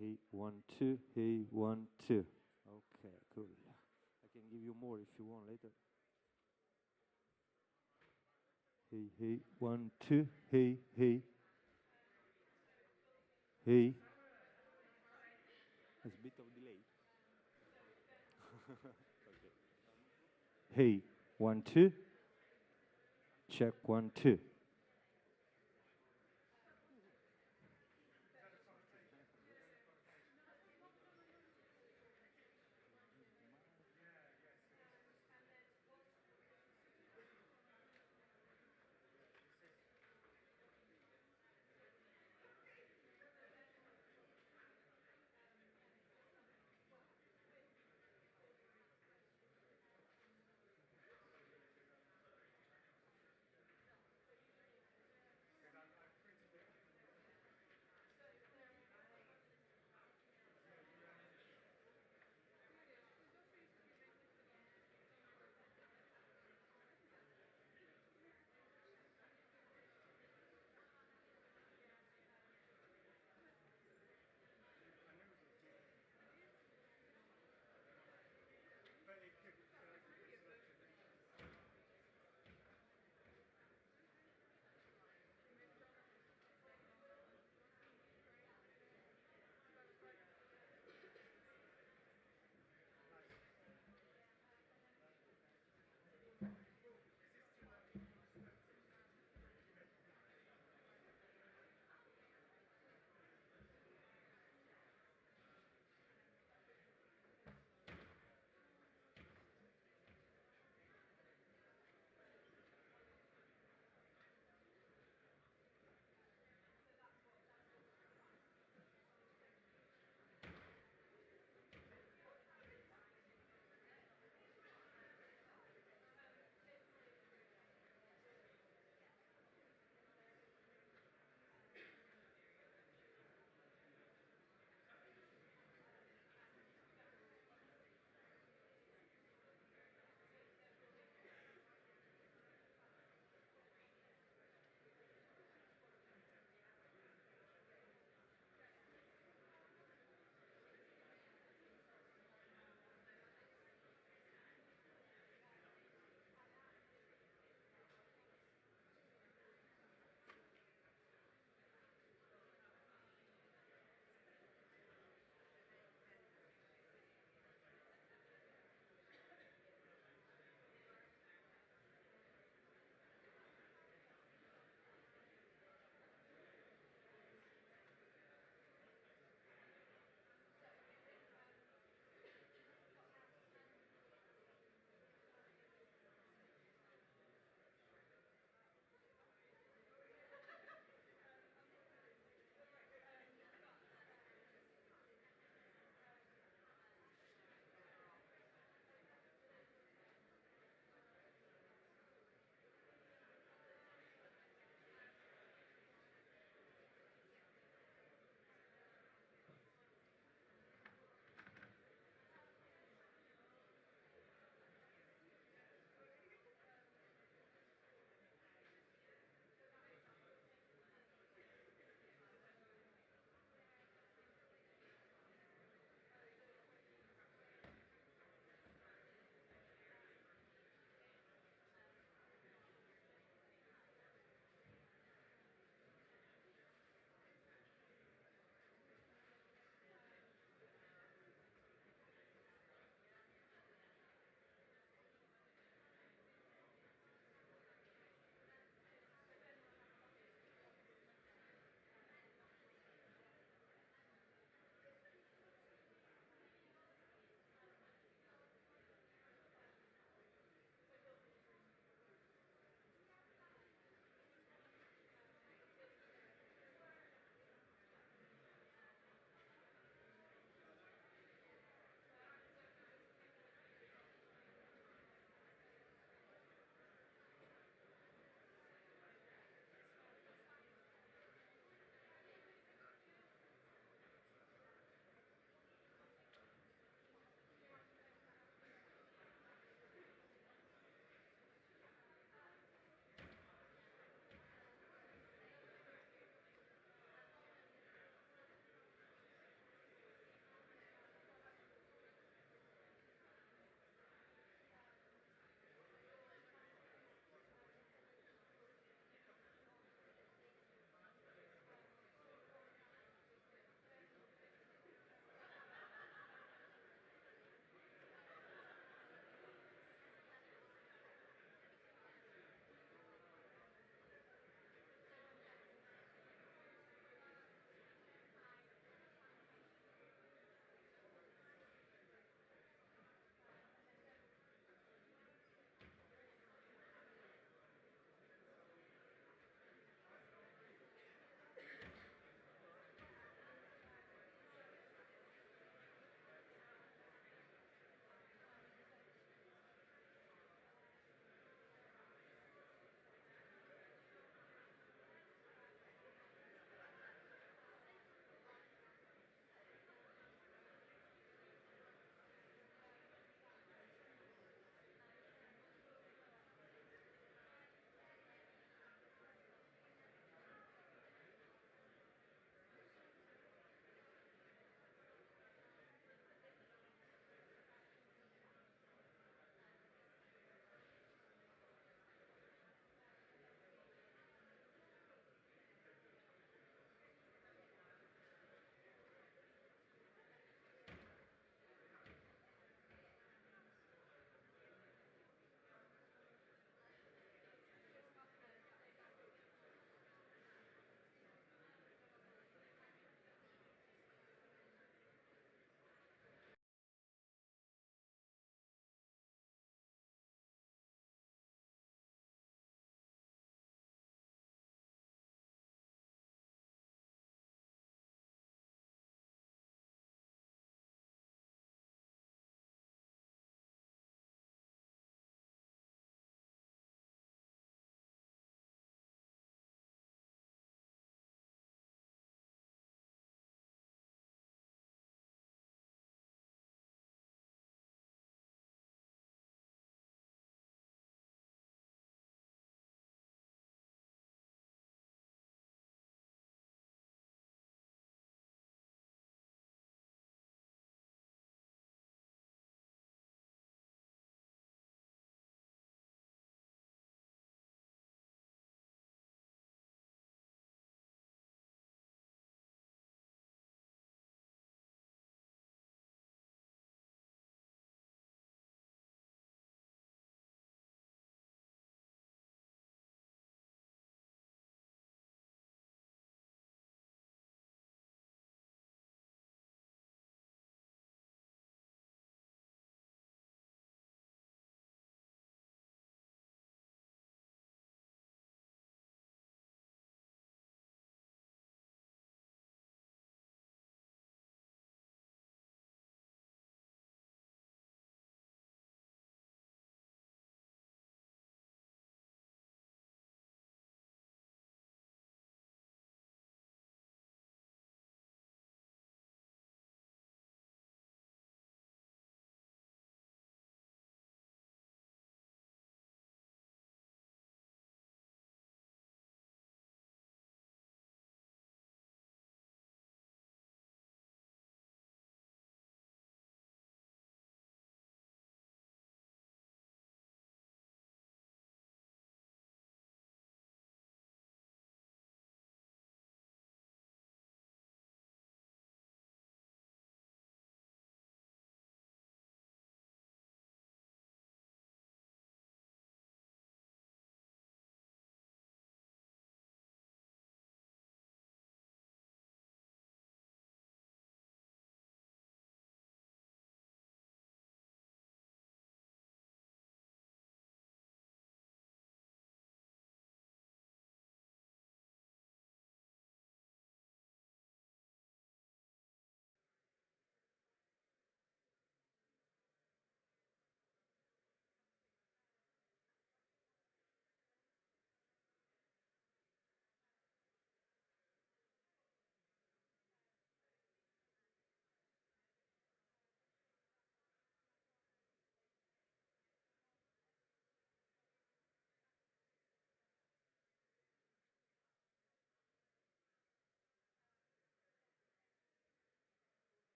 Hey, 1, 2. Hey, 1, 2. Okay, cool. I can give you more if you want later. Hey, hey, 1, 2. Hey, hey. Hey. There's a bit of delay. Okay. Hey, 1, 2. Check 1, 2.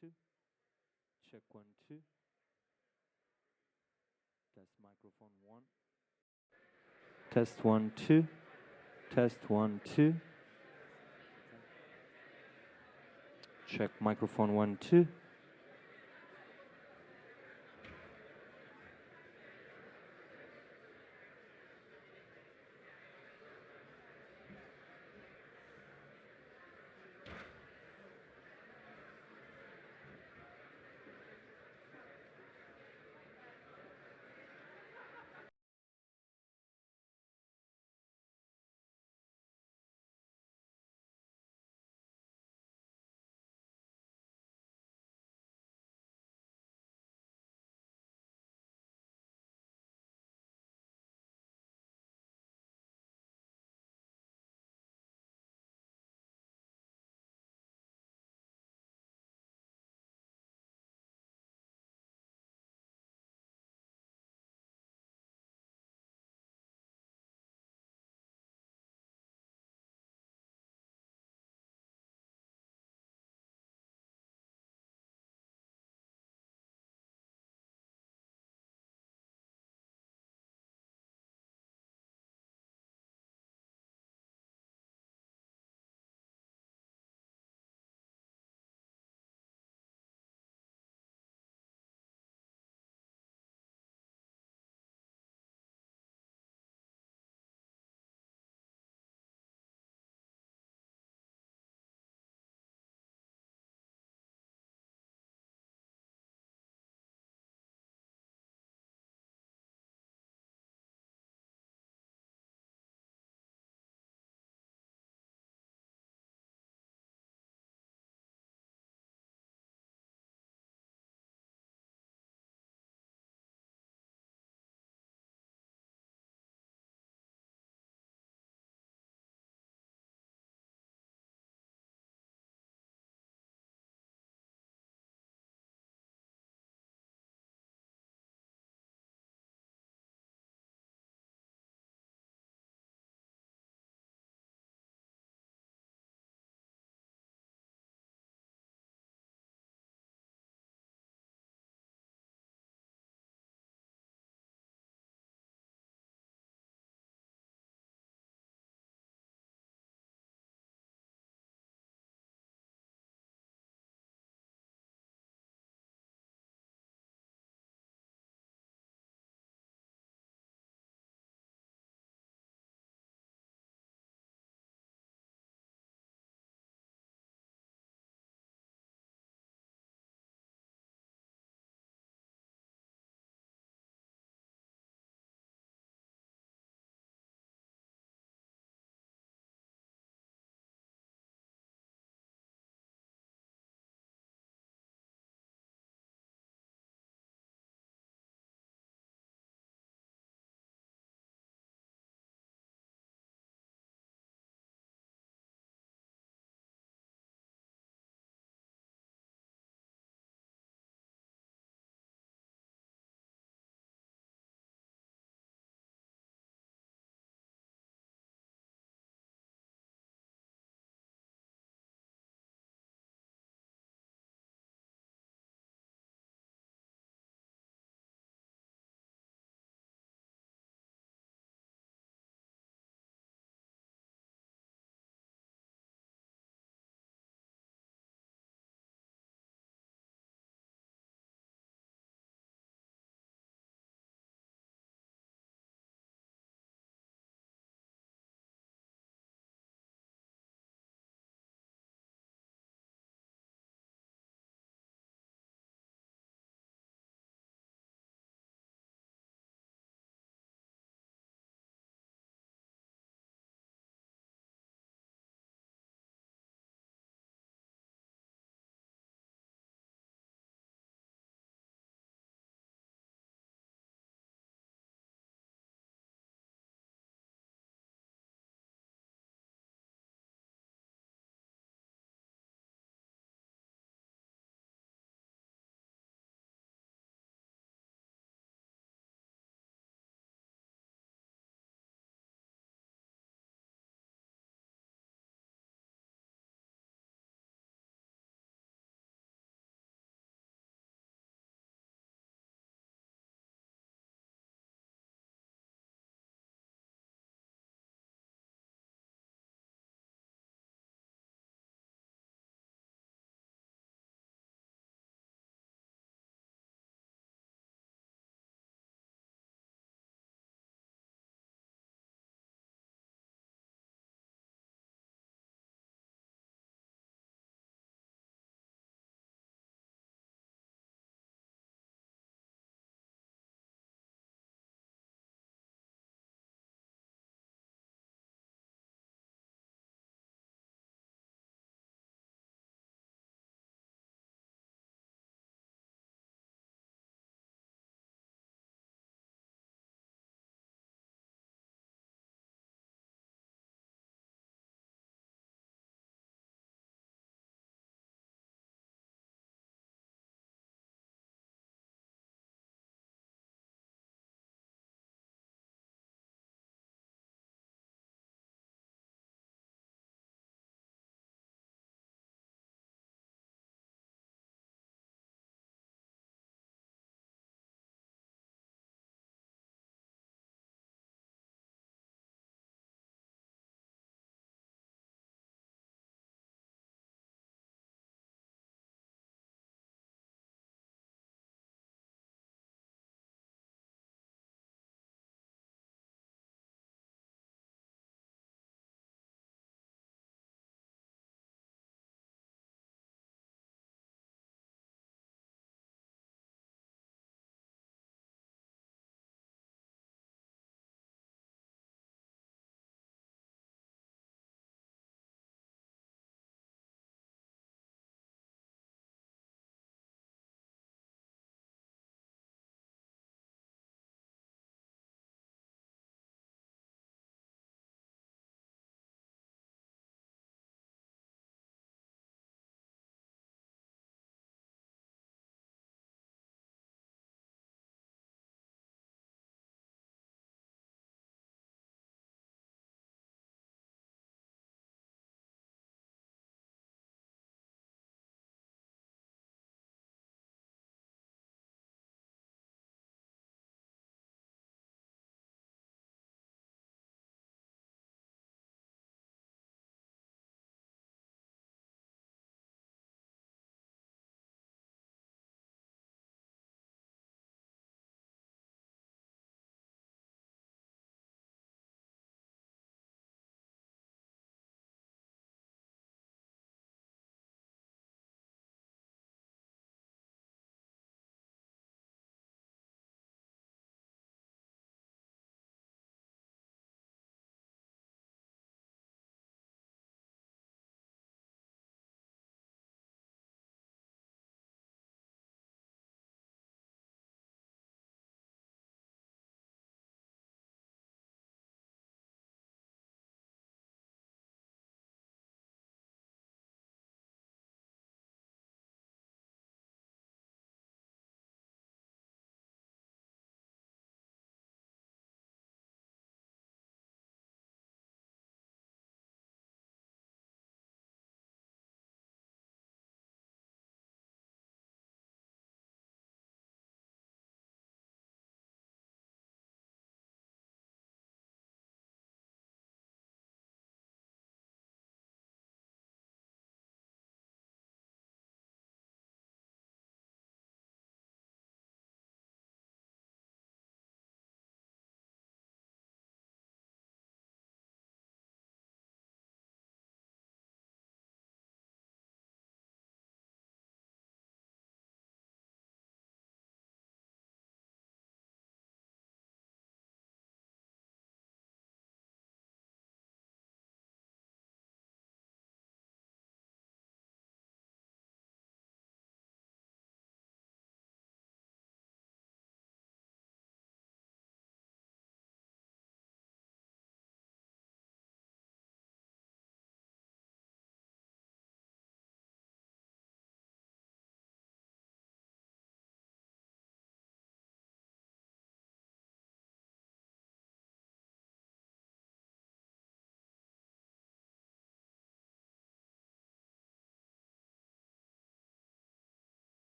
2. Check 1, 2. Test microphone 1. Test 1, 2. Test 1, 2. Check microphone 1, 2.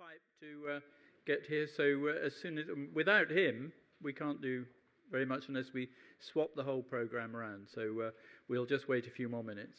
pipe to get here, so as soon as without him we can't do very much unless we swap the whole program around. So we'll just wait a few more minutes.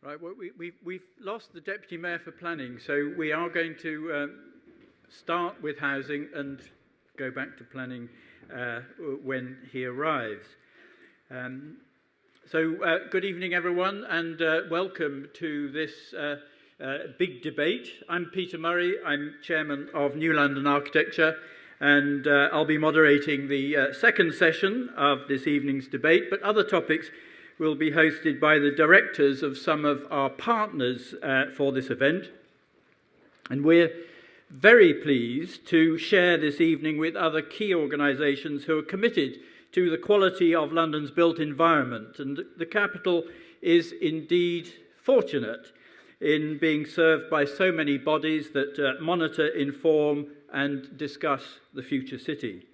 Right, well, we've lost the Deputy Mayor for Planning, so we are going to start with housing and go back to planning when he arrives. Good evening, everyone, and welcome to this big debate. I'm Peter Murray. I'm Chairman of New London Architecture, and I'll be moderating the second session of this evening's debate, but other topics will be hosted by the directors of some of our partners for this event. And we're very pleased to share this evening with other key organisations who are committed to the quality of London's built environment. And the capital is indeed fortunate in being served by so many bodies that monitor, inform and discuss the future city.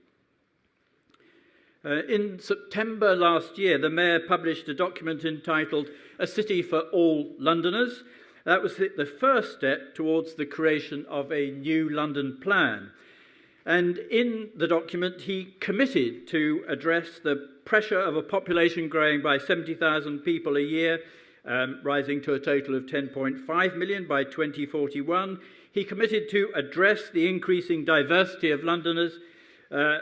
In September last year, the Mayor published a document entitled A City for All Londoners. That was the first step towards the creation of a new London plan. And in the document, he committed to address the pressure of a population growing by 70,000 people a year, rising to a total of 10.5 million by 2041. He committed to address the increasing diversity of Londoners,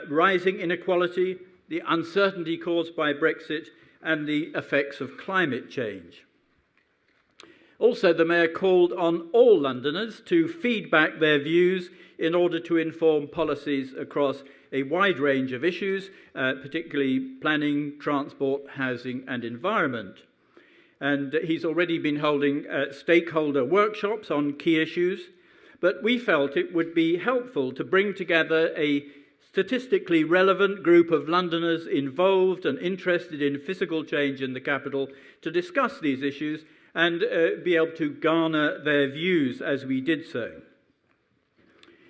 rising inequality, the uncertainty caused by Brexit, and the effects of climate change. Also, the Mayor called on all Londoners to feed back their views in order to inform policies across a wide range of issues, particularly planning, transport, housing and environment. And he's already been holding stakeholder workshops on key issues, but we felt it would be helpful to bring together a statistically relevant group of Londoners involved and interested in physical change in the capital to discuss these issues and be able to garner their views as we did so.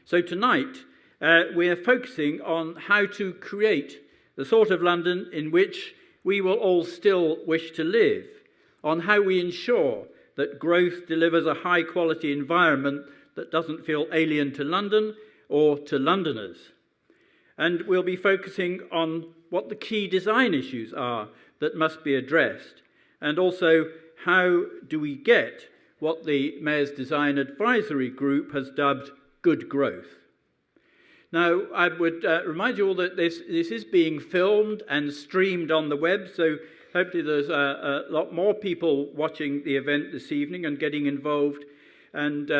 So tonight, we are focusing on how to create the sort of London in which we will all still wish to live, on how we ensure that growth delivers a high-quality environment that doesn't feel alien to London or to Londoners. And we'll be focusing on what the key design issues are that must be addressed, and also how do we get what the Mayor's Design Advisory Group has dubbed good growth. Now, I would remind you all that this is being filmed and streamed on the web, so hopefully there's a lot more people watching the event this evening and getting involved and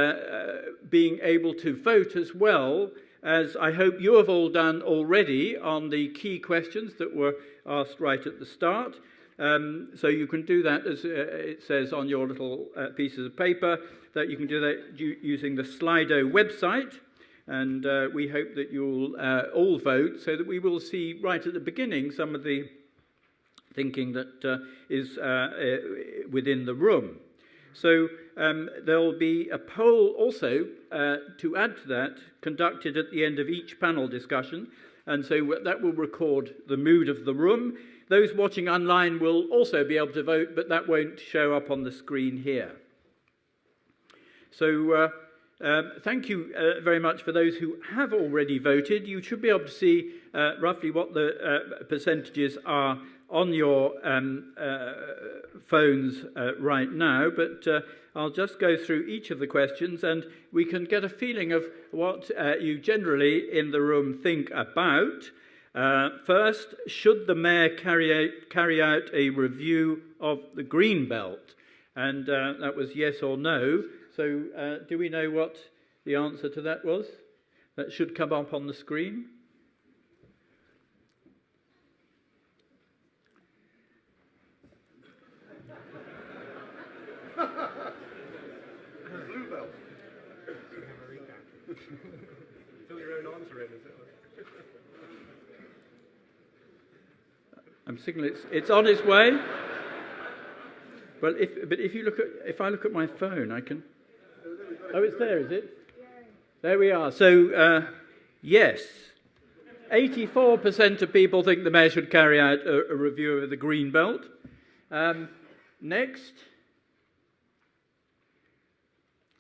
being able to vote as well, as I hope you have all done already on the key questions that were asked right at the start. So you can do that, as it says on your little pieces of paper, that you can do that using the Slido website. And we hope that you'll all vote so that we will see right at the beginning some of the thinking that is within the room. So there'll be a poll also, to add to that, conducted at the end of each panel discussion. And so that will record the mood of the room. Those watching online will also be able to vote, but that won't show up on the screen here. So thank you very much for those who have already voted. You should be able to see roughly what the percentages are on your phones right now, but I'll just go through each of the questions and we can get a feeling of what you generally in the room think about. First, should the Mayor carry out a review of the Green Belt? And that was yes or no. So do we know what the answer to that was? That should come up on the screen. Blue belt. Fill your own answer in, is it? I'm signaling it's on its way. Well, if I look at my phone, I can. Oh, it's there, is it? There we are. So, yes, 84% of people think the Mayor should carry out a review of the Green Belt. Next.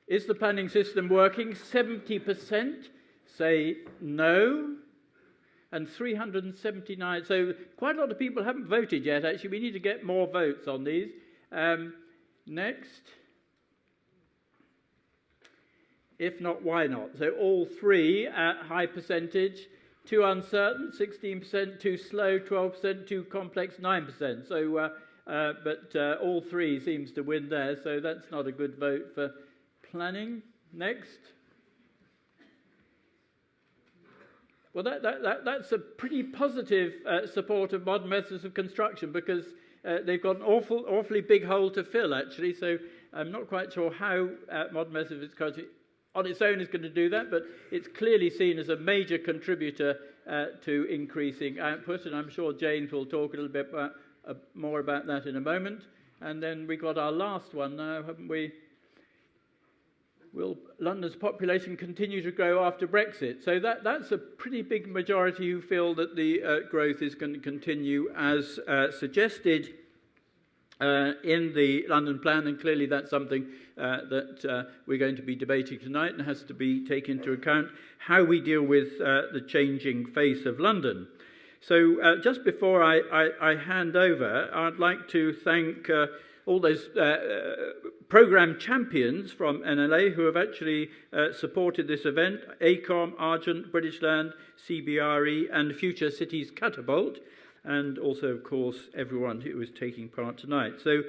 Is the planning system working? 70% say no, and 379. So quite a lot of people haven't voted yet, actually. We need to get more votes on these. Next. If not, why not? So all three at high percentage. Too uncertain, 16%. Too slow, 12%. Too complex, 9%. So, but all three seems to win there. So that's not a good vote for planning. Next. Well, that's a pretty positive support of modern methods of construction, because they've got an awfully big hole to fill, actually. So I'm not quite sure how modern methods of construction on its own is going to do that, but it's clearly seen as a major contributor to increasing output, and I'm sure James will talk a little bit more about that in a moment. And then we got our last one now, haven't we? Will London's population continue to grow after Brexit? So that's a pretty big majority who feel that the growth is going to continue as suggested in the London plan, and clearly that's something that we're going to be debating tonight and has to be taken into account how we deal with the changing face of London. So just before I hand over, I'd like to thank all those programme champions from NLA who have actually supported this event: ACOM, Argent, British Land, CBRE and Future Cities Catapult, and also, of course, everyone who was taking part tonight. So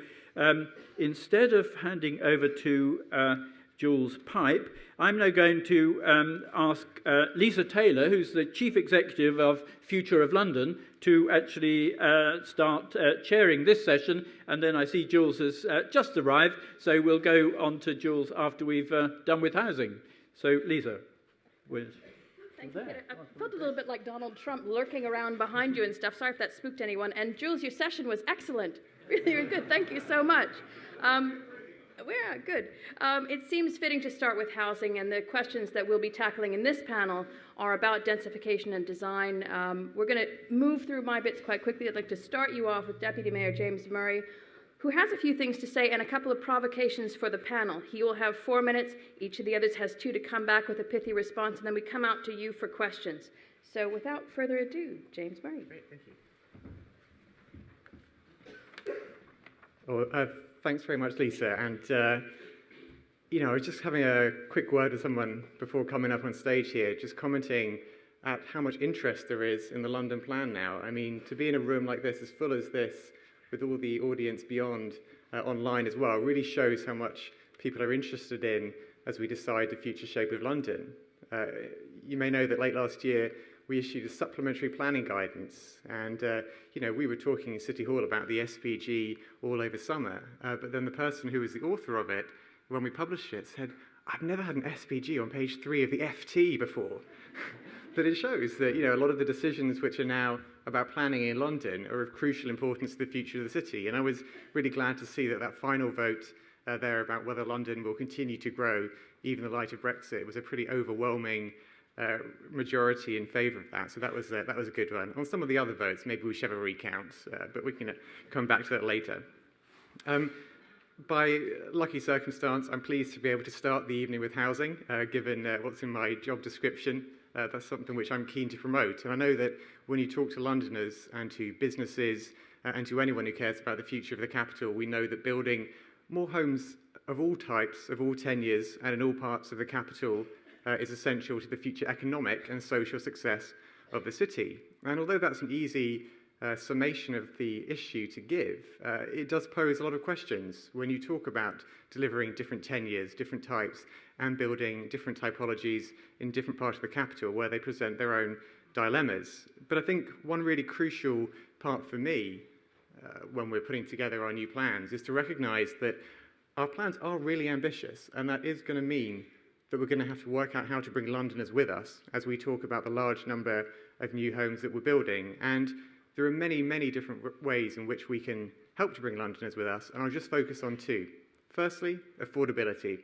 instead of handing over to Jules Pipe, I'm now going to ask Lisa Taylor, who's the Chief Executive of Future of London, to actually start chairing this session. And then I see Jules has just arrived, so we'll go on to Jules after we've done with housing. So, Lisa, Thank you, Peter. I felt a little bit like Donald Trump lurking around behind you and stuff. Sorry if that spooked anyone. And Jules, your session was excellent. Really good. Thank you so much. Yeah, good. It seems fitting to start with housing, and the questions that we'll be tackling in this panel are about densification and design. We're going to move through my bits quite quickly. I'd like to start you off with Deputy Mayor James Murray, who has a few things to say and a couple of provocations for the panel. He will have 4 minutes. Each of the others has 2 to come back with a pithy response, and then we come out to you for questions. So without further ado, James Murray. Great, thank you. Well, thanks very much, Lisa. And, I was just having a quick word with someone before coming up on stage here, just commenting at how much interest there is in the London plan now. I mean, to be in a room like this, as full as this, with all the audience beyond online as well, really shows how much people are interested in as we decide the future shape of London. You may know that late last year we issued a supplementary planning guidance, and we were talking in City Hall about the SPG all over summer, but then the person who was the author of it, when we published it, said, "I've never had an SPG on page 3 of the FT before." But it shows that a lot of the decisions which are now about planning in London are of crucial importance to the future of the city. And I was really glad to see that final vote there about whether London will continue to grow, even in the light of Brexit, was a pretty overwhelming majority in favour of that. So that was a good one. On some of the other votes, maybe we should have a recount, but we can come back to that later. By lucky circumstance, I'm pleased to be able to start the evening with housing, given what's in my job description. That's something which I'm keen to promote. And I know that when you talk to Londoners and to businesses and to anyone who cares about the future of the capital, we know that building more homes of all types, of all tenures, and in all parts of the capital is essential to the future economic and social success of the city. And although that's an easy summation of the issue to give, it does pose a lot of questions when you talk about delivering different tenures, different types, and building different typologies in different parts of the capital where they present their own dilemmas. But I think one really crucial part for me when we're putting together our new plans is to recognise that our plans are really ambitious, and that is going to mean that we're going to have to work out how to bring Londoners with us as we talk about the large number of new homes that we're building. And there are many, many different ways in which we can help to bring Londoners with us, and I'll just focus on 2. Firstly, affordability.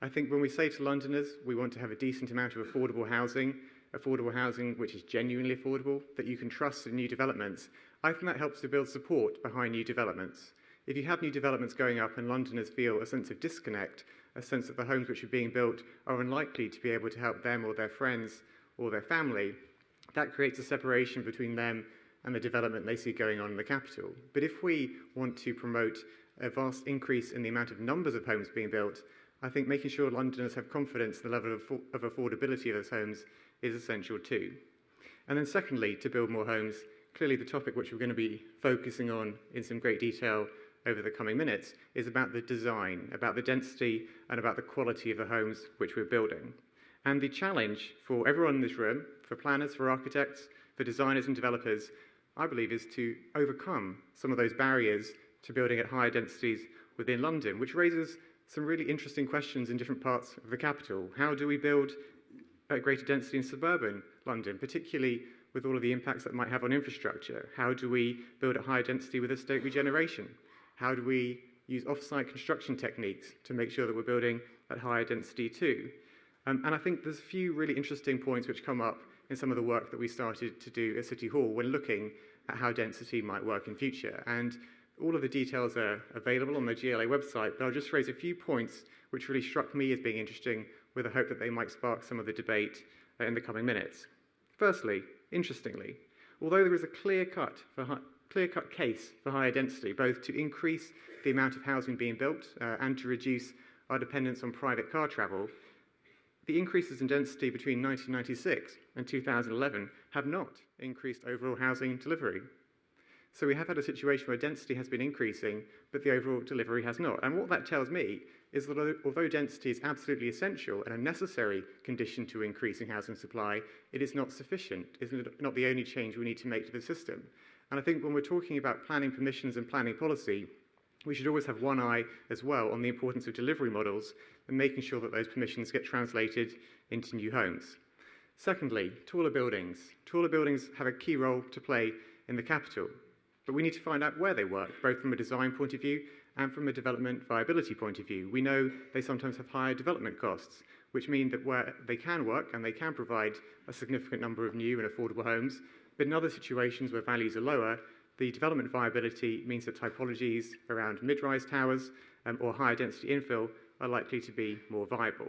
I think when we say to Londoners we want to have a decent amount of affordable housing which is genuinely affordable, that you can trust in new developments, I think that helps to build support behind new developments. If you have new developments going up and Londoners feel a sense of disconnect, a sense that the homes which are being built are unlikely to be able to help them or their friends or their family, that creates a separation between them and the development they see going on in the capital. But if we want to promote a vast increase in the amount of numbers of homes being built, I think making sure Londoners have confidence in the level of affordability of those homes is essential too. And then secondly, to build more homes, clearly the topic which we're going to be focusing on in some great detail over the coming minutes is about the design, about the density, and about the quality of the homes which we're building. And the challenge for everyone in this room, for planners, for architects, for designers and developers, I believe, is to overcome some of those barriers to building at higher densities within London, which raises some really interesting questions in different parts of the capital. How do we build at greater density in suburban London, particularly with all of the impacts that might have on infrastructure? How do we build at higher density with estate regeneration? How do we use off-site construction techniques to make sure that we're building at higher density too? And I think there's a few really interesting points which come up in some of the work that we started to do at City Hall when looking at how density might work in future. And all of the details are available on the GLA website, but I'll just raise a few points which really struck me as being interesting with the hope that they might spark some of the debate in the coming minutes. Firstly, interestingly, although there is a clear-cut case for higher density, both to increase the amount of housing being built and to reduce our dependence on private car travel, the increases in density between 1996 and 2011 have not increased overall housing delivery. So we have had a situation where density has been increasing, but the overall delivery has not. And what that tells me is that although density is absolutely essential and a necessary condition to increasing housing supply, it is not sufficient. It's not the only change we need to make to the system. And I think when we're talking about planning permissions and planning policy, we should always have one eye as well on the importance of delivery models and making sure that those permissions get translated into new homes. Secondly, taller buildings. Taller buildings have a key role to play in the capital, but we need to find out where they work, both from a design point of view and from a development viability point of view. We know they sometimes have higher development costs, which mean that where they can work and they can provide a significant number of new and affordable homes, but in other situations where values are lower, the development viability means that typologies around mid-rise towers or higher density infill are likely to be more viable.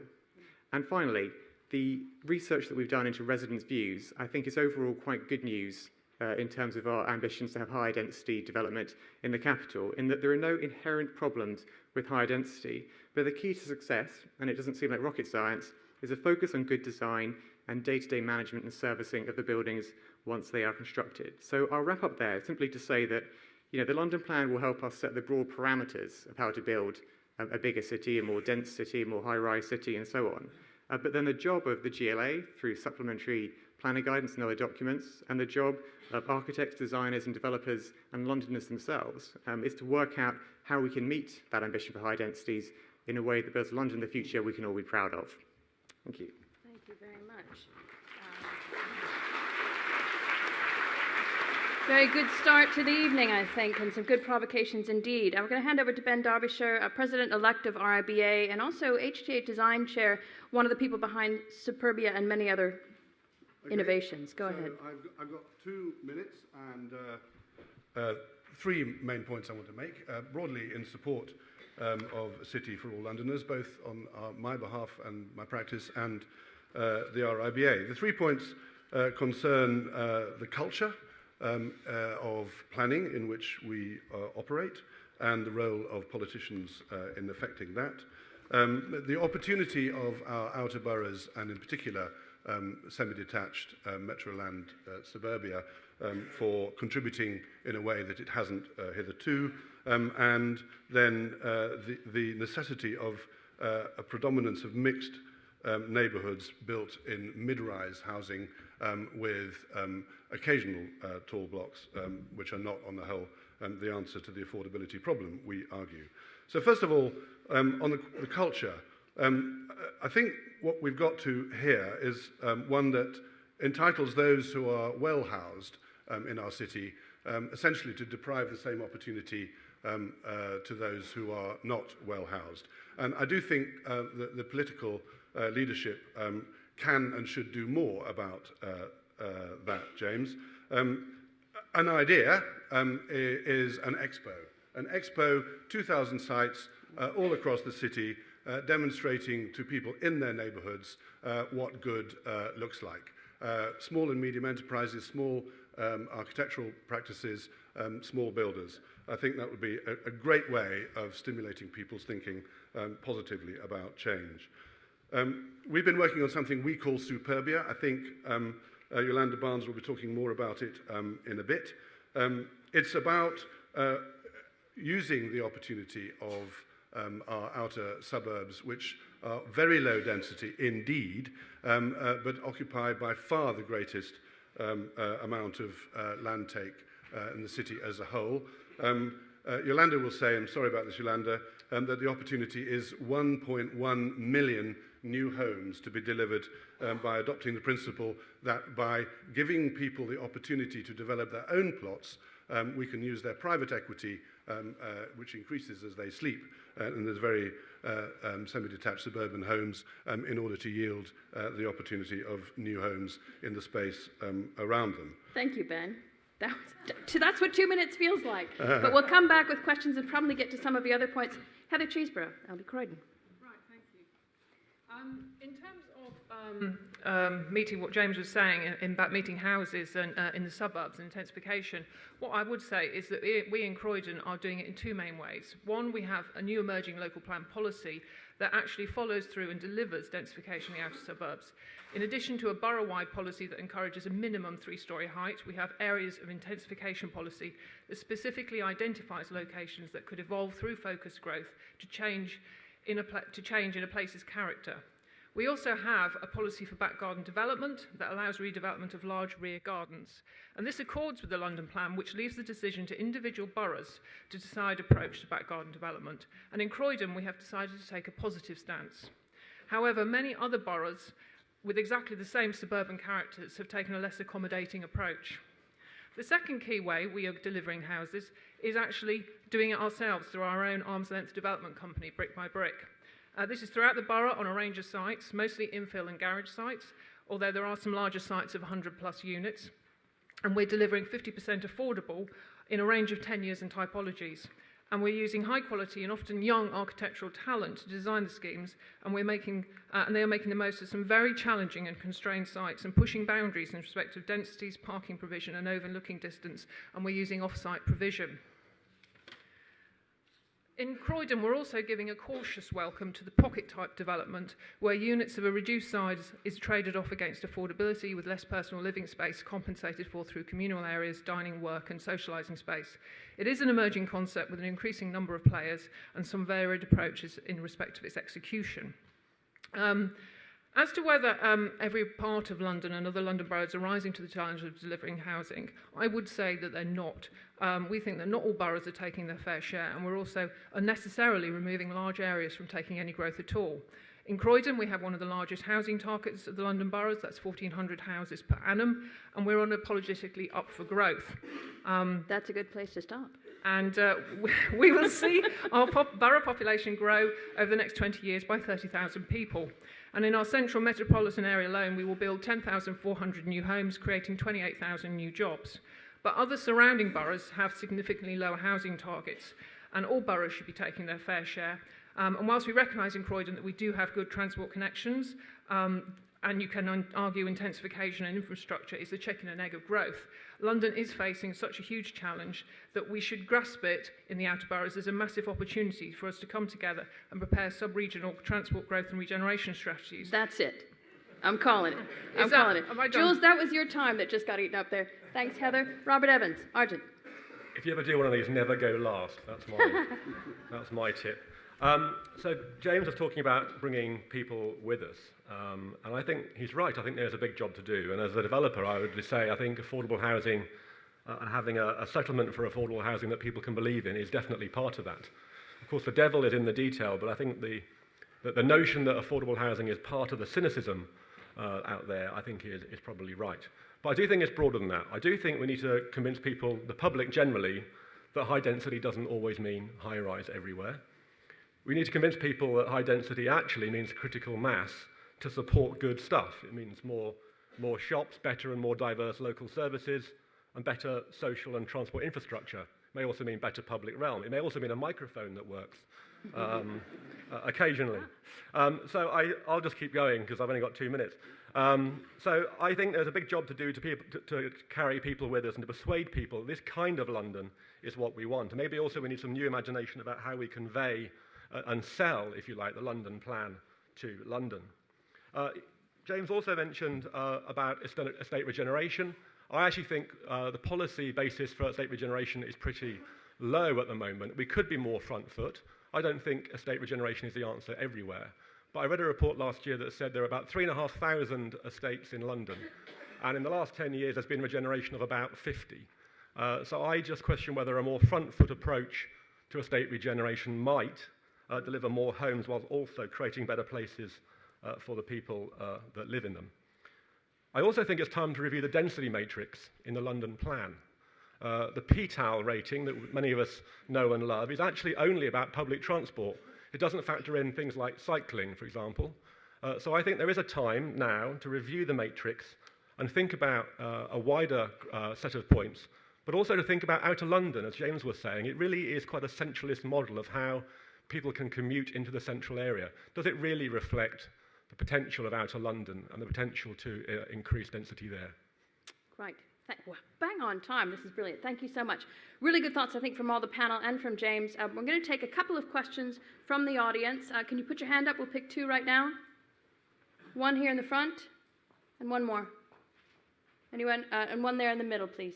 And finally, the research that we've done into residents' views, I think, is overall quite good news in terms of our ambitions to have high density development in the capital, in that there are no inherent problems with high density, but the key to success, and it doesn't seem like rocket science, is a focus on good design and day-to-day management and servicing of the buildings once they are constructed. So I'll wrap up there simply to say that the London plan will help us set the broad parameters of how to build a bigger city, a more dense city, a more high-rise city, and so on. But then the job of the GLA, through supplementary planning guidance and other documents, and the job of architects, designers, and developers, and Londoners themselves, is to work out how we can meet that ambition for high densities in a way that builds London the future we can all be proud of. Thank you. Thank you very much. Very good start to the evening, I think, and some good provocations indeed. I'm going to hand over to Ben Derbyshire, President-elect of RIBA, and also HTA Design Chair, one of the people behind Superbia and many other innovations. Go ahead. I've got 2 minutes and 3 main points I want to make, broadly in support of a city for all Londoners, both on my behalf and my practice and the RIBA. The 3 points concern the culture of planning in which we operate and the role of politicians in affecting that. The opportunity of our outer boroughs, and in particular semi-detached Metroland suburbia, for contributing in a way that it hasn't hitherto, and then the necessity of a predominance of mixed neighbourhoods built in mid-rise housing with occasional tall blocks, which are not, on the whole, the answer to the affordability problem, we argue. So first of all, on the culture, I think what we've got to here is one that entitles those who are well housed in our city essentially to deprive the same opportunity to those who are not well housed. And I do think that the political leadership can and should do more about that, James. An idea is an expo, 2,000 sites all across the city, demonstrating to people in their neighbourhoods what good looks like. Small and medium enterprises, small architectural practices, small builders. I think that would be a great way of stimulating people's thinking positively about change. We've been working on something we call Superbia. I think Yolanda Barnes will be talking more about it in a bit. It's about using the opportunity of our outer suburbs, which are very low density indeed, but occupied by far the greatest amount of land take in the city as a whole. Yolanda will say, I'm sorry about this, Yolanda, that the opportunity is 1.1 million new homes to be delivered by adopting the principle that by giving people the opportunity to develop their own plots, we can use their private equity, which increases as they sleep, and there's very semi-detached suburban homes in order to yield the opportunity of new homes in the space around them. Thank you, Ben. That's what 2 minutes feels like. But we'll come back with questions and probably get to some of the other points. Heather Cheeseborough, Elder Croydon. Right, thank you. In terms of meeting what James was saying about meeting houses and in the suburbs and intensification, what I would say is that we in Croydon are doing it in 2 main ways. One, we have a new emerging local plan policy that actually follows through and delivers densification in the outer suburbs. In addition to a borough-wide policy that encourages a minimum 3-storey height, we have areas of intensification policy that specifically identifies locations that could evolve through focused growth to change in a place's character. We also have a policy for back garden development that allows redevelopment of large rear gardens. And this accords with the London plan, which leaves the decision to individual boroughs to decide approach to back garden development. And in Croydon, we have decided to take a positive stance. However, many other boroughs with exactly the same suburban characters have taken a less accommodating approach. The second key way we are delivering houses is actually doing it ourselves through our own arm's length development company, Brick by Brick. This is throughout the borough on a range of sites, mostly infill and garage sites, although there are some larger sites of 100 plus units. And we're delivering 50% affordable in a range of tenures and typologies. And we're using high quality and often young architectural talent to design the schemes, and they are making the most of some very challenging and constrained sites and pushing boundaries in respect of densities, parking provision and overlooking distance, and we're using off-site provision. In Croydon, we're also giving a cautious welcome to the pocket-type development, where units of a reduced size is traded off against affordability with less personal living space compensated for through communal areas, dining, work and socialising space. It is an emerging concept with an increasing number of players and some varied approaches in respect of its execution. As to whether every part of London and other London boroughs are rising to the challenge of delivering housing, I would say that they're not. We think that not all boroughs are taking their fair share, and we're also unnecessarily removing large areas from taking any growth at all. In Croydon, we have one of the largest housing targets of the London boroughs, that's 1,400 houses per annum, and we're unapologetically up for growth. That's a good place to stop. And we will see our borough population grow over the next 20 years by 30,000 people. And in our central metropolitan area alone, we will build 10,400 new homes, creating 28,000 new jobs. But other surrounding boroughs have significantly lower housing targets, and all boroughs should be taking their fair share. And whilst we recognise in Croydon that we do have good transport connections, and you can argue intensification and infrastructure is the chicken and egg of growth, London is facing such a huge challenge that we should grasp it in the outer boroughs as a massive opportunity for us to come together and prepare sub-regional transport growth and regeneration strategies. That's it. I'm calling it. I'm calling it. Jules, that was your time that just got eaten up there. Thanks, Heather. Robert Evans, Argent. If you ever do one of these, never go last. That's my tip. So James was talking about bringing people with us, and I think he's right. I think there's a big job to do. And as a developer, I would say I think affordable housing and having a settlement for affordable housing that people can believe in is definitely part of that. Of course, the devil is in the detail, but I think the notion that affordable housing is part of the cynicism out there, I think is probably right. But I do think it's broader than that. I do think we need to convince people, the public generally, that high density doesn't always mean high rise everywhere. We need to convince people that high density actually means critical mass to support good stuff. It means more shops, better and more diverse local services, and better social and transport infrastructure. It may also mean better public realm. It may also mean a microphone that works occasionally. So I'll just keep going because I've only got 2 minutes. So I think there's a big job to do to carry people with us and to persuade people this kind of London is what we want. And maybe also we need some new imagination about how we convey and sell, if you like, the London plan to London. James also mentioned about estate regeneration. I actually think the policy basis for estate regeneration is pretty low at the moment. We could be more front foot. I don't think estate regeneration is the answer everywhere. But I read a report last year that said there are about 3,500 estates in London. And in the last 10 years, there's been regeneration of about 50. So I just question whether a more front foot approach to estate regeneration might deliver more homes while also creating better places for the people that live in them. I also think it's time to review the density matrix in the London plan. The PTAL rating that many of us know and love is actually only about public transport. It doesn't factor in things like cycling, for example. So I think there is a time now to review the matrix and think about a wider set of points, but also to think about outer London, as James was saying. It really is quite a centralist model of how people can commute into the central area. Does it really reflect the potential of outer London and the potential to increase density there? Right. Well, bang on time. This is brilliant. Thank you so much. Really good thoughts, I think, from all the panel and from James. We're going to take a couple of questions from the audience. Can you put your hand up? We'll pick two right now. One here in the front and one more. Anyone? And one there in the middle, please.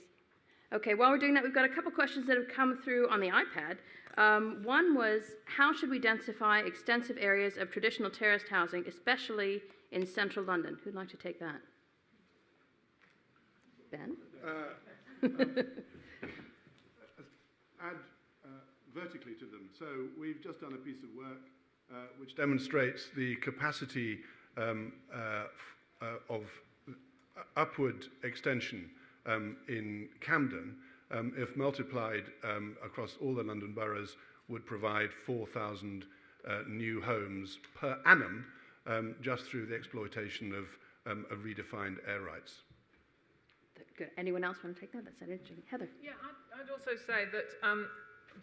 Okay, while we're doing that, we've got a couple questions that have come through on the iPad. One was, how should we densify extensive areas of traditional terraced housing, especially in central London? Who'd like to take that? Ben? Add vertically to them. So we've just done a piece of work which demonstrates the capacity of upward extension in Camden, if multiplied across all the London boroughs, would provide 4,000 new homes per annum just through the exploitation of redefined air rights. Good. Anyone else want to take that? That's interesting. Heather? Yeah, I'd also say that,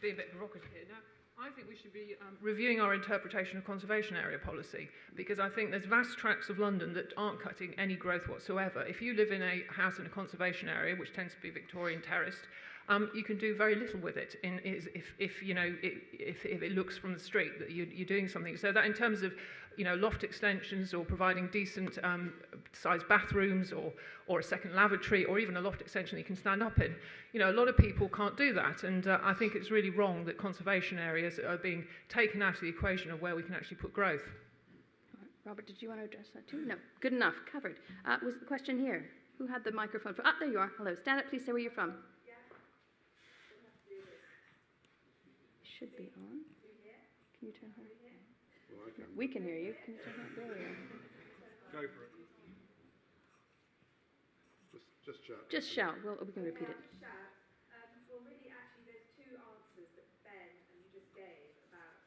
being a bit provocative here now, I think we should be reviewing our interpretation of conservation area policy, because I think there's vast tracts of London that aren't cutting any growth whatsoever. If you live in a house in a conservation area, which tends to be Victorian terraced, you can do very little with it if it looks from the street that you're doing something. So that in terms of loft extensions or providing decent sized bathrooms or a second lavatory or even a loft extension that you can stand up in, a lot of people can't do that, and I think it's really wrong that conservation areas are being taken out of the equation of where we can actually put growth. Robert, did you want to address that too? No. Good enough. Covered. Was the question here? Who had the microphone? There you are. Hello. Stand up, please. Say where you're from. Should be on. Can you turn her? Well, I can. We can hear you. Can you turn that? There we are. Go for it. Just shout. Just shout. We can repeat it. Well, really, actually, there's two answers that Ben and you just gave about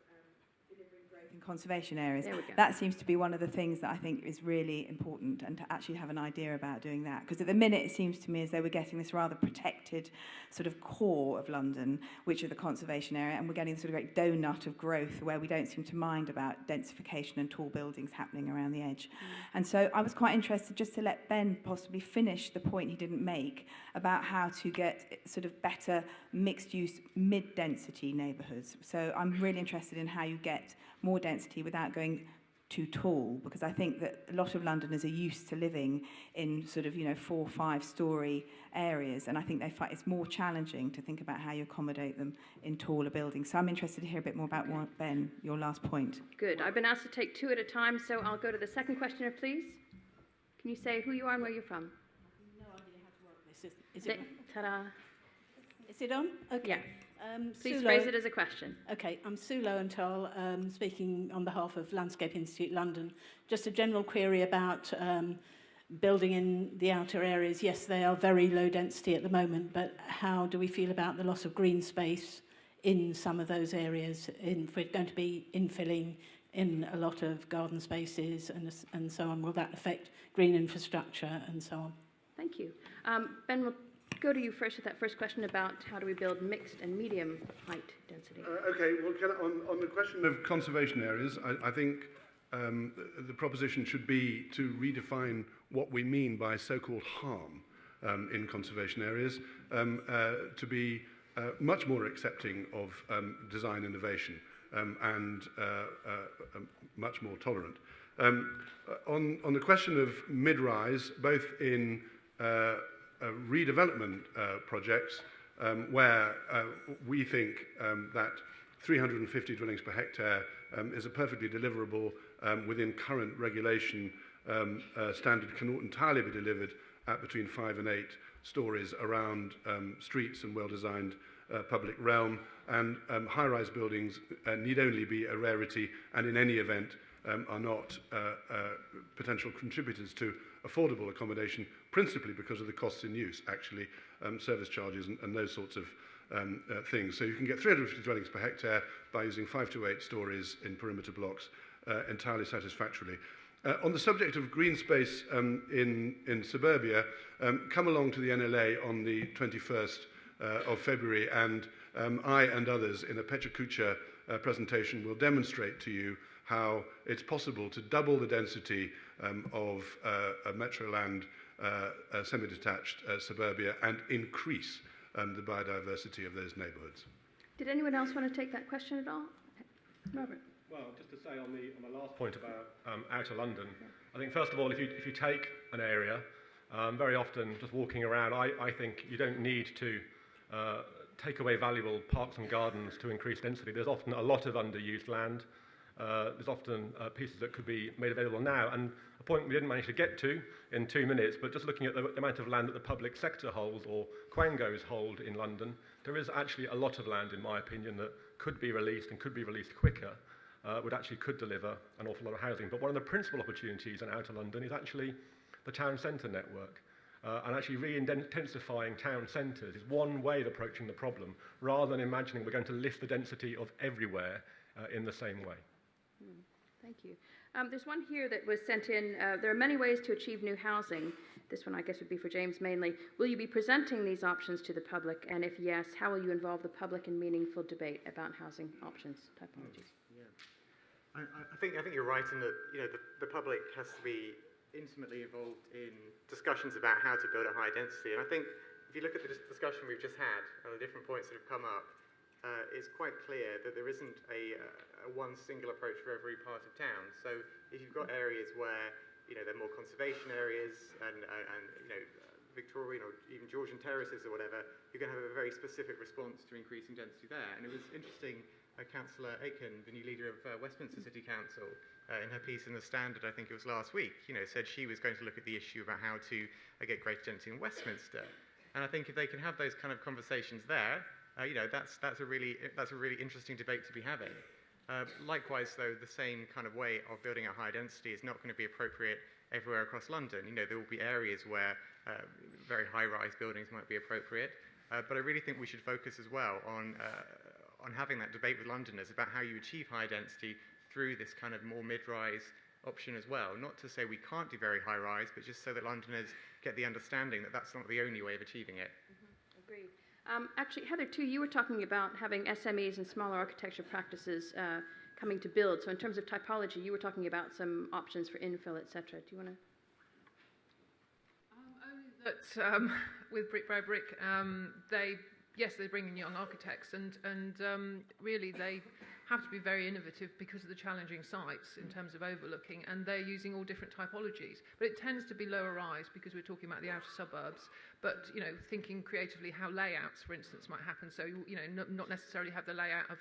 delivering growth in conservation areas. There we go. That seems to be one of the things that I think is really important, and to actually have an idea about doing that. Because at the minute, it seems to me as though we're getting this rather protected sort of core of London, which are the conservation area, and we're getting sort of great donut of growth where we don't seem to mind about densification and tall buildings happening around the edge. And so I was quite interested just to let Ben possibly finish the point he didn't make about how to get sort of better mixed-use mid-density neighbourhoods. So I'm really interested in how you get more density without going too tall, because I think that a lot of Londoners are used to living in sort of 4 or 5 story areas, and I think they find it's more challenging to think about how you accommodate them in taller buildings. So I'm interested to hear a bit more about Ben, your last point. Good. I've been asked to take 2 at a time, so I'll go to the second questioner, please. Can you say who you are and where you're from? I have no idea how to work this. Is it Ta-da. Is it on? Okay. Yeah. Please Sue phrase it as a question. Okay, I'm Sue Lowenthal, speaking on behalf of Landscape Institute London. Just a general query about building in the outer areas. Yes, they are very low density at the moment, but how do we feel about the loss of green space in some of those areas? If we're going to be infilling in a lot of garden spaces and so on, will that affect green infrastructure and so on? Thank you. Ben, we'll go to you first with that first question about how do we build mixed and medium height density. Okay, well, on the question of conservation areas, I think the proposition should be to redefine what we mean by so-called harm in conservation areas, to be much more accepting of design innovation and much more tolerant. On the question of mid-rise, both in redevelopment projects where we think that 350 dwellings per hectare is a perfectly deliverable within current regulation standard, can entirely be delivered at between 5 and 8 stories around streets and well-designed public realm, and high-rise buildings need only be a rarity, and in any event are not potential contributors to affordable accommodation, principally because of the costs in use, actually, service charges and those sorts of things. So you can get 350 dwellings per hectare by using 5 to 8 stories in perimeter blocks entirely satisfactorily. On the subject of green space in suburbia, come along to the NLA on the 21st of February, and I and others in a Pecha Kucha presentation will demonstrate to you how it's possible to double the density of a Metroland semi-detached suburbia and increase the biodiversity of those neighbourhoods. Did anyone else want to take that question at all? Robert. Well, just to say on the last point about outer London, I think first of all, if you take an area, very often just walking around, I think you don't need to take away valuable parks and gardens to increase density. There's often a lot of underused land. There's often pieces that could be made available now. And a point we didn't manage to get to in 2 minutes, but just looking at the amount of land that the public sector holds or quangos hold in London, there is actually a lot of land, in my opinion, that could be released and could be released quicker, could deliver an awful lot of housing. But one of the principal opportunities in outer London is actually the town centre network. And actually re-intensifying town centres is one way of approaching the problem, rather than imagining we're going to lift the density of everywhere in the same way. Thank you. There's one here that was sent in. There are many ways to achieve new housing. This one, I guess, would be for James mainly. Will you be presenting these options to the public? And if yes, how will you involve the public in meaningful debate about housing options, typologies? I think you're right in that the public has to be intimately involved in discussions about how to build a high density. And I think if you look at the discussion we've just had and the different points that have come up, it's quite clear that there isn't a one single approach for every part of town. So if you've got areas where they're more conservation areas and Victorian or even Georgian terraces or whatever, you're going to have a very specific response to increasing density there. And it was interesting, Councillor Aitken, the new leader of Westminster City Council, in her piece in The Standard, I think it was last week, said she was going to look at the issue about how to get greater density in Westminster. And I think if they can have those kind of conversations there, that's a really interesting debate to be having. Likewise, though, the same kind of way of building a high density is not going to be appropriate everywhere across London. There will be areas where very high-rise buildings might be appropriate, but I really think we should focus as well on having that debate with Londoners about how you achieve high density through this kind of more mid-rise option as well. Not to say we can't do very high-rise, but just so that Londoners get the understanding that that's not the only way of achieving it. Agreed. Actually, Heather, too, you were talking about having SMEs and smaller architecture practices coming to build. So in terms of typology, you were talking about some options for infill, etc. Do you want to? Only that with Brick by Brick, they bring in young architects, and really they have to be very innovative because of the challenging sites in terms of overlooking, and they're using all different typologies. But it tends to be lower rise because we're talking about the outer suburbs, but thinking creatively how layouts, for instance, might happen. So not necessarily have the layout of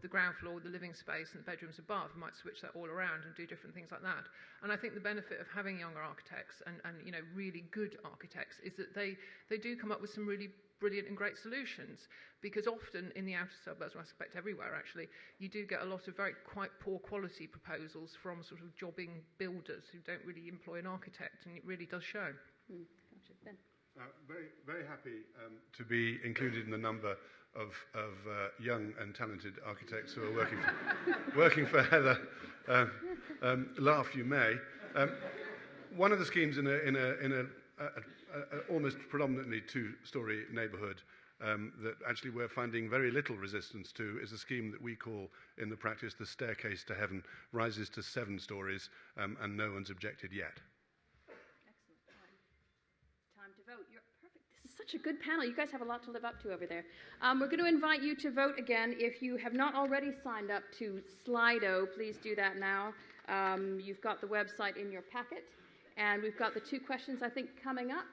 the ground floor, the living space, and the bedrooms above. We might switch that all around and do different things like that. And I think the benefit of having younger architects and really good architects is that they do come up with some really brilliant and great solutions, because often in the outer suburbs, I suspect everywhere actually, you do get a lot of quite poor quality proposals from sort of jobbing builders who don't really employ an architect, and it really does show. Gotcha. Ben? Very, very happy to be included in the number of young and talented architects who are working for Heather. Laugh you may. One of the schemes in a almost predominantly two-storey neighbourhood that actually we're finding very little resistance to is a scheme that we call in the practice the staircase to heaven, rises to 7 stories, and no one's objected yet. Excellent. Time to vote. You're perfect. This is such a good panel. You guys have a lot to live up to over there. We're going to invite you to vote again. If you have not already signed up to Slido, please do that now. You've got the website in your packet. And we've got the 2 questions, I think, coming up.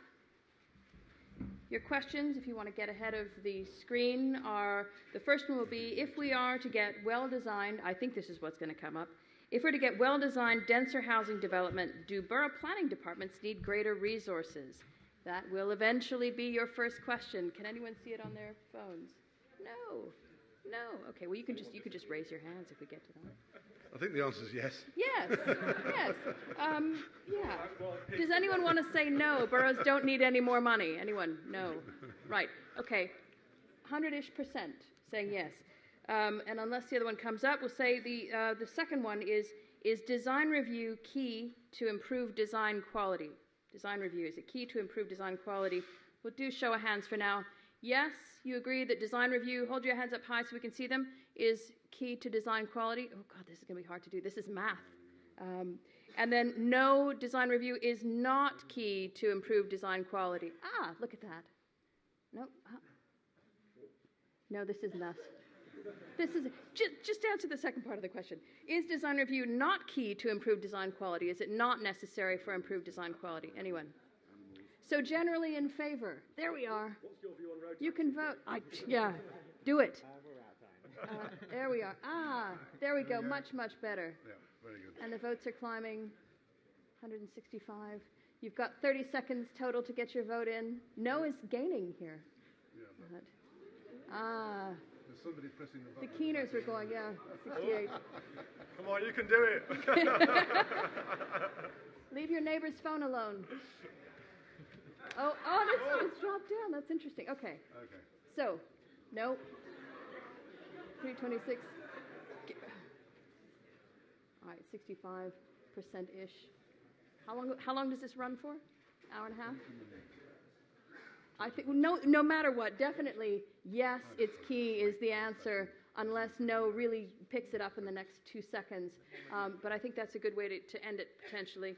Your questions, if you want to get ahead of the screen, are the first one will be, if we are to get well-designed, I think this is what's going to come up, if we're to get well-designed, denser housing development, do borough planning departments need greater resources? That will eventually be your first question. Can anyone see it on their phones? No. Okay, well, you could just raise your hands if we get to that. I think the answer is yes. Yes. Yeah. Does anyone want to say no? Boroughs don't need any more money. Anyone? No. Right. Okay. 100-ish% saying yes. And unless the other one comes up, we'll say the second one is design review key to improve design quality? Design review, is it key to improve design quality? We'll do show of hands for now. Yes, you agree that design review, hold your hands up high so we can see them, is key to design quality. Oh God, this is going to be hard to do. This is math. And then no, design review is not key to improve design quality. Look at that. No. No, this isn't us. This is just answer the second part of the question. Is design review not key to improve design quality? Is it not necessary for improved design quality? Anyone? So generally in favour. There we are. What's your view on road You can vote. Yeah, do it. There we are. There we go. Much, much better. Yeah, very good. And the votes are climbing. 165. You've got 30 seconds total to get your vote in. No is gaining here. Yeah, But, there's somebody pressing the the button. keeners were going, yeah, 68. Come on, you can do it. Leave your neighbor's phone alone. It's dropped down. That's interesting. Okay. Okay. So, no. 326. All right, 65%-ish. How long does this run for? Hour and a half? I think no matter what, definitely yes, it's key is the answer, unless no really picks it up in the next 2 seconds. But I think that's a good way to end it potentially.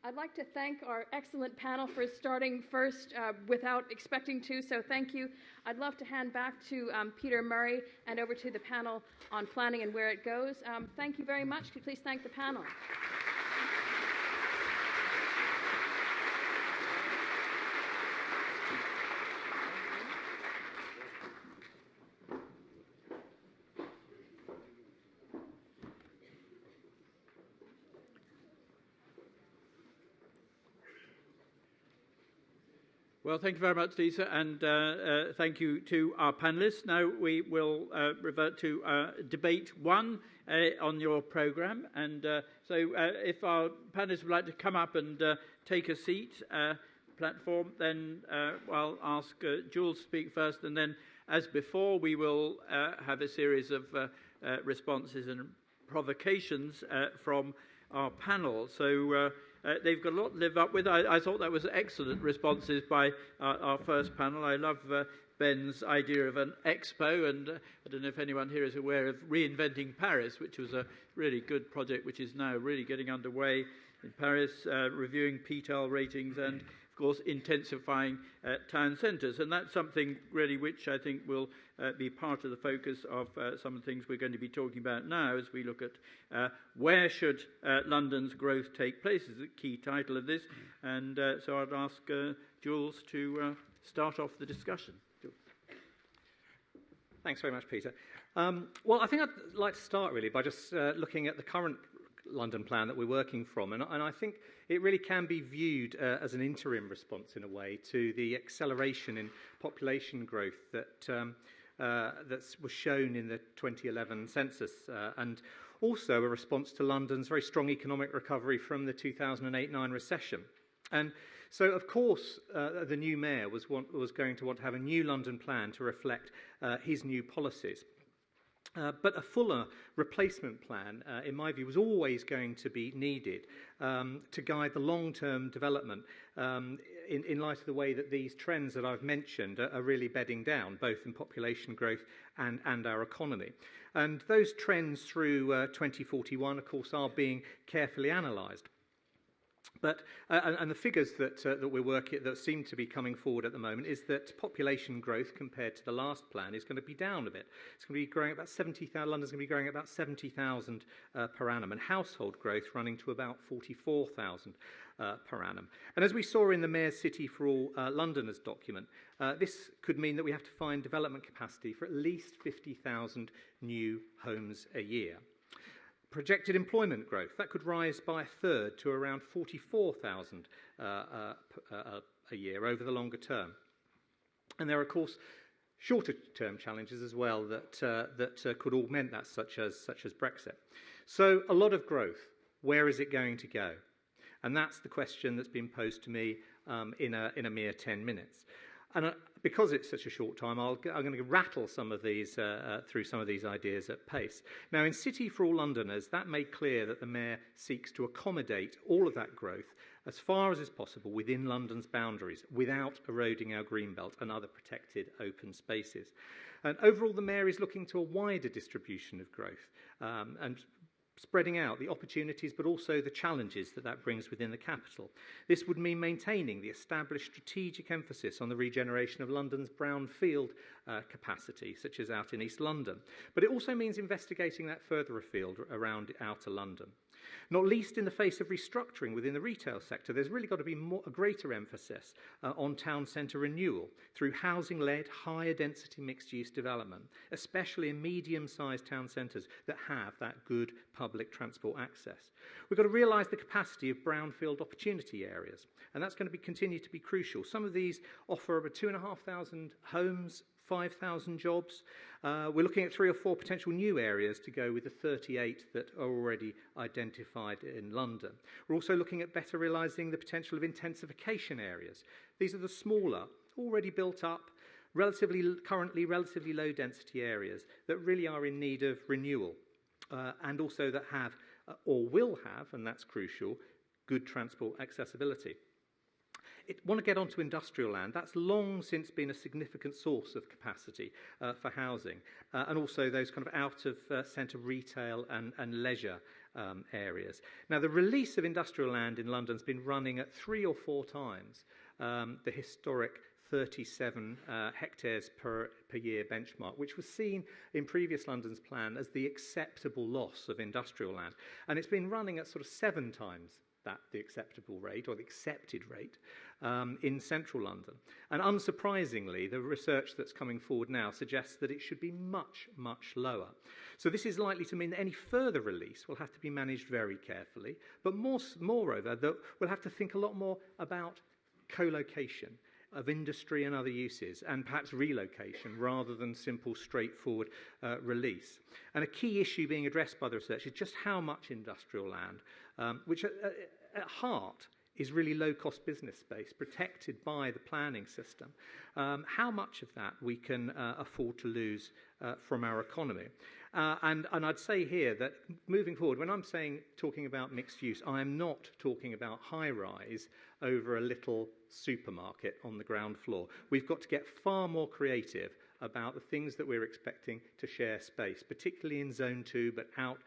I'd like to thank our excellent panel for starting first without expecting to, so thank you. I'd love to hand back to Peter Murray and over to the panel on planning and where it goes. Thank you very much. Could you please thank the panel? Well, thank you very much, Lisa, and thank you to our panellists. Now we will revert to debate one on your programme. And so if our panellists would like to come up and take a seat, platform, then I'll ask Jules to speak first. And then, as before, we will have a series of responses and provocations from our panel. So they've got a lot to live up with. I thought that was excellent responses by our first panel. I love Ben's idea of an expo, and I don't know if anyone here is aware of Reinventing Paris, which was a really good project which is now really getting underway in Paris, reviewing PTAL ratings and, of course, intensifying town centres. And that's something really which I think will be part of the focus of some of the things we're going to be talking about now as we look at where should London's growth take place is the key title of this. And so I'd ask Jules to start off the discussion. Jules. Thanks very much, Peter. Well, I think I'd like to start really by just looking at the current London plan that we're working from, and I think it really can be viewed as an interim response in a way to the acceleration in population growth that was shown in the 2011 census, and also a response to London's very strong economic recovery from the 2008-9 recession. And so, of course, the new mayor was going to want to have a new London plan to reflect his new policies. But a fuller replacement plan, in my view, was always going to be needed to guide the long-term development in light of the way that these trends that I've mentioned are really bedding down, both in population growth and our economy. And those trends through 2041, of course, are being carefully analysed. But and the figures that we're working that seem to be coming forward at the moment is that population growth compared to the last plan is going to be down a bit. It's going to be growing about 70,000. London's going to be growing about 70,000 per annum, and household growth running to about 44,000 per annum. And as we saw in the Mayor's City for All Londoners document, this could mean that we have to find development capacity for at least 50,000 new homes a year. Projected employment growth, that could rise by a third to around 44,000 a year over the longer term. And there are, of course, shorter-term challenges as well that could augment that, such as Brexit. So a lot of growth. Where is it going to go? And that's the question that's been posed to me in a mere 10 minutes. And because it's such a short time, I'm going to rattle some of these through some of these ideas at pace. Now, in City for All Londoners, that made clear that the Mayor seeks to accommodate all of that growth as far as is possible within London's boundaries, without eroding our green belt and other protected open spaces. And overall, the Mayor is looking to a wider distribution of growth and spreading out the opportunities but also the challenges that brings within the capital. This would mean maintaining the established strategic emphasis on the regeneration of London's brownfield capacity, such as out in East London. But it also means investigating that further afield around outer London. Not least in the face of restructuring within the retail sector, there's really got to be a greater emphasis on town centre renewal through housing-led, higher density mixed-use development, especially in medium-sized town centres that have that good public transport access. We've got to realise the capacity of brownfield opportunity areas, and that's going to continue to be crucial. Some of these offer over 2,500 homes, 5,000 jobs. We're looking at 3 or 4 potential new areas to go with the 38 that are already identified in London. We're also looking at better realising the potential of intensification areas. These are the smaller, already built up, currently relatively low density areas that really are in need of renewal and also that have or will have, and that's crucial, good transport accessibility. Want to get onto industrial land. That's long since been a significant source of capacity for housing, and also those kind of out-of-centre retail and leisure areas. Now, the release of industrial land in London has been running at 3 or 4 times the historic 37 hectares per year benchmark, which was seen in previous London's plan as the acceptable loss of industrial land. And it's been running at sort of 7 times the acceptable rate, or the accepted rate, in central London. And unsurprisingly, the research that's coming forward now suggests that it should be much, much lower. So this is likely to mean that any further release will have to be managed very carefully, but moreover, that we'll have to think a lot more about co-location of industry and other uses, and perhaps relocation rather than simple, straightforward release. And a key issue being addressed by the research is just how much industrial land, which at heart is really low-cost business space, protected by the planning system, how much of that we can afford to lose from our economy. And I'd say here that moving forward, when I'm talking about mixed use, I am not talking about high-rise over a little supermarket on the ground floor. We've got to get far more creative about the things that we're expecting to share space, particularly in Zone 2, but out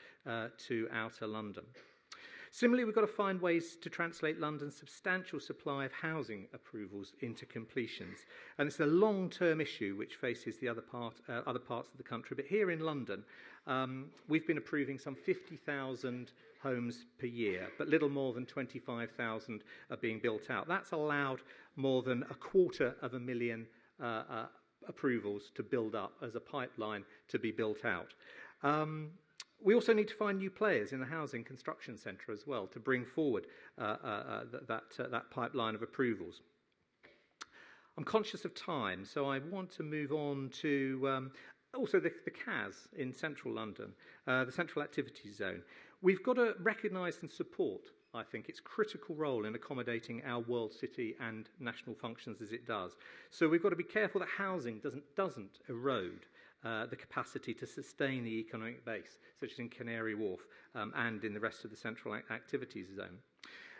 to outer London. Similarly, we've got to find ways to translate London's substantial supply of housing approvals into completions. And it's a long-term issue which faces the other parts of the country. But here in London, we've been approving some 50,000 homes per year, but little more than 25,000 are being built out. That's allowed more than 250,000 approvals to build up as a pipeline to be built out. We also need to find new players in the housing construction centre as well to bring forward that pipeline of approvals. I'm conscious of time, so I want to move on to also the CAS in central London, the Central Activity Zone. We've got to recognise and support, I think, its critical role in accommodating our world city and national functions as it does. So we've got to be careful that housing doesn't erode the capacity to sustain the economic base, such as in Canary Wharf and in the rest of the Central Activities Zone.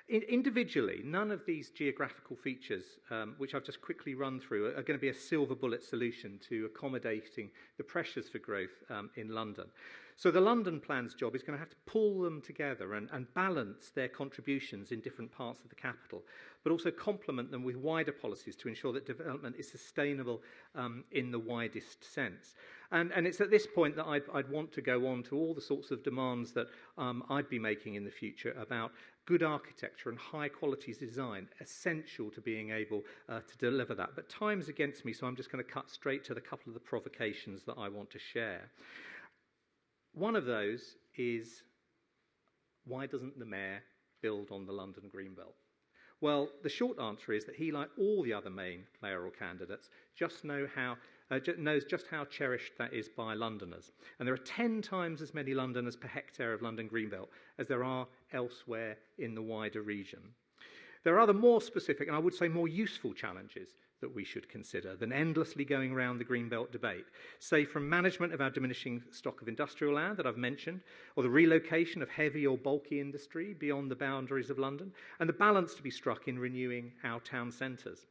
Individually, none of these geographical features, which I've just quickly run through, are going to be a silver bullet solution to accommodating the pressures for growth in London. So the London plan's job is going to have to pull them together and balance their contributions in different parts of the capital, but also complement them with wider policies to ensure that development is sustainable in the widest sense. And it's at this point that I'd want to go on to all the sorts of demands that I'd be making in the future about good architecture and high quality design, essential to being able to deliver that. But time's against me, so I'm just going to cut straight to the couple of the provocations that I want to share. One of those is, why doesn't the Mayor build on the London Greenbelt? Well, the short answer is that he, like all the other main mayoral candidates, knows just how cherished that is by Londoners. And there are 10 times as many Londoners per hectare of London Greenbelt as there are elsewhere in the wider region. There are other more specific, and I would say more useful challenges that we should consider than endlessly going around the Greenbelt debate, say from management of our diminishing stock of industrial land that I've mentioned, or the relocation of heavy or bulky industry beyond the boundaries of London, and the balance to be struck in renewing our town centres.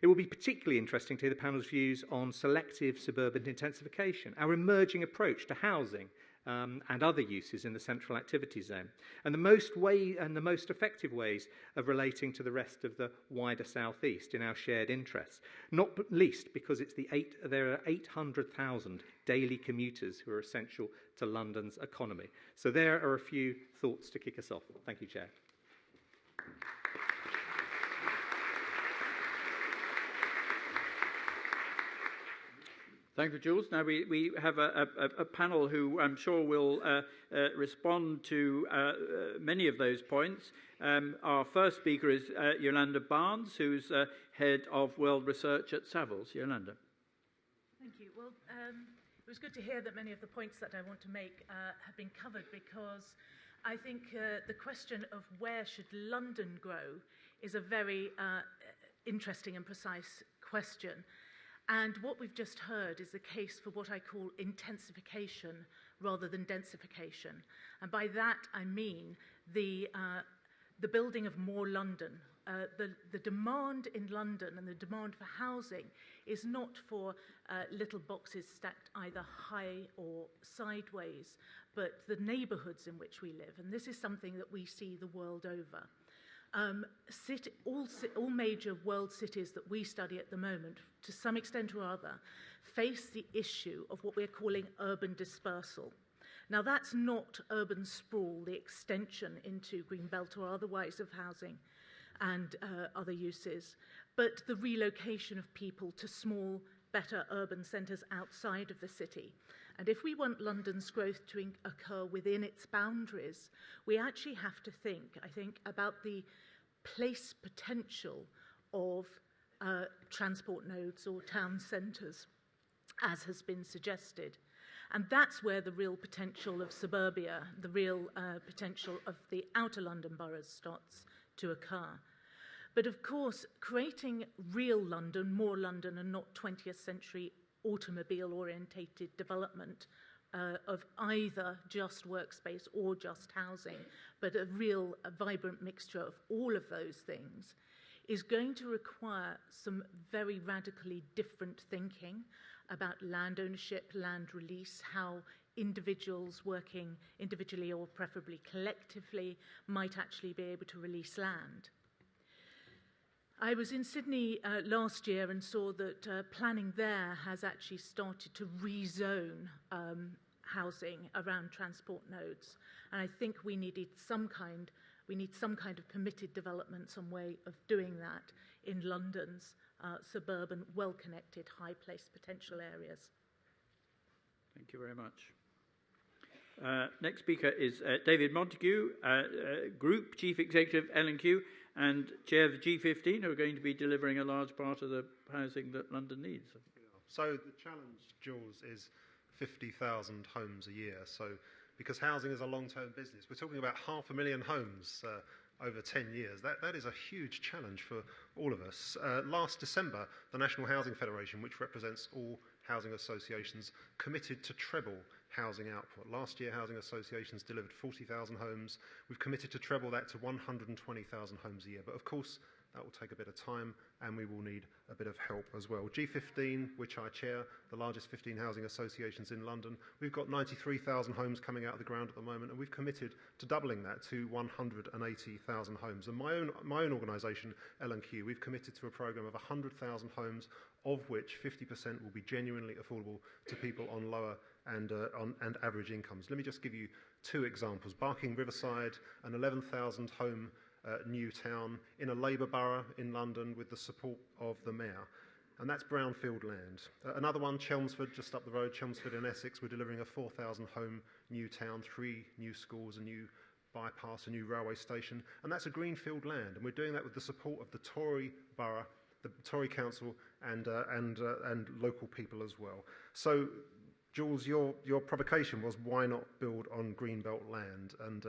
It will be particularly interesting to hear the panel's views on selective suburban intensification, our emerging approach to housing and other uses in the central activity zone. And the most effective ways of relating to the rest of the wider southeast in our shared interests, not least because there are 800,000 daily commuters who are essential to London's economy. So there are a few thoughts to kick us off. Thank you, Chair. Thank you, Jules. Now we have a panel who I'm sure will respond to many of those points. Our first speaker is Yolanda Barnes, who's Head of World Research at Savills. Yolanda. Thank you. Well, it was good to hear that many of the points that I want to make have been covered, because I think the question of where should London grow is a very interesting and precise question. And what we've just heard is the case for what I call intensification rather than densification. And by that I mean the building of more London. The demand in London and the demand for housing is not for little boxes stacked either high or sideways, but the neighbourhoods in which we live. And this is something that we see the world over. All major world cities that we study at the moment, to some extent or other, face the issue of what we're calling urban dispersal. Now, that's not urban sprawl, the extension into Greenbelt or otherwise of housing and other uses, but the relocation of people to small, better urban centres outside of the city. And if we want London's growth to occur within its boundaries, we actually have to think, I think, about the place potential of transport nodes or town centres, as has been suggested. And that's where the real potential of suburbia, the real potential of the outer London boroughs starts to occur. But of course, creating real London, more London, and not 20th century automobile-orientated development of either just workspace or just housing, but a vibrant mixture of all of those things, is going to require some very radically different thinking about land ownership, land release, how individuals working individually or preferably collectively might actually be able to release land. I was in Sydney last year and saw that planning there has actually started to rezone housing around transport nodes, and I think we need some kind of permitted development, some way of doing that in London's suburban, well-connected, high-place potential areas. Thank you very much. Next speaker is David Montague, Group Chief Executive L&Q and Chair of the G15, who are going to be delivering a large part of the housing that London needs. So the challenge, Jules, is 50,000 homes a year. So because housing is a long-term business, we're talking about 500,000 homes over 10 years. That is a huge challenge for all of us. Last December, the National Housing Federation, which represents all housing associations, committed to treble housing output. Last year, housing associations delivered 40,000 homes. We've committed to treble that to 120,000 homes a year. But of course, that will take a bit of time, and we will need a bit of help as well. G15, which I chair, the largest 15 housing associations in London, we've got 93,000 homes coming out of the ground at the moment, and we've committed to doubling that to 180,000 homes. And my own organisation, L&Q, we've committed to a programme of 100,000 homes, of which 50% will be genuinely affordable to people on lower and average incomes. Let me just give you two examples. Barking Riverside, an 11,000 home new town in a Labour borough in London with the support of the mayor. And that's brownfield land. Another one, Chelmsford, just up the road, Chelmsford in Essex, we're delivering a 4,000 home new town, 3 new schools, a new bypass, a new railway station, and that's a greenfield land. And we're doing that with the support of the Tory borough, the Tory council, and local people as well. So, Jules, your provocation was why not build on greenbelt land? And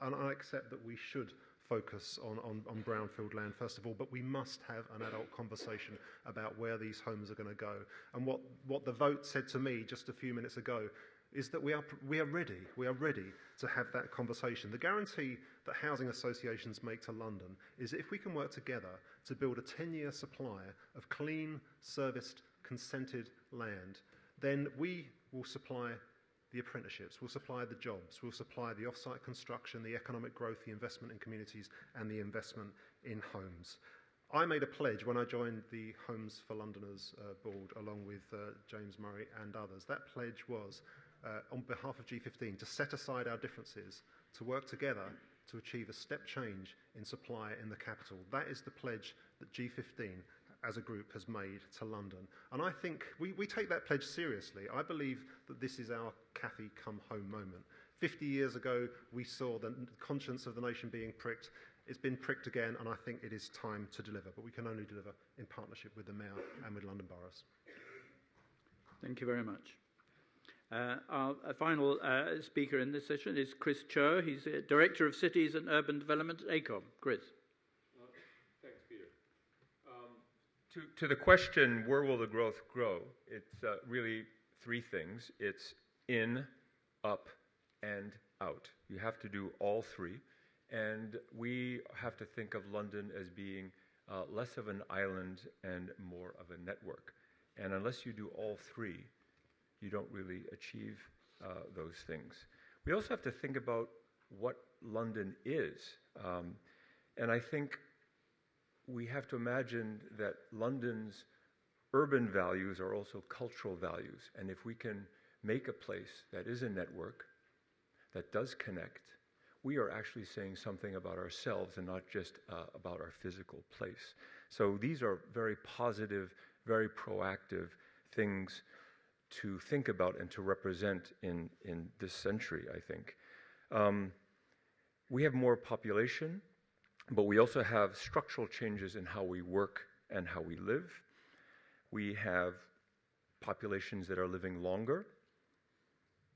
I accept that we should focus on brownfield land first of all, but we must have an adult conversation about where these homes are going to go. And what the vote said to me just a few minutes ago is that we are ready to have that conversation. The guarantee that housing associations make to London is if we can work together to build a 10-year supply of clean, serviced, consented land, then we will supply the apprenticeships, we'll supply the jobs, we'll supply the off-site construction, the economic growth, the investment in communities, and the investment in homes. I made a pledge when I joined the Homes for Londoners board, along with James Murray and others. That pledge was, on behalf of G15, to set aside our differences, to work together to achieve a step change in supply in the capital. That is the pledge that G15 as a group has made to London. And I think we take that pledge seriously. I believe that this is our Cathy come home moment. 50 years ago, we saw the conscience of the nation being pricked. It's been pricked again, and I think it is time to deliver. But we can only deliver in partnership with the Mayor and with London boroughs. Thank you very much. Our final speaker in this session is Chris Cho. He's Director of Cities and Urban Development at ACOM. Chris. Thanks, Peter. To the question, where will the growth grow? It's really three things. It's in, up, and out. You have to do all three. And we have to think of London as being less of an island and more of a network. And unless you do all three, you don't really achieve those things. We also have to think about what London is. And I think we have to imagine that London's urban values are also cultural values. And if we can make a place that is a network, that does connect, we are actually saying something about ourselves and not just about our physical place. So these are very positive, very proactive things to think about and to represent in this century, I think. We have more population, but we also have structural changes in how we work and how we live. We have populations that are living longer.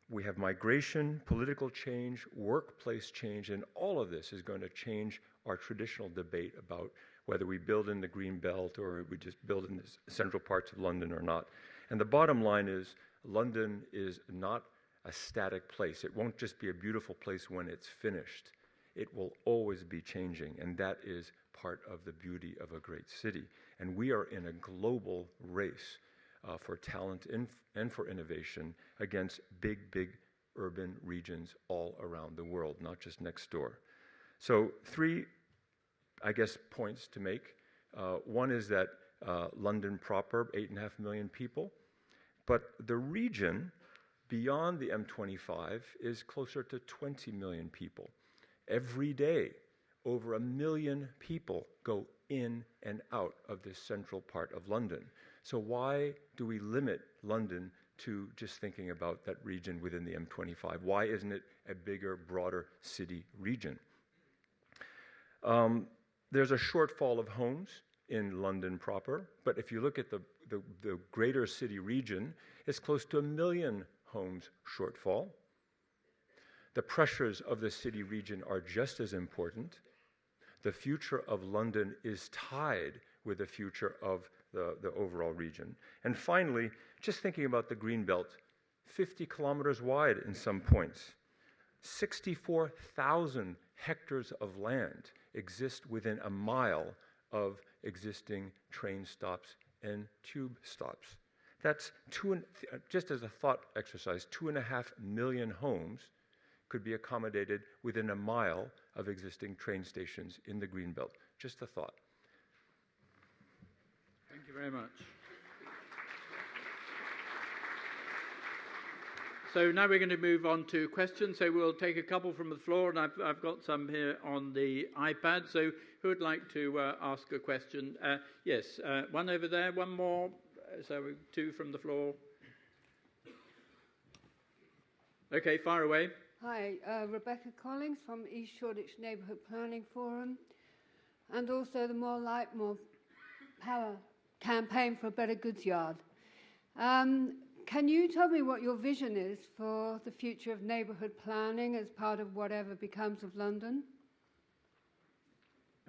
We have migration, political change, workplace change, and all of this is going to change our traditional debate about whether we build in the green belt or we just build in the central parts of London or not. And the bottom line is London is not a static place. It won't just be a beautiful place when it's finished. It will always be changing, and that is part of the beauty of a great city. And we are in a global race for talent and for innovation against big urban regions all around the world, not just next door. So three, I guess, points to make. One is that London proper, 8.5 million people, but the region beyond the M25 is closer to 20 million people. Every day, over 1 million people go in and out of this central part of London. So why do we limit London to just thinking about that region within the M25? Why isn't it a bigger, broader city region? There's a shortfall of homes in London proper, but if you look at the greater city region, it's close to 1 million homes shortfall. The pressures of the city region are just as important. The future of London is tied with the future of the overall region. And finally, just thinking about the green belt, 50 kilometers wide in some points, 64,000 hectares of land exist within a mile of existing train stops and tube stops. That's just as a thought exercise, 2.5 million homes could be accommodated within a mile of existing train stations in the Greenbelt. Just a thought. Thank you very much. So now we're going to move on to questions. So we'll take a couple from the floor, and I've got some here on the iPad. So who would like to ask a question? Yes, one over there, one more. So 2 from the floor. Okay, fire away. Hi, Rebecca Collins from East Shoreditch Neighbourhood Planning Forum, and also the More Light, More Power campaign for a better goods yard. Can you tell me what your vision is for the future of neighbourhood planning as part of whatever becomes of London?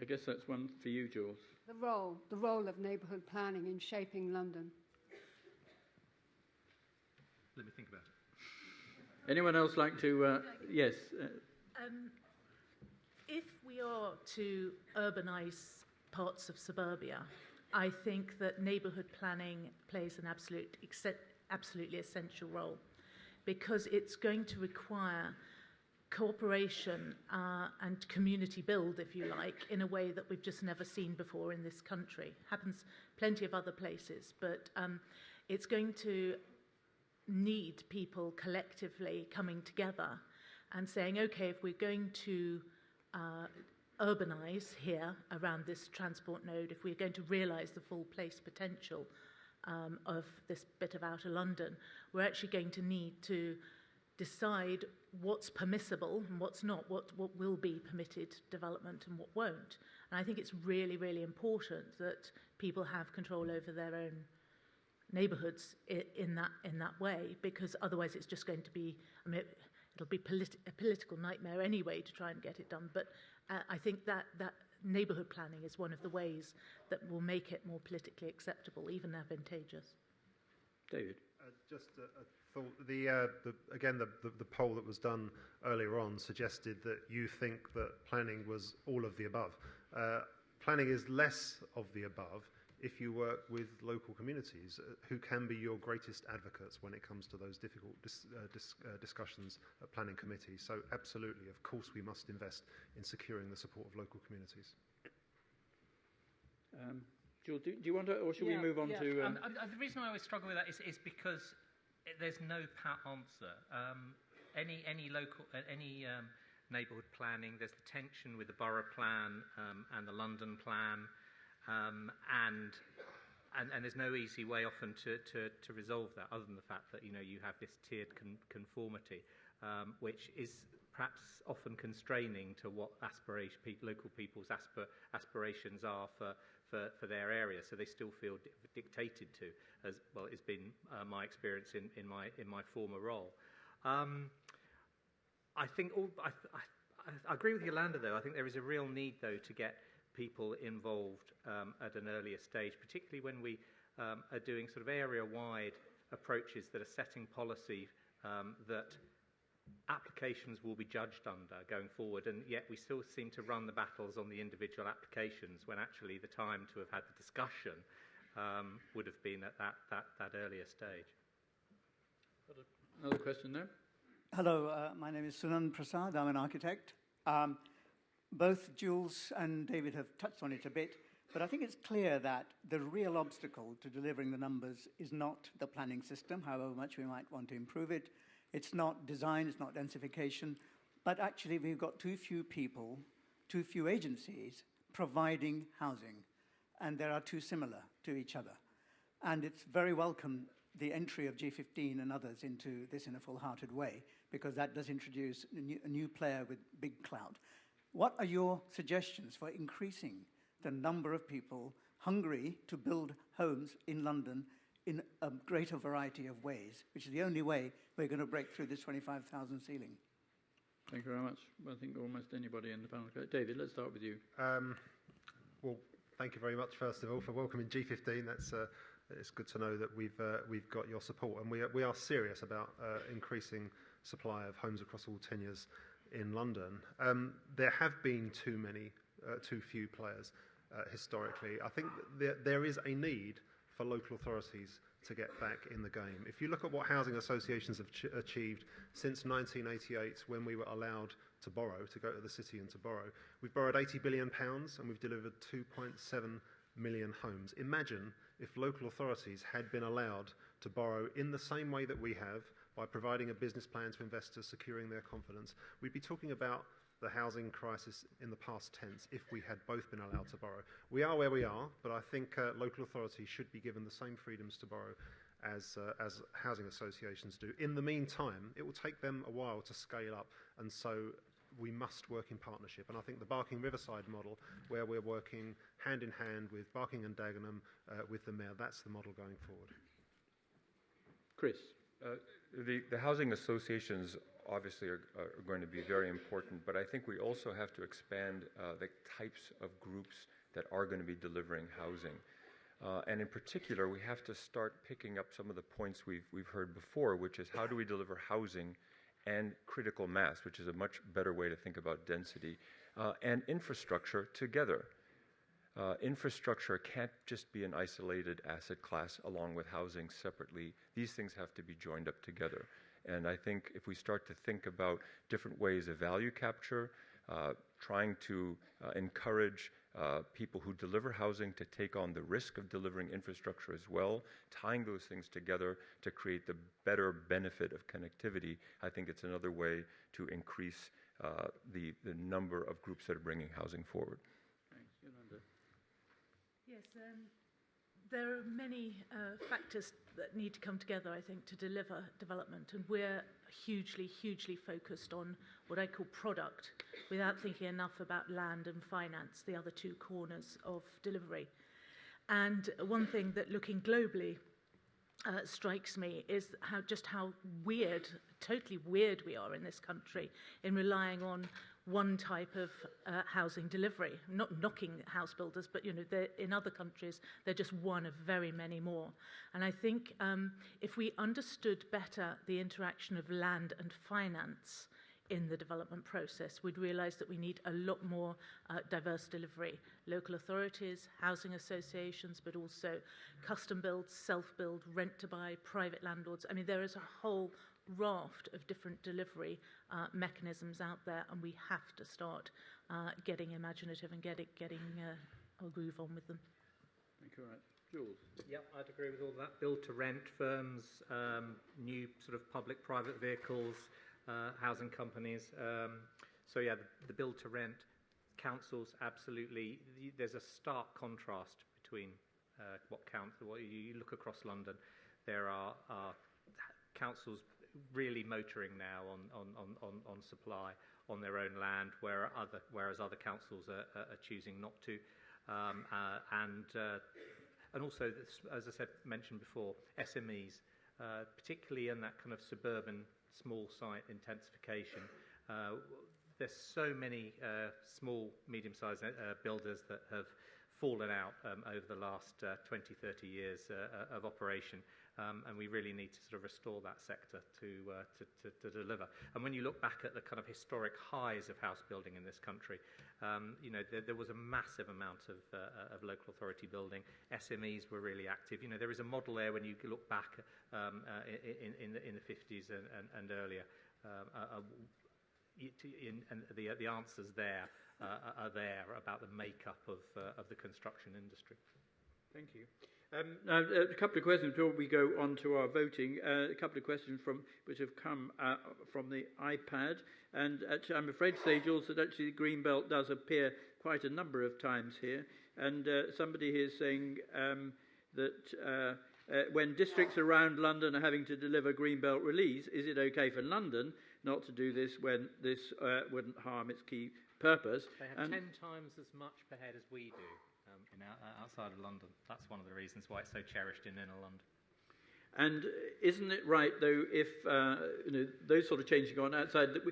I guess that's one for you, Jules. The role of neighbourhood planning in shaping London. Let me think about it. Anyone else like to? Yes. If we are to urbanise parts of suburbia, I think that neighbourhood planning plays an absolutely essential role, because it's going to require cooperation and community build, if you like, in a way that we've just never seen before in this country. Happens plenty of other places, but it's going to need people collectively coming together and saying, okay, if we're going to urbanize here around this transport node, if we're going to realize the full place potential of this bit of outer London, we're actually going to need to decide what's permissible and what's not, what will be permitted development and what won't. And I think it's really, really important that people have control over their own neighbourhoods in that way, because otherwise it's just going to be, I mean, it'll be a political nightmare anyway to try and get it done. But I think that neighbourhood planning is one of the ways that will make it more politically acceptable, even advantageous. David? Just a thought. The poll that was done earlier on suggested that you think that planning was all of the above. Planning is less of the above if you work with local communities who can be your greatest advocates when it comes to those difficult discussions at planning committees. So absolutely, of course, we must invest in securing the support of local communities. Jules, do you want to, or should we move on to... the reason I always struggle with that is because there's no pat answer. Any neighbourhood planning, there's the tension with the borough plan and the London plan, and there's no easy way often to resolve that, other than the fact that you have this tiered conformity, which is perhaps often constraining to what local people's aspirations are for their area, so they still feel dictated to, as well. It's been my experience in my former role. I think I agree with Yolanda, though. I think there is a real need, though, to get people involved at an earlier stage, particularly when we are doing sort of area-wide approaches that are setting policy that applications will be judged under going forward, and yet we still seem to run the battles on the individual applications when actually the time to have had the discussion would have been at that earlier stage. Another question there? Hello, my name is Sunan Prasad. I'm an architect. Both Jules and David have touched on it a bit, but I think it's clear that the real obstacle to delivering the numbers is not the planning system, however much we might want to improve it. It's not design, it's not densification, but actually we've got too few people, too few agencies providing housing, and they are too similar to each other. And it's very welcome, the entry of G15 and others into this in a full-hearted way, because that does introduce a new player with big clout. What are your suggestions for increasing the number of people hungry to build homes in London in a greater variety of ways, which is the only way we're going to break through this 25,000 ceiling? Thank you very much. I think almost anybody in the panel. David, let's start with you. Well, thank you very much, first of all, for welcoming G15. It's good to know that we've got your support, and we are serious about increasing supply of homes across all tenures in London. There have been too few players historically. I think there is a need for local authorities to get back in the game. If you look at what housing associations have achieved since 1988, when we were allowed to borrow, to go to the city and to borrow, we've borrowed £80 billion and we've delivered 2.7 million homes. Imagine if local authorities had been allowed to borrow in the same way that we have, by providing a business plan to investors, securing their confidence. We'd be talking about the housing crisis in the past tense if we had both been allowed to borrow. We are where we are, but I think local authorities should be given the same freedoms to borrow as housing associations do. In the meantime, it will take them a while to scale up, and so we must work in partnership. And I think the Barking Riverside model, where we're working hand in hand with Barking and Dagenham, with the Mayor, that's the model going forward. Chris? The housing associations obviously are going to be very important, but I think we also have to expand the types of groups that are going to be delivering housing. And in particular, we have to start picking up some of the points we've heard before, which is how do we deliver housing and critical mass, which is a much better way to think about density, and infrastructure together. Infrastructure can't just be an isolated asset class along with housing separately. These things have to be joined up together. And I think if we start to think about different ways of value capture, trying to encourage people who deliver housing to take on the risk of delivering infrastructure as well, tying those things together to create the better benefit of connectivity, I think it's another way to increase the number of groups that are bringing housing forward. Thanks. Yolanda. Yes, there are many factors that need to come together, I think, to deliver development, and we're hugely focused on what I call product, without thinking enough about land and finance, the other two corners of delivery. And one thing that, looking globally, strikes me is how weird, totally weird we are in this country in relying on one type of housing delivery. Not knocking house builders, but in other countries they're just one of very many more. And I think if we understood better the interaction of land and finance in the development process, we'd realise that we need a lot more diverse delivery. Local authorities, housing associations, but also custom build, self-build, rent-to-buy, private landlords. I mean, there is a whole raft of different delivery mechanisms out there, and we have to start getting imaginative and getting a groove on with them. Thank you. All right. Jules? Yeah, I'd agree with all that. Build-to-rent firms, new sort of public-private vehicles, housing companies. So yeah, the build-to-rent councils, absolutely. There's a stark contrast between what you look across London. There are councils really motoring now on supply on their own land, whereas other councils are choosing not to. And also, as I mentioned before, SMEs, particularly in that kind of suburban small site intensification. There's so many small, medium-sized builders that have fallen out over the last 20, 30 years of operation. And we really need to sort of restore that sector to deliver. And when you look back at the kind of historic highs of house building in this country, there was a massive amount of local authority building. SMEs were really active. There is a model there when you look back in the 50s and earlier. And the answers there are there about the makeup of the construction industry. Thank you. Now, a couple of questions before we go on to our voting. A couple of questions which have come from the iPad. And actually, I'm afraid to say, Jules, that actually the Greenbelt does appear quite a number of times here. And somebody here is saying that when districts around London are having to deliver Greenbelt relief, is it okay for London not to do this when this wouldn't harm its key purpose? They have 10 times as much per head as we do. Outside of London. That's one of the reasons why it's so cherished in inner London. And isn't it right, though, if those sort of changes go on outside, that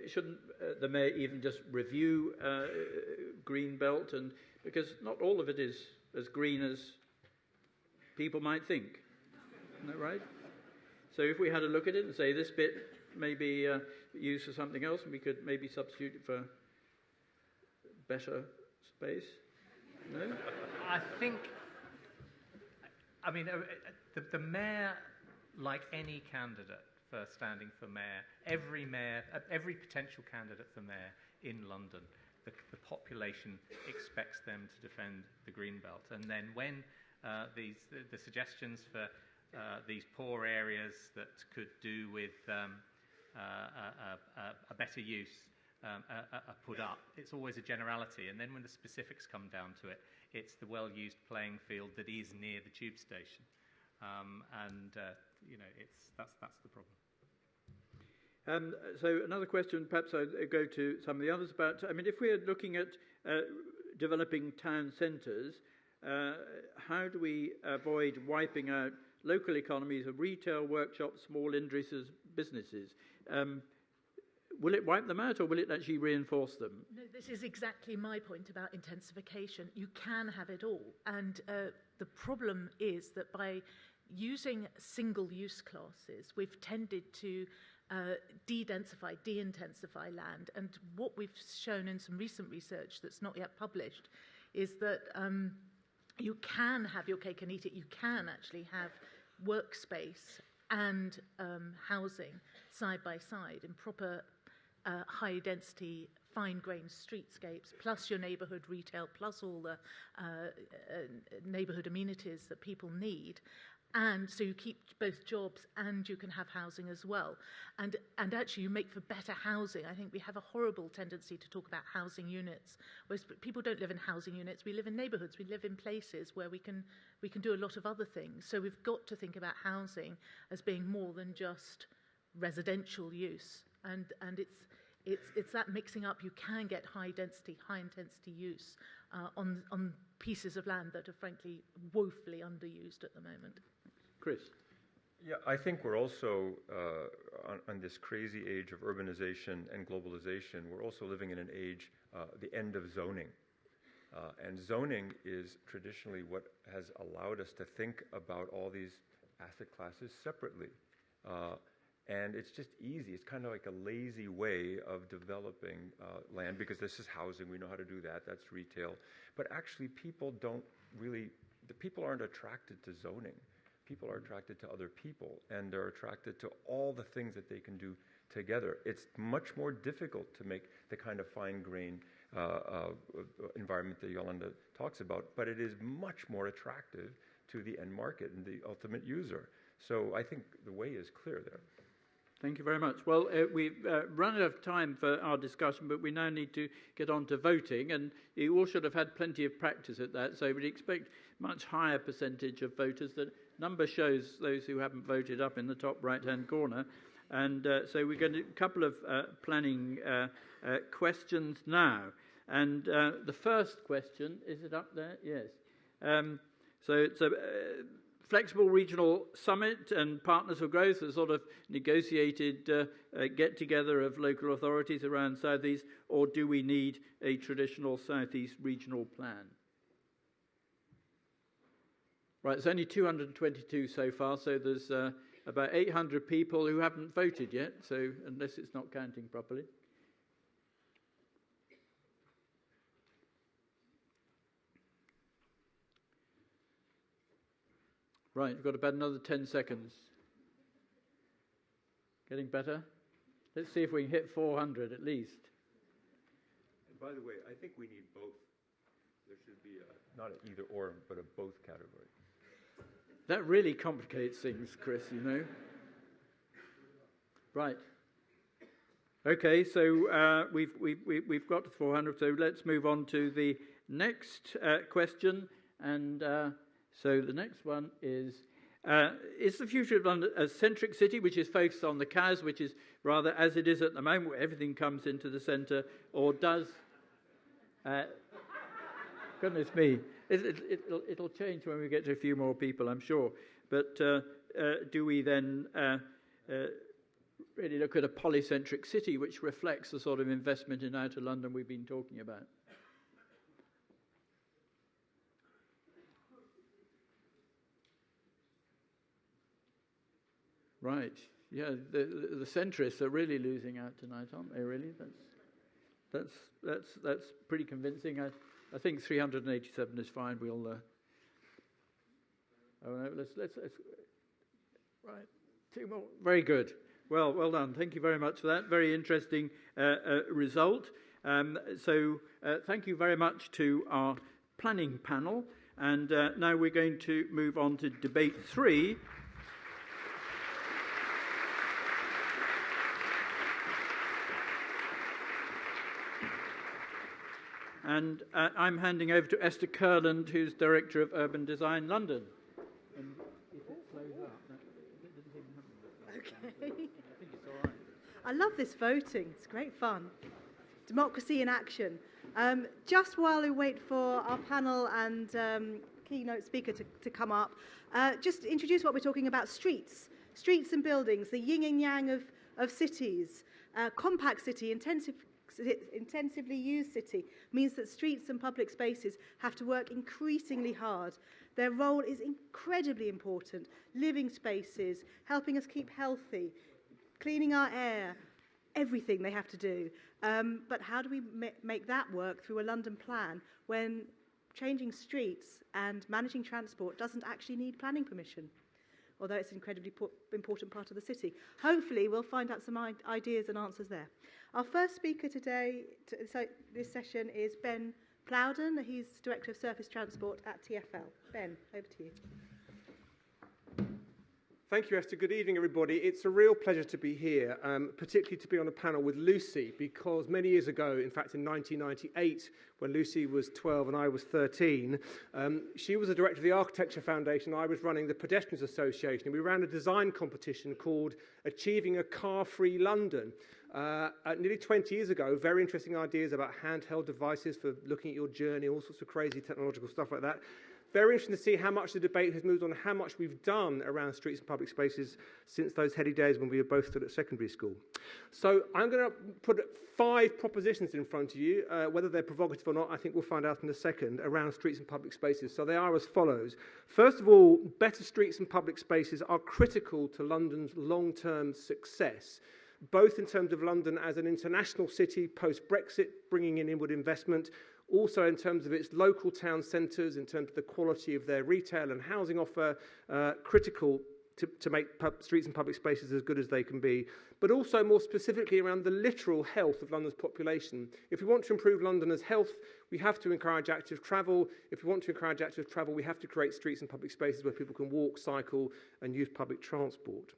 shouldn't the mayor even just review Greenbelt? And because not all of it is as green as people might think. Isn't that right? So if we had a look at it and say this bit may be used for something else, and we could maybe substitute it for better space. No? I think, the mayor, like any candidate for standing for mayor, every potential candidate for mayor in London, the population expects them to defend the Greenbelt. And then when the suggestions for these poor areas that could do with a better use are put up, it's always a generality, and then when the specifics come down to it, it's the well-used playing field that is near the tube station, that's the problem. So another question, perhaps I go to some of the others about. If we're looking at developing town centres, how do we avoid wiping out local economies of retail, workshops, small industries, businesses? Will it wipe them out, or will it actually reinforce them? No, this is exactly my point about intensification. You can have it all. And the problem is that by using single-use classes, we've tended to de-intensify land. And what we've shown in some recent research that's not yet published is that you can have your cake and eat it. You can actually have workspace and housing side by side in proper high-density, fine-grained streetscapes, plus your neighbourhood retail, plus all the neighbourhood amenities that people need. And so you keep both jobs and you can have housing as well. And actually you make for better housing. I think we have a horrible tendency to talk about housing units. Whereas people don't live in housing units, we live in neighbourhoods, we live in places where we can do a lot of other things. So we've got to think about housing as being more than just residential use. And it's that mixing up. You can get high intensity use on pieces of land that are frankly woefully underused at the moment. Chris? Yeah, I think we're also, on this crazy age of urbanization and globalization, we're also living in an age, the end of zoning. And zoning is traditionally what has allowed us to think about all these asset classes separately. And it's just easy. It's kind of like a lazy way of developing land, because this is housing. We know how to do that. That's retail. But actually, people aren't attracted to zoning. People are attracted to other people, and they're attracted to all the things that they can do together. It's much more difficult to make the kind of fine-grained environment that Yolanda talks about, but it is much more attractive to the end market and the ultimate user. So I think the way is clear there. Thank you very much. Well, we've run out of time for our discussion, but we now need to get on to voting, and you all should have had plenty of practice at that, so we'd expect much higher percentage of voters. The number shows those who haven't voted up in the top right-hand corner, and so we're going to do a couple of planning questions now. And the first question, is it up there? Yes. So it's a flexible regional summit and Partners for Growth, a sort of negotiated get-together of local authorities around South East, or do we need a traditional South East regional plan? Right, it's only 222 so far, so there's about 800 people who haven't voted yet, so unless it's not counting properly. Right, we've got about another 10 seconds. Getting better? Let's see if we can hit 400 at least. And by the way, I think we need both. There should be not an either or, but a both category. That really complicates things, Chris, you know. Right. Okay, so we've got to 400, so let's move on to the next question. And so the next one is the future of London a centric city, which is focused on the cows, which is rather as it is at the moment, where everything comes into the centre, or does... goodness me, it'll change when we get to a few more people, I'm sure. But do we then really look at a polycentric city, which reflects the sort of investment in outer London we've been talking about? Right. Yeah, the centrists are really losing out tonight, aren't they? Really, that's pretty convincing. I think 387 is fine. We'll. Oh no, let's. Right, two more. Very good. Well done. Thank you very much for that. Very interesting result. So thank you very much to our planning panel. And now we're going to move on to debate 3. And I'm handing over to Esther Kurland, who's Director of Urban Design London. And if it slows up, it didn't even happen. Okay. I think it's all right. I love this voting. It's great fun. Democracy in action. Just while we wait for our panel and keynote speaker to come up, just introduce what we're talking about: streets and buildings, the yin and yang of cities, compact city, intensively used city means that streets and public spaces have to work increasingly hard. Their role is incredibly important. Living spaces, helping us keep healthy, cleaning our air, everything they have to do. But how do we make that work through a London plan when changing streets and managing transport doesn't actually need planning permission? although it's an incredibly important part of the city. Hopefully, we'll find out some ideas and answers there. Our first speaker today, this session, is Ben Plowden. He's Director of Surface Transport at TfL. Ben, over to you. Thank you, Esther. Good evening, everybody. It's a real pleasure to be here, particularly to be on a panel with Lucy, because many years ago, in fact in 1998, when Lucy was 12 and I was 13, she was the director of the Architecture Foundation. I was running the Pedestrians Association, and we ran a design competition called Achieving a Car-Free London. Nearly 20 years ago, very interesting ideas about handheld devices for looking at your journey, all sorts of crazy technological stuff like that. Very interesting to see how much the debate has moved on, how much we've done around streets and public spaces since those heady days when we were both still at secondary school. So I'm going to put 5 propositions in front of you. Whether they're provocative or not, I think we'll find out in a second, around streets and public spaces. So they are as follows. First of all, better streets and public spaces are critical to London's long-term success, both in terms of London as an international city post-Brexit, bringing in inward investment, also in terms of its local town centres, in terms of the quality of their retail and housing offer, critical to make streets and public spaces as good as they can be, but also more specifically around the literal health of London's population. If we want to improve Londoners' health, we have to encourage active travel. If we want to encourage active travel, we have to create streets and public spaces where people can walk, cycle, and use public transport.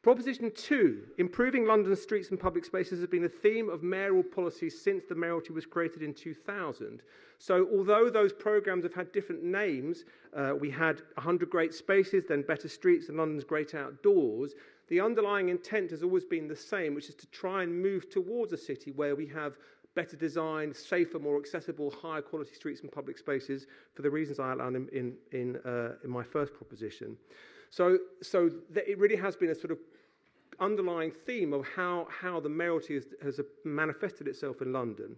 Proposition 2, improving London's streets and public spaces has been a theme of mayoral policy since the mayoralty was created in 2000. So although those programmes have had different names, we had 100 Great Spaces, then Better Streets and London's Great Outdoors, the underlying intent has always been the same, which is to try and move towards a city where we have better designed, safer, more accessible, higher quality streets and public spaces for the reasons I outlined in my first proposition. So it really has been a sort of underlying theme of how the mayoralty has manifested itself in London.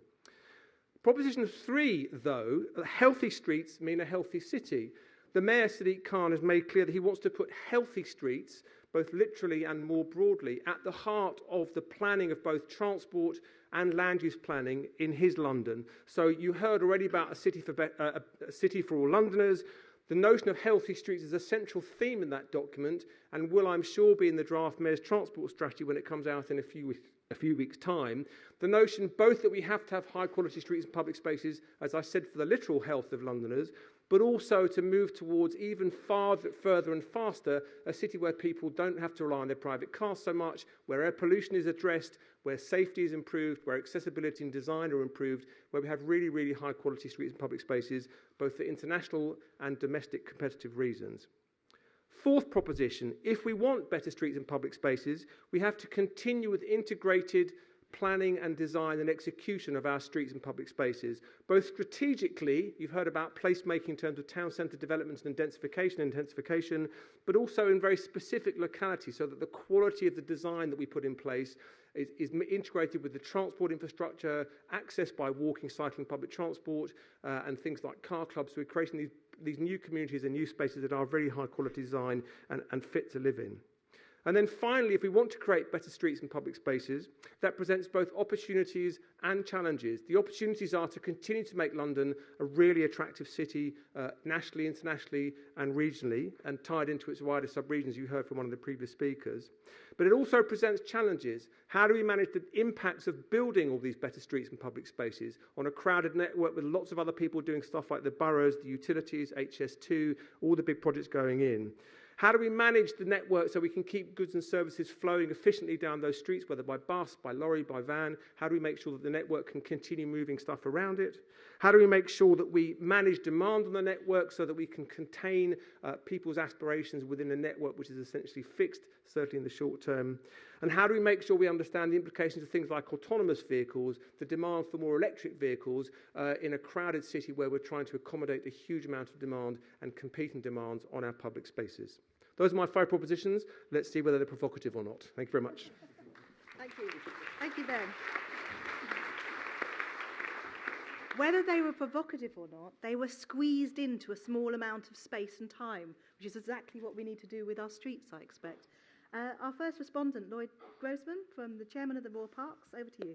Proposition 3, though, healthy streets mean a healthy city. The Mayor, Sadiq Khan, has made clear that he wants to put healthy streets, both literally and more broadly, at the heart of the planning of both transport and land use planning in his London. So you heard already about a city for all Londoners. The notion of healthy streets is a central theme in that document and will, I'm sure, be in the draft Mayor's Transport Strategy when it comes out in a few weeks' time. The notion both that we have to have high-quality streets and public spaces, as I said, for the literal health of Londoners, but also to move towards even further and faster a city where people don't have to rely on their private cars so much, where air pollution is addressed, where safety is improved, where accessibility and design are improved, where we have really, really high-quality streets and public spaces, both for international and domestic competitive reasons. Fourth proposition, if we want better streets and public spaces, we have to continue with integrated planning and design and execution of our streets and public spaces, both strategically, you've heard about placemaking in terms of town centre developments and intensification, but also in very specific localities so that the quality of the design that we put in place is integrated with the transport infrastructure, access by walking, cycling, public transport, and things like car clubs. So we're creating these new communities and new spaces that are very high quality design and fit to live in. And then finally, if we want to create better streets and public spaces, that presents both opportunities and challenges. The opportunities are to continue to make London a really attractive city, nationally, internationally, and regionally, and tied into its wider sub-regions, you heard from one of the previous speakers. But it also presents challenges. How do we manage the impacts of building all these better streets and public spaces on a crowded network with lots of other people doing stuff like the boroughs, the utilities, HS2, all the big projects going in? How do we manage the network so we can keep goods and services flowing efficiently down those streets, whether by bus, by lorry, by van? How do we make sure that the network can continue moving stuff around it? How do we make sure that we manage demand on the network so that we can contain people's aspirations within a network which is essentially fixed, certainly in the short term? And how do we make sure we understand the implications of things like autonomous vehicles, the demand for more electric vehicles in a crowded city where we're trying to accommodate a huge amount of demand and competing demands on our public spaces? Those are my 5 propositions. Let's see whether they're provocative or not. Thank you very much. Thank you. Thank you, Ben. Whether they were provocative or not, they were squeezed into a small amount of space and time, which is exactly what we need to do with our streets, I expect. Our first respondent, Lloyd Grossman, from the Chairman of the Royal Parks, over to you.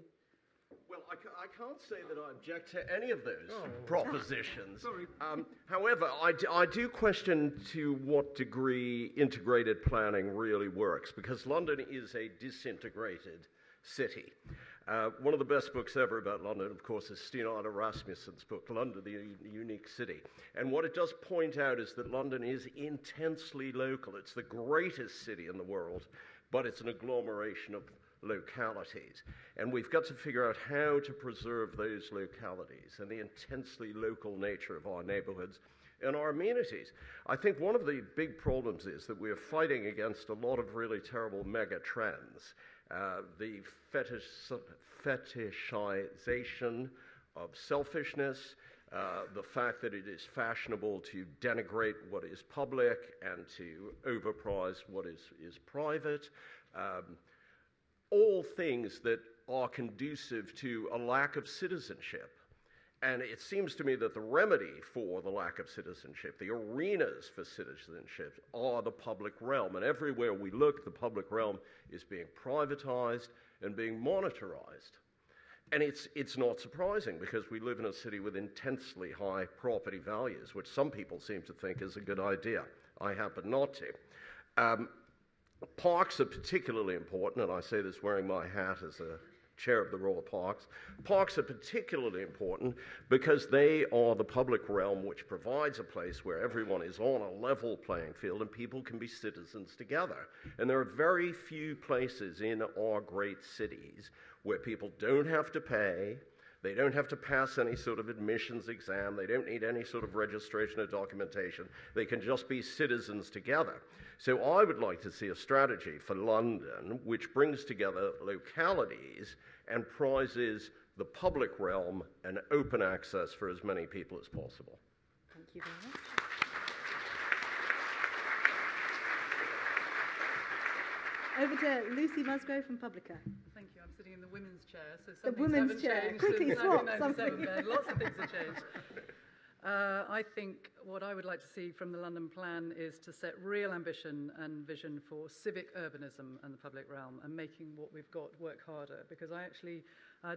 Well, I can't say that I object to any of those propositions. Sorry. However, I do question to what degree integrated planning really works, because London is a disintegrated city. One of the best books ever about London, of course, is Stina Rasmussen's book, London, the Unique City. And what it does point out is that London is intensely local. It's the greatest city in the world, but it's an agglomeration of localities. And we've got to figure out how to preserve those localities and the intensely local nature of our neighborhoods and our amenities. I think one of the big problems is that we're fighting against a lot of really terrible mega trends. The fetishization of selfishness, the fact that it is fashionable to denigrate what is public and to overprice what is private, all things that are conducive to a lack of citizenship. And it seems to me that the remedy for the lack of citizenship, the arenas for citizenship, are the public realm. And everywhere we look, the public realm is being privatized and being monetarized. And it's not surprising, because we live in a city with intensely high property values, which some people seem to think is a good idea. I happen not to. Parks are particularly important, and I say this wearing my hat as a chair of the Royal Parks. Parks are particularly important because they are the public realm which provides a place where everyone is on a level playing field and people can be citizens together. And there are very few places in our great cities where people don't have to pay, they don't have to pass any sort of admissions exam, they don't need any sort of registration or documentation, they can just be citizens together. So I would like to see a strategy for London which brings together localities and prizes the public realm and open access for as many people as possible. Thank you very much. Over to Lucy Musgrove from Publica. Thank you. I'm sitting in the women's chair, so The some things women's haven't chair. changed Quickly since swap 1997, something. Ben. Lots of things have changed. I think what I would like to see from the London Plan is to set real ambition and vision for civic urbanism and the public realm, and making what we've got work harder, because I actually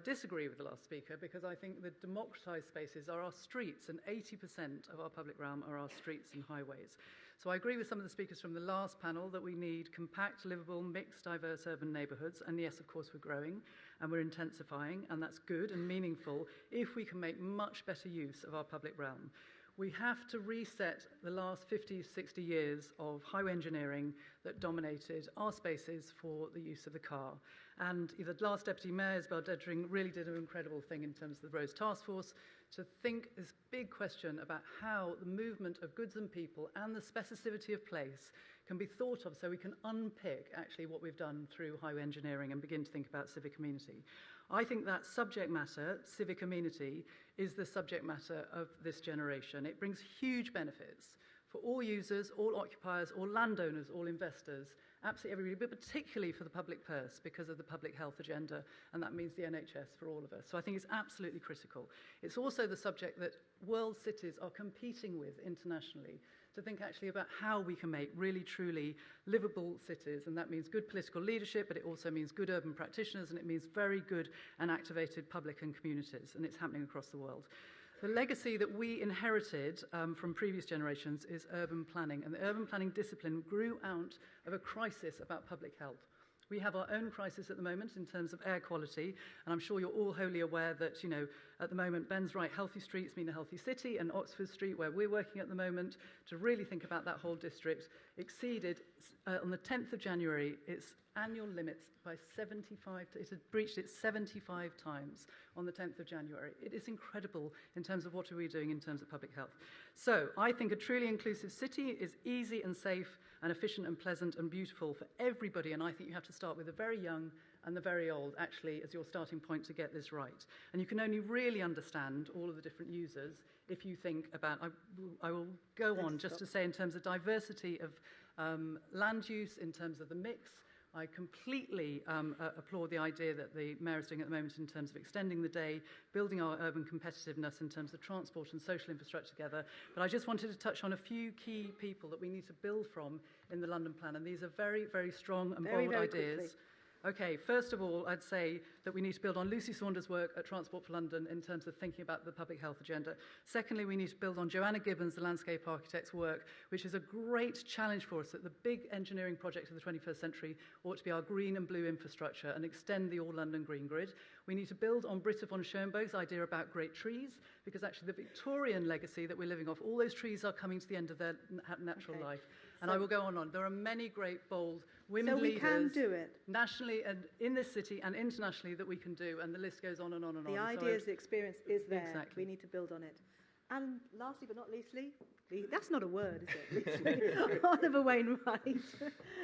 disagree with the last speaker, because I think the democratised spaces are our streets, and 80% of our public realm are our streets and highways. So I agree with some of the speakers from the last panel that we need compact, livable, mixed, diverse urban neighbourhoods. And yes, of course, we're growing and we're intensifying, and that's good and meaningful if we can make much better use of our public realm. We have to reset the last 50, 60 years of highway engineering that dominated our spaces for the use of the car. And the last Deputy Mayor, Isabel Dedring, really did an incredible thing in terms of the Roads Task Force to think this big question about how the movement of goods and people and the specificity of place can be thought of, so we can unpick actually what we've done through highway engineering and begin to think about civic amenity. I think that subject matter, civic amenity, is the subject matter of this generation. It brings huge benefits for all users, all occupiers, all landowners, all investors, absolutely everybody, but particularly for the public purse because of the public health agenda, and that means the NHS for all of us. So I think it's absolutely critical. It's also the subject that world cities are competing with internationally, to think actually about how we can make really truly livable cities, and that means good political leadership, but it also means good urban practitioners, and it means very good and activated public and communities, and it's happening across the world. The legacy that we inherited from previous generations is urban planning, and the urban planning discipline grew out of a crisis about public health. We have our own crisis at the moment in terms of air quality, and I'm sure you're all wholly aware that, at the moment, Ben's right, healthy streets mean a healthy city, and Oxford Street, where we're working at the moment to really think about that whole district, exceeded, on the 10th of January, its annual limits by 75, it had breached it 75 times on the 10th of January. It is incredible in terms of what are we doing in terms of public health. So I think a truly inclusive city is easy and safe and efficient and pleasant and beautiful for everybody, and I think you have to start with the very young and the very old, actually, as your starting point to get this right. And you can only really understand all of the different users if you think about, I will go on just to say in terms of diversity of land use, in terms of the mix, I completely applaud the idea that the Mayor is doing at the moment in terms of extending the day, building our urban competitiveness in terms of transport and social infrastructure together. But I just wanted to touch on a few key people that we need to build from in the London Plan. And these are very, very strong and bold ideas. Okay, first of all, I'd say that we need to build on Lucy Saunders' work at Transport for London in terms of thinking about the public health agenda. Secondly, we need to build on Joanna Gibbons, the landscape architect's work, which is a great challenge for us that the big engineering project of the 21st century ought to be our green and blue infrastructure and extend the all-London green grid. We need to build on Britta von Schoenberg's idea about great trees, because actually the Victorian legacy that we're living off, all those trees are coming to the end of their natural life. And I will go on. There are many great, bold women leaders. So we can do it. Nationally and in this city and internationally that we can do, and the list goes on and on and on. The ideas, the experience is there. Exactly. We need to build on it. And lastly but not leastly, that's not a word, is it? Leastly. Oliver Wainwright.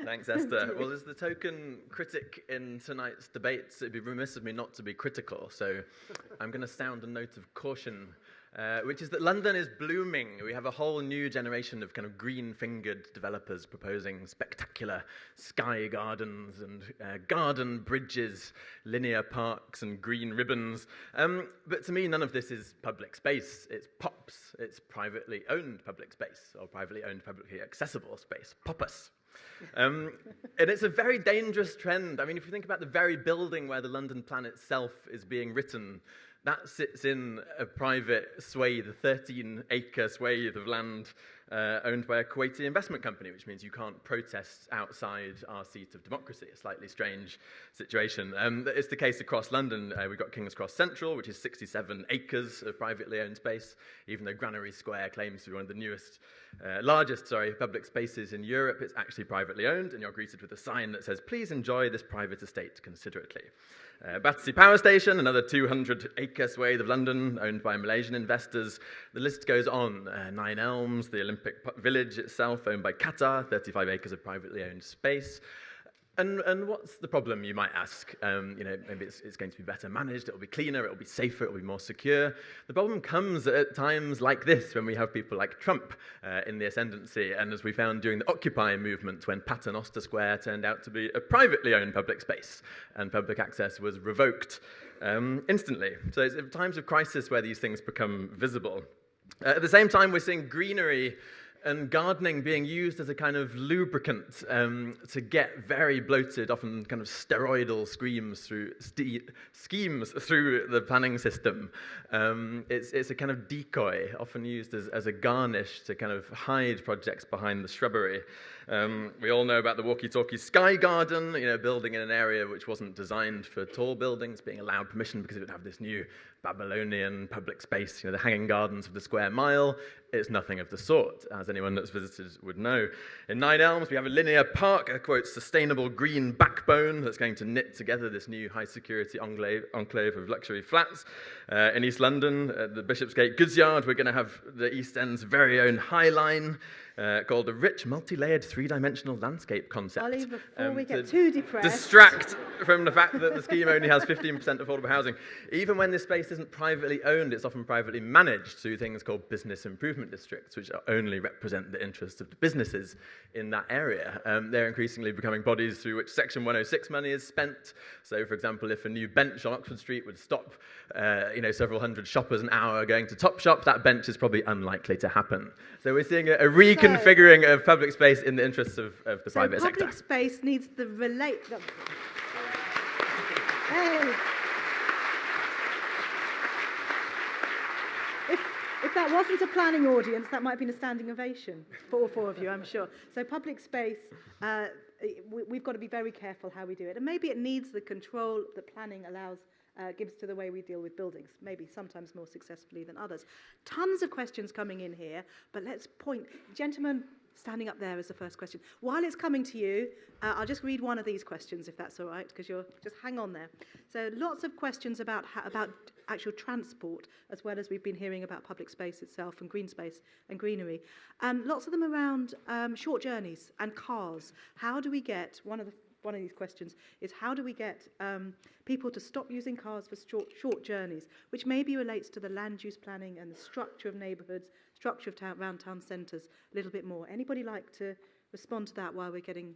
Thanks, Esther. Well, as the token critic in tonight's debates, it'd be remiss of me not to be critical, so I'm going to sound a note of caution, which is that London is blooming. We have a whole new generation of kind of green-fingered developers proposing spectacular sky gardens and garden bridges, linear parks and green ribbons. But to me, none of this is public space. It's POPs. It's privately owned public space, or privately owned, publicly accessible space, POPUS. And it's a very dangerous trend. I mean, if you think about the very building where the London plan itself is being written, that sits in a private swathe, a 13-acre swathe of land owned by a Kuwaiti investment company, which means you can't protest outside our seat of democracy, a slightly strange situation. It's the case across London. We've got King's Cross Central, which is 67 acres of privately owned space, even though Granary Square claims to be one of the largest public spaces in Europe. It's actually privately owned, and you're greeted with a sign that says, "Please enjoy this private estate considerately." Battersea Power Station, another 200-acre swathe of London, owned by Malaysian investors. The list goes on. Nine Elms, the Olympic Village itself, owned by Qatar, 35 acres of privately owned space. And what's the problem, you might ask? Maybe it's going to be better managed, it'll be cleaner, it'll be safer, it'll be more secure. The problem comes at times like this, when we have people like Trump in the ascendancy, and as we found during the Occupy movement, when Paternoster Square turned out to be a privately owned public space, and public access was revoked instantly. So it's at times of crisis where these things become visible. At the same time, we're seeing greenery and gardening being used as a kind of lubricant to get very bloated, often kind of steroidal schemes through the planning system. It's a kind of decoy, often used as a garnish to kind of hide projects behind the shrubbery. We all know about the walkie-talkie sky garden, building in an area which wasn't designed for tall buildings, being allowed permission because it would have this new Babylonian public space, the hanging gardens of the square mile. It's nothing of the sort, as anyone that's visited would know. In Nine Elms, we have a linear park, a, quote, sustainable green backbone that's going to knit together this new high-security enclave of luxury flats. In East London, at the Bishopsgate Goods Yard, we're going to have the East End's very own High Line, called a rich, multi-layered, three-dimensional landscape concept. Ollie, before we get too depressed... Distract from the fact that the scheme only has 15% affordable housing. Even when this space isn't privately owned, it's often privately managed through things called business improvement districts, which only represent the interests of the businesses in that area. They're increasingly becoming bodies through which Section 106 money is spent. So, for example, if a new bench on Oxford Street would stop several hundred shoppers an hour going to Topshop, that bench is probably unlikely to happen. So we're seeing a reconfiguring of public space in the interests of the private sector. Public space needs the Hey. If that wasn't a planning audience, that might have been a standing ovation for all four of you, I'm sure. So public space, we've got to be very careful how we do it. And maybe it needs the control that planning gives to the way we deal with buildings, maybe sometimes more successfully than others. Tons of questions coming in here, but let's point. Gentlemen, standing up there as the first question. While it's coming to you, I'll just read one of these questions, if that's all right, because you're just hang on there. So lots of questions about actual transport, as well as we've been hearing about public space itself and green space and greenery. Lots of them around short journeys and cars. How do we get, one of these questions is, how do we get people to stop using cars for short journeys, which maybe relates to the land use planning and the structure of neighbourhoods, structure of around town centres a little bit more. Anybody like to respond to that while we're getting...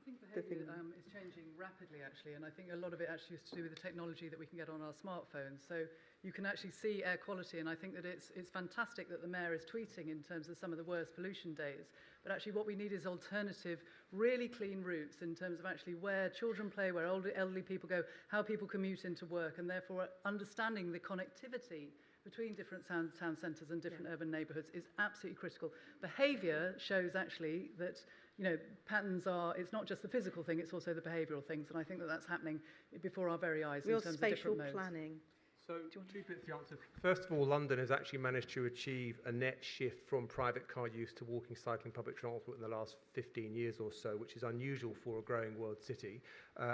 think behaviour is changing rapidly, actually, and I think a lot of it actually is to do with the technology that we can get on our smartphones. So you can actually see air quality, and I think that it's fantastic that the Mayor is tweeting in terms of some of the worst pollution days. But actually what we need is alternative, really clean routes in terms of actually where children play, where elderly people go, how people commute into work, and therefore understanding the connectivity between different town centres and different urban neighbourhoods is absolutely critical. Behaviour shows actually that, you know, patterns are, it's not just the physical thing, it's also the behavioural things, and I think that that's happening before our very eyes in terms of different modes. Real spatial planning. So, two bits to answer. First of all, London has actually managed to achieve a net shift from private car use to walking, cycling, public transport in the last 15 years or so, which is unusual for a growing world city.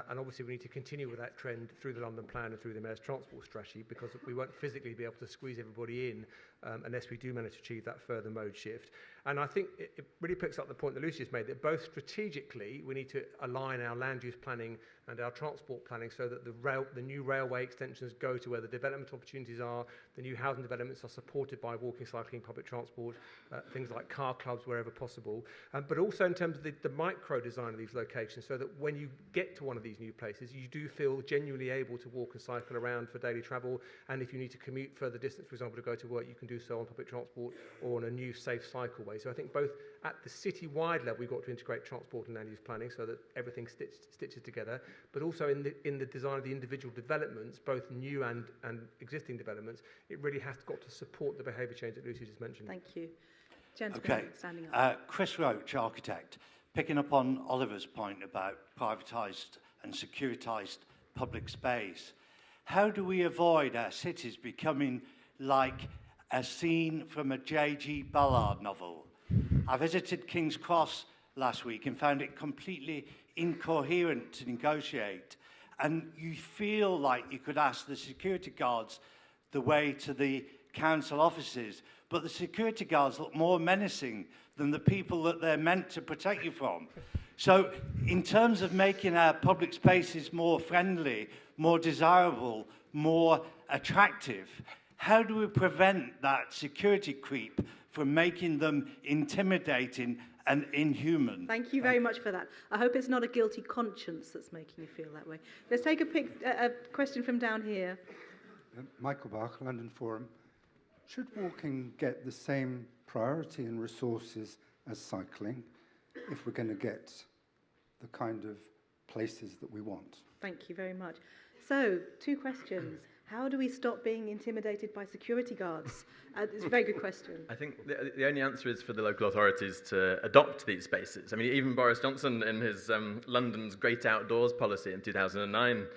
And obviously we need to continue with that trend through the London Plan and through the Mayor's transport strategy, because we won't physically be able to squeeze everybody in unless we do manage to achieve that further mode shift. And I think it really picks up the point that Lucy has made, that both strategically we need to align our land use planning and our transport planning so that the new railway extensions go to where the development opportunities are, the new housing developments are supported by walking, cycling, public transport, things like car clubs wherever possible, but also in terms of the micro design of these locations, so that when you get to one of these new places, you do feel genuinely able to walk and cycle around for daily travel, and if you need to commute further distance, for example, to go to work, you can do so on public transport or on a new safe cycleway. So I think both at the city-wide level, we've got to integrate transport and land use planning so that everything stitches together, but also in the design of the individual developments, both new and existing developments, it really has got to support the behaviour change that Lucy just mentioned. Thank you. Gentleman standing up. Okay. Chris Roach, architect, picking up on Oliver's point about privatised and securitised public space. How do we avoid our cities becoming like a scene from a J.G. Ballard novel? I visited King's Cross last week and found it completely incoherent to negotiate. And you feel like you could ask the security guards the way to the council offices, but the security guards look more menacing than the people that they're meant to protect you from. So in terms of making our public spaces more friendly, more desirable, more attractive, how do we prevent that security creep from making them intimidating and inhuman? Thank you very much for that. I hope it's not a guilty conscience that's making you feel that way. Let's take a question from down here. Michael Bach, London Forum. Should walking get the same priority and resources as cycling if we're going to get the kind of places that we want? Thank you very much. So, 2 questions. How do we stop being intimidated by security guards? It's a very good question. I think the only answer is for the local authorities to adopt these spaces. I mean, even Boris Johnson, in his London's Great Outdoors policy in 2009,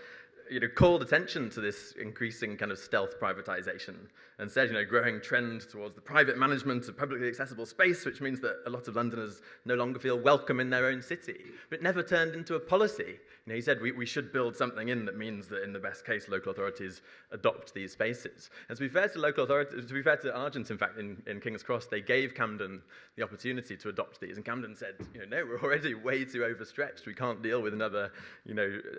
called attention to this increasing kind of stealth privatisation and said, growing trend towards the private management of publicly accessible space, which means that a lot of Londoners no longer feel welcome in their own city. But it never turned into a policy. He said we should build something in that means that in the best case, local authorities adopt these spaces. And to be fair to local authorities, to be fair to Argent, in fact, in King's Cross, they gave Camden the opportunity to adopt these. And Camden said, no, we're already way too overstretched. We can't deal with another,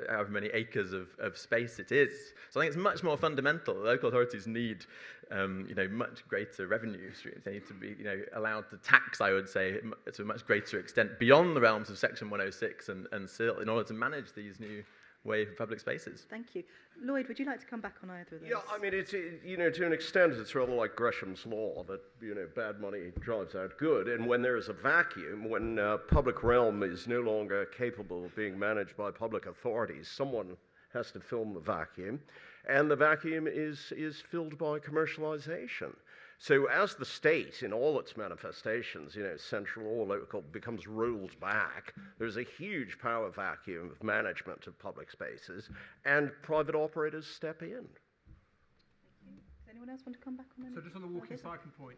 however many acres of space it is. So I think it's much more fundamental. Local authorities need, much greater revenue streams. They need to be, allowed to tax, I would say, to a much greater extent beyond the realms of Section 106 and SIL in order to manage these new wave of public spaces. Thank you. Lloyd, would you like to come back on either of those? Yeah, I mean, it's, to an extent, it's rather like Gresham's law that, bad money drives out good. And when there is a vacuum, when public realm is no longer capable of being managed by public authorities, someone has to fill the vacuum. And the vacuum is filled by commercialization. So as the state, in all its manifestations, central or local, becomes ruled back, there's a huge power vacuum of management of public spaces, and private operators step in. Does anyone else want to come back on that? So just on the walking cycling point,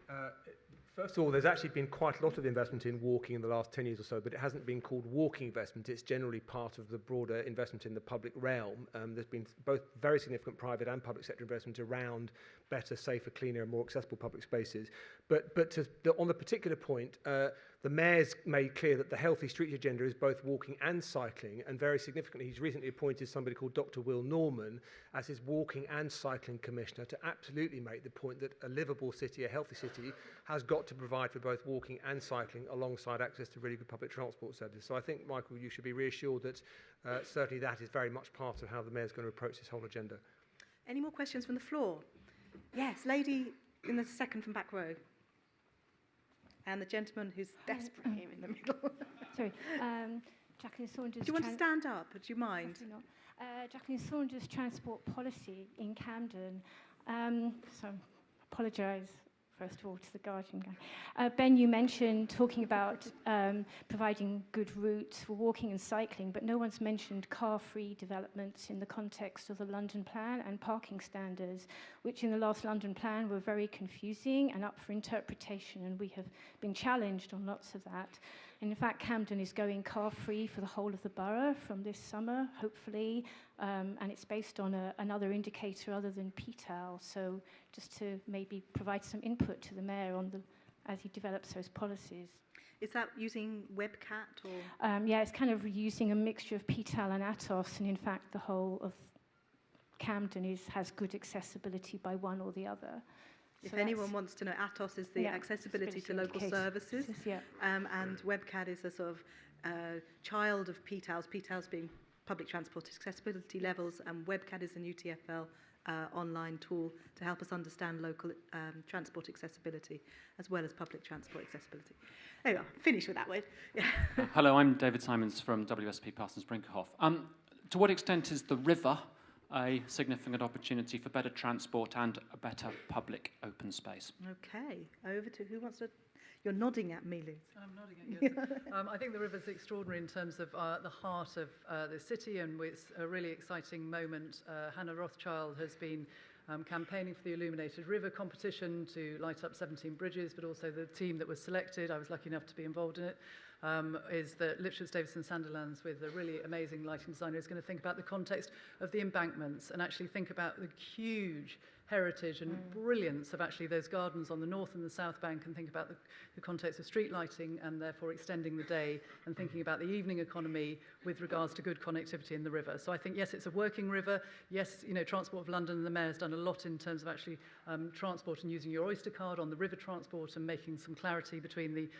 first of all, there's actually been quite a lot of investment in walking in the last 10 years or so, but it hasn't been called walking investment. It's generally part of the broader investment in the public realm. There's been both very significant private and public sector investment around better, safer, cleaner, and more accessible public spaces. But on the particular point, The Mayor's made clear that the Healthy Streets agenda is both walking and cycling, and very significantly, he's recently appointed somebody called Dr. Will Norman as his walking and cycling commissioner to absolutely make the point that a livable city, a healthy city, has got to provide for both walking and cycling alongside access to really good public transport services. So I think, Michael, you should be reassured that certainly that is very much part of how the Mayor's going to approach this whole agenda. Any more questions from the floor? Yes, lady in the second from back row. And the gentleman who's desperate here in the middle. Sorry, Jacqueline Saunders. Do you want to stand up? Do you mind? Jacqueline Saunders, Transport Policy in Camden. So, apologise first of all to the Guardian guy. Ben, you mentioned talking about providing good routes for walking and cycling, but no one's mentioned car-free developments in the context of the London Plan and parking standards, which in the last London Plan were very confusing and up for interpretation, and we have been challenged on lots of that. And in fact, Camden is going car-free for the whole of the borough from this summer, hopefully, and it's based on another indicator other than PTAL. So just to maybe provide some input to the Mayor on as he develops those policies. Is that using WebCat or? Yeah, it's kind of using a mixture of PTAL and Atos, and in fact, the whole of Camden has good accessibility by one or the other. If anyone wants to know, Atos is the accessibility to local services, and WebCat is a sort of child of PTALs, PTALs being public transport accessibility levels, and WebCat is a new TfL online tool to help us understand local transport accessibility as well as public transport accessibility. There you are, finish with that word. Yeah. Hello, I'm David Simons from WSP Parsons Brinckerhoff. To what extent is the river a significant opportunity for better transport and a better public open space? Okay, over to who wants to... You're nodding at me, Liz. I'm nodding at you. I think the river's extraordinary in terms of the heart of the city, and it's a really exciting moment. Hannah Rothschild has been campaigning for the Illuminated River competition to light up 17 bridges, but also the team that was selected, I was lucky enough to be involved in it, is the Lipschitz Davison Sanderlands with a really amazing lighting designer who's going to think about the context of the embankments and actually think about the huge heritage and brilliance of actually those gardens on the north and the south bank, and think about the context of street lighting and therefore extending the day and thinking about the evening economy with regards to good connectivity in the river. So I think, yes, it's a working river. Yes, you know, Transport of London, the Mayor's done a lot in terms of actually transport and using your Oyster card on the river transport and making some clarity between the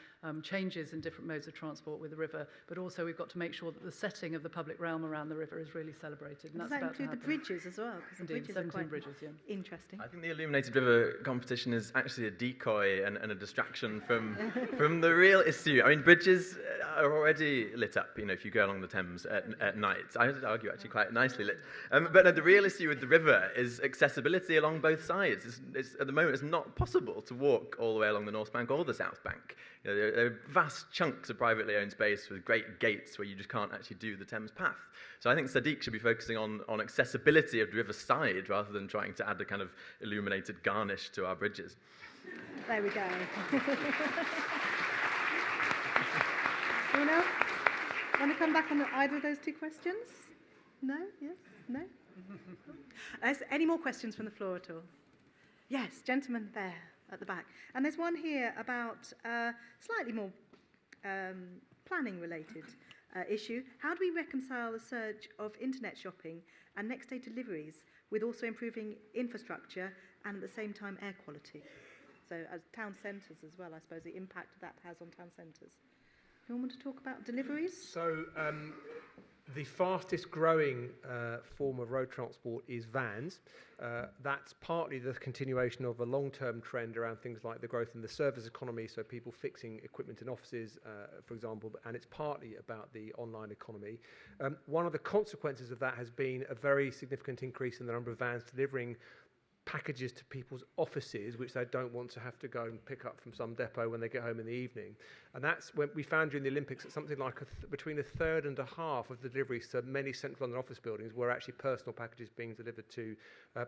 changes in different modes of transport with the river. But also we've got to make sure that the setting of the public realm around the river is really celebrated. And Does that's that about to include the happen. bridges as well? Because the Indeed, bridges are 17 quite bridges, yeah. interesting. I think the Illuminated River competition is actually a decoy and a distraction from the real issue. I mean, bridges are already lit up, you know, if you go along the Thames at night. I would argue actually quite nicely lit. But no, the real issue with the river is accessibility along both sides. At the moment, it's not possible to walk all the way along the North Bank or the South Bank. You know, there are vast chunks of privately owned space with great gates where you just can't actually do the Thames path. So I think Sadiq should be focusing on accessibility of the river side rather than trying to add a kind of illuminated garnish to our bridges. There we go. Anyone else want to come back on either of those two questions? No? Yes? No? Any more questions from the floor at all? Yes, gentleman there at the back. And there's one here about slightly more planning related issue. How do we reconcile the surge of internet shopping and next day deliveries with also improving infrastructure and at the same time air quality? So as town centres as well, I suppose, the impact that has on town centres. Anyone want to talk about deliveries? So the fastest growing form of road transport is vans. That's partly the continuation of a long-term trend around things like the growth in the service economy, so people fixing equipment in offices, for example, and it's partly about the online economy. One of the consequences of that has been a very significant increase in the number of vans delivering packages to people's offices, which they don't want to have to go and pick up from some depot when they get home in the evening. And that's when we found during the Olympics that something like between a third and a half of the deliveries to many central London office buildings were actually personal packages being delivered to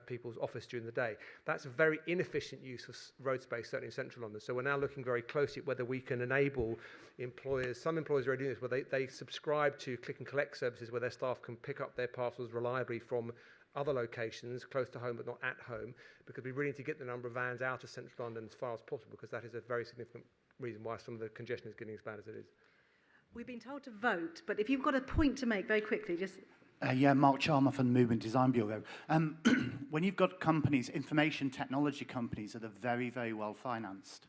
people's office during the day. That's a very inefficient use of road space, certainly in central London. So we're now looking very closely at whether we can enable employers, some employers are already doing this, where they subscribe to click and collect services where their staff can pick up their parcels reliably from other locations, close to home but not at home, because we really need to get the number of vans out of central London as far as possible, because that is a very significant reason why some of the congestion is getting as bad as it is. We've been told to vote, but if you've got a point to make very quickly, just... Mark Chalmer from the Movement Design Bureau. When you've got companies, information technology companies that are very, very well financed,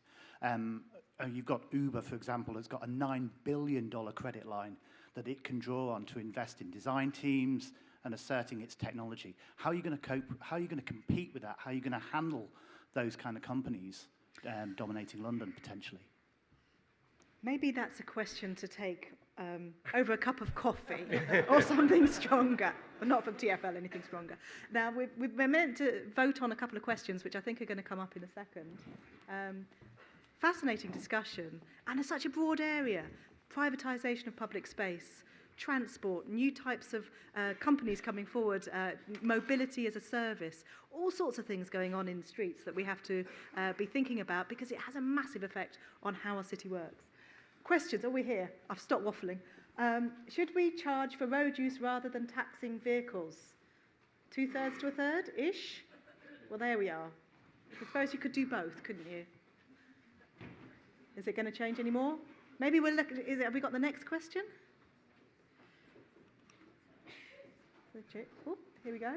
you've got Uber, for example, has got a $9 billion credit line that it can draw on to invest in design teams and asserting its technology. How are you going to cope? How are you going to compete with that? How are you going to handle those kind of companies dominating London potentially? Maybe that's a question to take over a cup of coffee or something stronger, but not from TfL, anything stronger. Now, we're meant to vote on a couple of questions, which I think are going to come up in a second. Fascinating discussion, and it's such a broad area. Privatisation of public space, transport, new types of companies coming forward, mobility as a service, all sorts of things going on in the streets that we have to be thinking about, because it has a massive effect on how our city works. Questions? Are we here? I've stopped waffling. Should we charge for road use rather than taxing vehicles? 2/3 to a third-ish? Well, there we are. I suppose you could do both, couldn't you? Is it going to change any more? Maybe we'll look. Have we got the next question? Oh, here we go.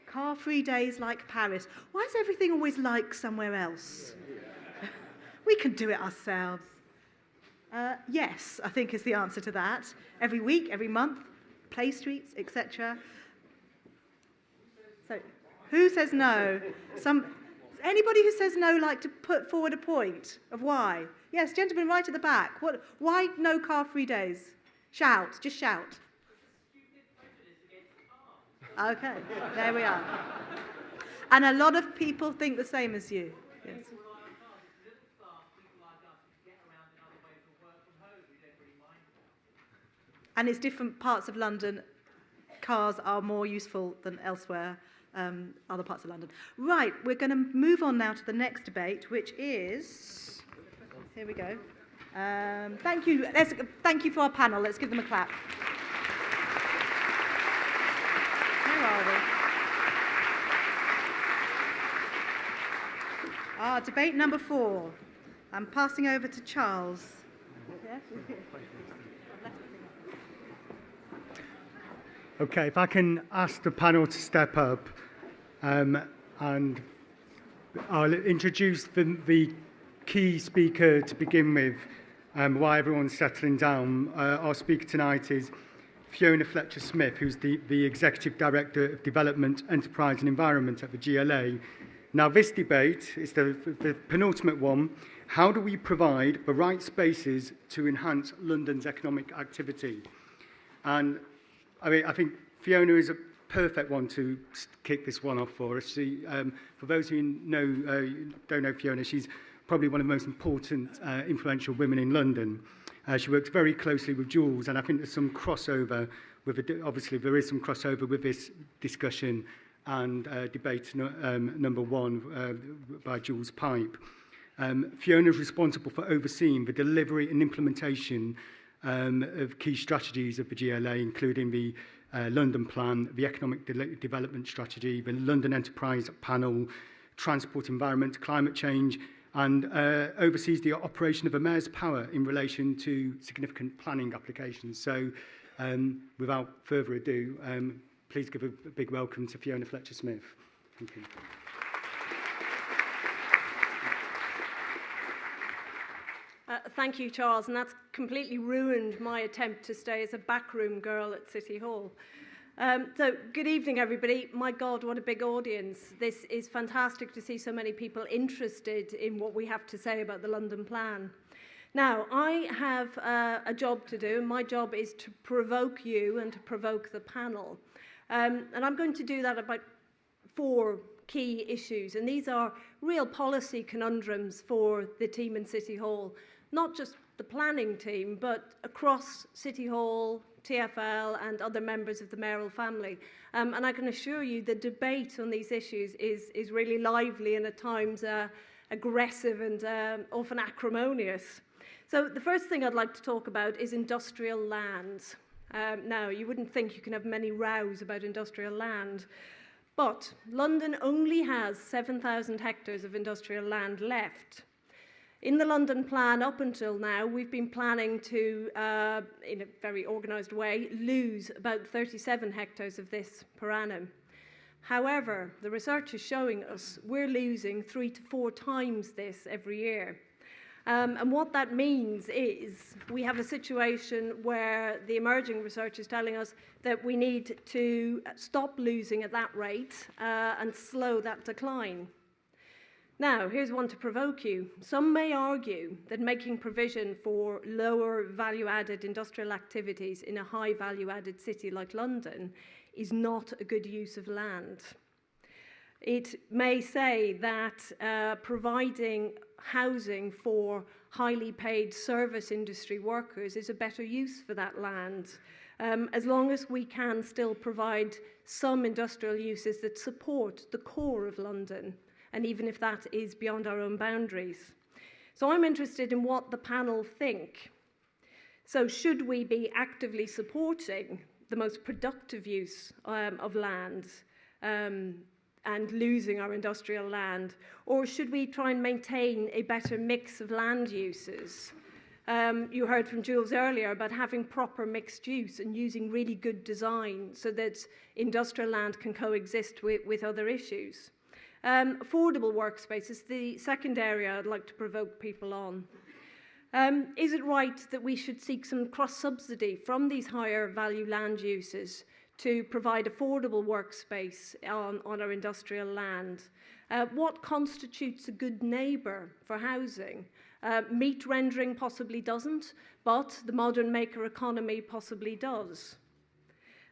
Car-free days like Paris. Why is everything always like somewhere else? We can do it ourselves. Yes, I think is the answer to that. Every week, every month, play streets, etc. So, who says no? Anybody who says no like to put forward a point of why? Yes, gentlemen right at the back. Why no car-free days? Shout, just shout. Okay, there we are. And a lot of people think the same as you. Yes. And it's different parts of London. Cars are more useful than elsewhere, other parts of London. Right, we're going to move on now to the next debate, which is... Here we go. Thank you. Thank you for our panel. Let's give them a clap. Where are we? Debate number 4. I'm passing over to Charles. Yeah? Okay, if I can ask the panel to step up, and I'll introduce the key speaker to begin with, while everyone's settling down. Our speaker tonight is Fiona Fletcher-Smith, who's the Executive Director of Development, Enterprise and Environment at the GLA. Now, this debate is the penultimate one. How do we provide the right spaces to enhance London's economic activity? And I think Fiona is a perfect one to kick this one off for us. She, for those who don't know Fiona, she's probably one of the most important, influential women in London. She works very closely with Jules, and I think there's some crossover obviously there is some crossover with this discussion and debate number 1 by Jules Pipe. Fiona is responsible for overseeing the delivery and implementation of key strategies of the GLA, including the London Plan, the Economic Development Strategy, the London Enterprise Panel, Transport, Environment, Climate Change, and oversees the operation of a mayor's power in relation to significant planning applications. So, without further ado, please give a big welcome to Fiona Fletcher-Smith. Thank you. Thank you, Charles, and that's completely ruined my attempt to stay as a backroom girl at City Hall. So, good evening, everybody. My God, what a big audience. This is fantastic to see so many people interested in what we have to say about the London Plan. Now, I have a job to do, and my job is to provoke you and to provoke the panel. And I'm going to do that about 4 key issues, and these are real policy conundrums for the team in City Hall. Not just the planning team, but across City Hall, TfL and other members of the mayoral family. And I can assure you the debate on these issues is really lively and at times aggressive and often acrimonious. So the first thing I'd like to talk about is industrial land. Now, you wouldn't think you can have many rows about industrial land, But London only has 7,000 hectares of industrial land left. In the London plan up until now, we've been planning to, in a very organised way, lose about 37 hectares of this per annum. However, the research is showing us we're losing 3 to 4 times this every year. And what that means is we have a situation where the emerging research is telling us that we need to stop losing at that rate and slow that decline. Now, here's one to provoke you. Some may argue that making provision for lower value-added industrial activities in a high value-added city like London is not a good use of land. It may say that providing housing for highly paid service industry workers is a better use for that land, as long as we can still provide some industrial uses that support the core of London, and even if that is beyond our own boundaries. So I'm interested in what the panel think. So should we be actively supporting the most productive use of land and losing our industrial land? Or should we try and maintain a better mix of land uses? You heard from Jules earlier about having proper mixed use and using really good design so that industrial land can coexist with other issues. Affordable workspace is the second area I'd like to provoke people on. Is it right that we should seek some cross-subsidy from these higher value land uses to provide affordable workspace on our industrial land? What constitutes a good neighbour for housing? Meat rendering possibly doesn't, but the modern maker economy possibly does.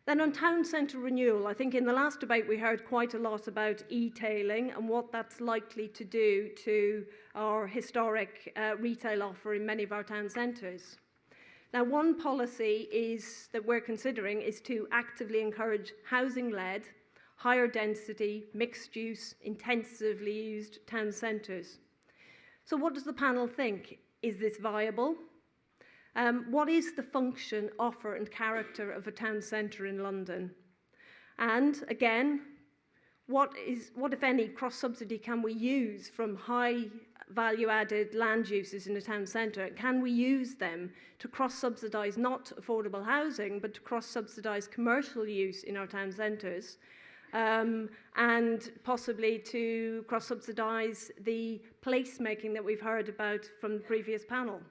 Then on town centre renewal, I think in the last debate we heard quite a lot about e-tailing and what that's likely to do to our historic retail offer in many of our town centres. Now, one policy that we're considering is to actively encourage housing-led, higher density, mixed use, intensively used town centres. So what does the panel think? Is this viable? What is the function, offer and character of a town centre in London? And again, what if any, cross-subsidy can we use from high value-added land uses in a town centre? Can we use them to cross-subsidise not affordable housing, but to cross-subsidise commercial use in our town centres? And possibly to cross-subsidise the placemaking that we've heard about from the previous panel.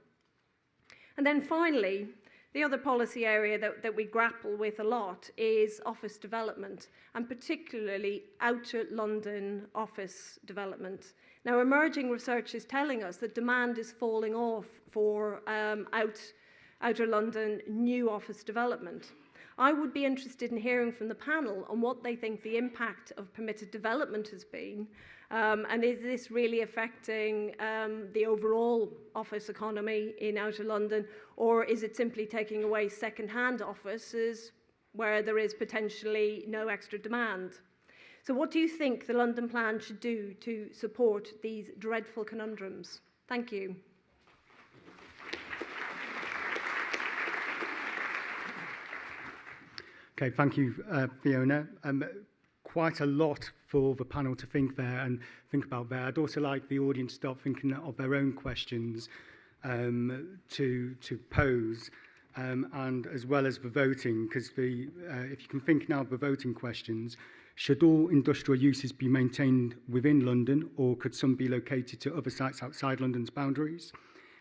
And then finally, the other policy area that we grapple with a lot is office development, and particularly outer London office development. Now, emerging research is telling us that demand is falling off for outer London new office development. I would be interested in hearing from the panel on what they think the impact of permitted development has been, and is this really affecting the overall office economy in outer London, or is it simply taking away second-hand offices where there is potentially no extra demand? So what do you think the London plan should do to support these dreadful conundrums? Thank you. Okay, thank you, Fiona. Quite a lot for the panel to think there and think about there. I'd also like the audience to start thinking of their own questions to pose, and as well as the voting, because if you can think now of the voting questions, should all industrial uses be maintained within London, or could some be located to other sites outside London's boundaries?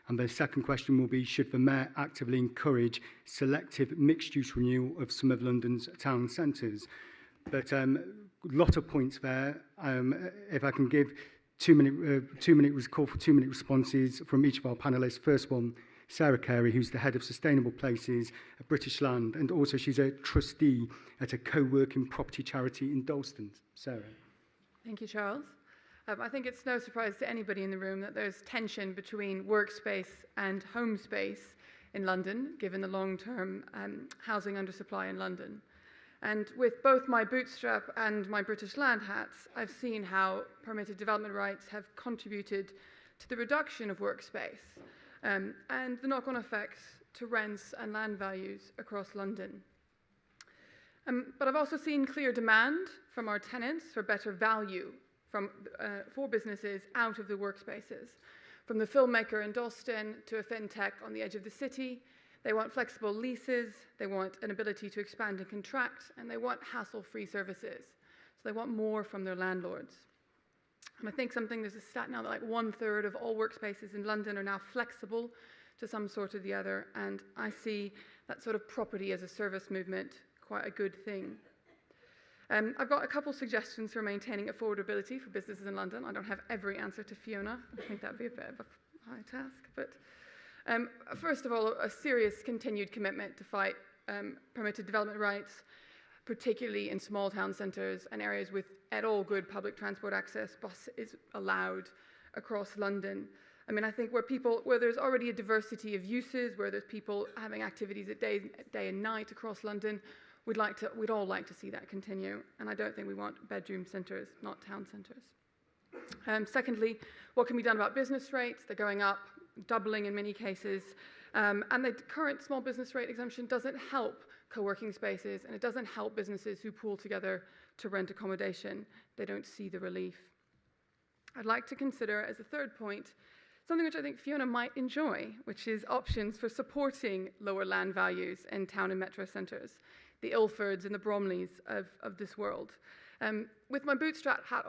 And the second question will be, should the Mayor actively encourage selective mixed-use renewal of some of London's town centres? But a lot of points there. If I can give 2 minute call for 2 minute responses from each of our panellists. First one, Sarah Carey, who's the head of Sustainable Places at British Land, and also she's a trustee at a co-working property charity in Dalston. Sarah. Thank you, Charles. I think it's no surprise to anybody in the room that there's tension between workspace and home space in London, given the long-term housing undersupply in London. And with both my bootstrap and my British Land hats, I've seen how permitted development rights have contributed to the reduction of workspace and the knock-on effects to rents and land values across London. But I've also seen clear demand from our tenants for better value for businesses out of the workspaces. From the filmmaker in Dalston to a fintech on the edge of the city, they want flexible leases, they want an ability to expand and contract, and they want hassle-free services. So they want more from their landlords. And I think there's a stat now that like 1/3 of all workspaces in London are now flexible to some sort or the other, and I see that sort of property as a service movement quite a good thing. I've got a couple suggestions for maintaining affordability for businesses in London. I don't have every answer to Fiona. I think that'd be a bit of a high task. But first of all, a serious continued commitment to fight permitted development rights, particularly in small town centres and areas with at all good public transport access. Bus is allowed across London. I mean, I think where there's already a diversity of uses, where there's people having activities at day and night across London, we'd all like to see that continue. And I don't think we want bedroom centres, not town centres. Secondly, what can be done about business rates? They're going up, doubling in many cases. And the current small business rate exemption doesn't help co-working spaces, and it doesn't help businesses who pool together to rent accommodation. They don't see the relief. I'd like to consider, as a third point, something which I think Fiona might enjoy, which is options for supporting lower land values in town and metro centres, the Ilfords and the Bromleys of this world. With my bootstrap hat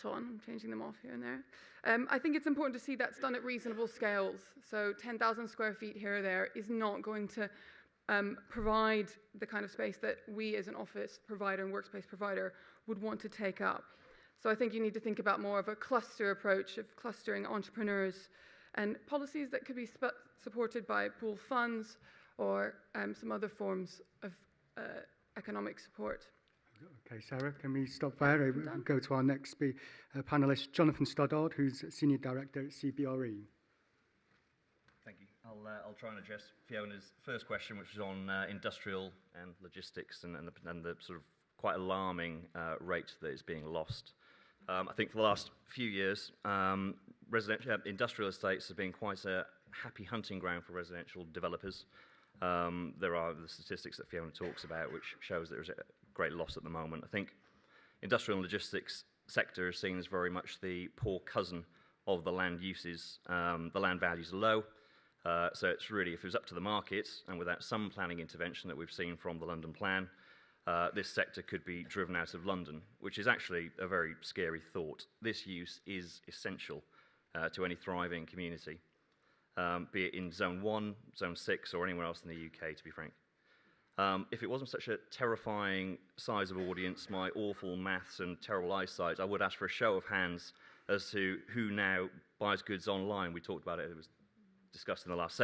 on, I'm changing them off here and there, I think it's important to see that's done at reasonable scales. So 10,000 square feet here or there is not going to provide the kind of space that we as an office provider and workspace provider would want to take up. So I think you need to think about more of a cluster approach of clustering entrepreneurs and policies that could be supported by pool funds or some other forms of economic support. Okay, Sarah, can we stop there? We'll go to our next panellist, Jonathan Stoddard, who's Senior Director at CBRE. Thank you. I'll try and address Fiona's first question, which was on industrial and logistics and the sort of quite alarming rate that is being lost. I think for the last few years, industrial estates have been quite a happy hunting ground for residential developers. There are the statistics that Fiona talks about, which shows there's a great loss at the moment. I think industrial and logistics sector is seen as very much the poor cousin of the land uses. The land values are low, so it's really, if it was up to the market and without some planning intervention that we've seen from the London Plan, this sector could be driven out of London, which is actually a very scary thought. This use is essential to any thriving community, be it in Zone 1, Zone 6, or anywhere else in the UK, to be frank. If it wasn't such a terrifying size of audience, my awful maths and terrible eyesight, I would ask for a show of hands as to who now buys goods online. We talked about it, it was discussed in the last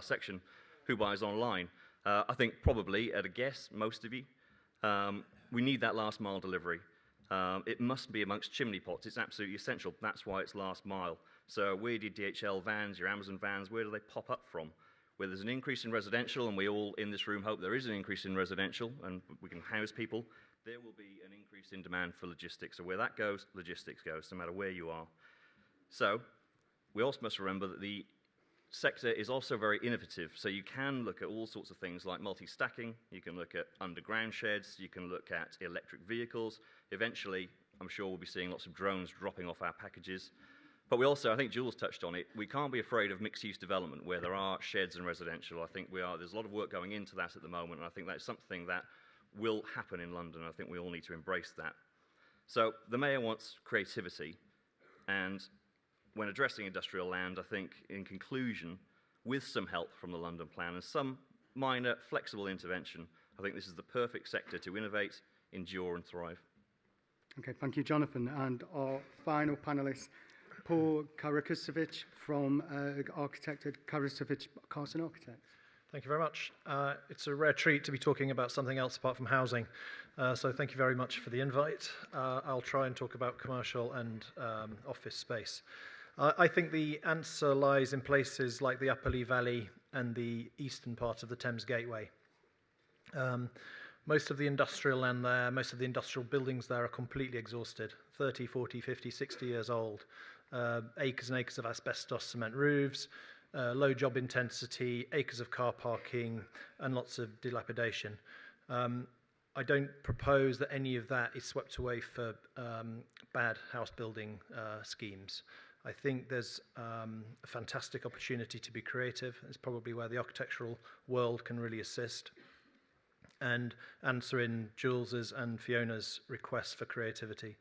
section, who buys online. I think probably, at a guess, most of you. We need that last mile delivery. It must be amongst chimney pots. It's absolutely essential. That's why it's last mile. So where do your DHL vans, your Amazon vans, where do they pop up from? Where there's an increase in residential, and we all in this room hope there is an increase in residential, and we can house people, there will be an increase in demand for logistics. So where that goes, logistics goes, no matter where you are. So we also must remember that the sector is also very innovative. So you can look at all sorts of things like multi-stacking, you can look at underground sheds, you can look at electric vehicles. Eventually, I'm sure we'll be seeing lots of drones dropping off our packages. But we also, I think Jules touched on it, we can't be afraid of mixed-use development where there are sheds and residential. I think there's a lot of work going into that at the moment, and I think that's something that will happen in London. I think we all need to embrace that. So the Mayor wants creativity, and when addressing industrial land, I think, in conclusion, with some help from the London Plan and some minor flexible intervention, I think this is the perfect sector to innovate, endure and thrive. Okay, thank you, Jonathan. And our final panellist, Paul Karakusovic from architect at Karakusovic Carson Architects. Thank you very much. It's a rare treat to be talking about something else apart from housing. So thank you very much for the invite. I'll try and talk about commercial and office space. I think the answer lies in places like the Upper Lee Valley and the eastern part of the Thames Gateway. Most of the industrial land there, most of the industrial buildings there are completely exhausted, 30, 40, 50, 60 years old. Acres and acres of asbestos cement roofs, low job intensity, acres of car parking, and lots of dilapidation. I don't propose that any of that is swept away for bad house building schemes. I think there's a fantastic opportunity to be creative. It's probably where the architectural world can really assist and answer in Jules's and Fiona's requests for creativity.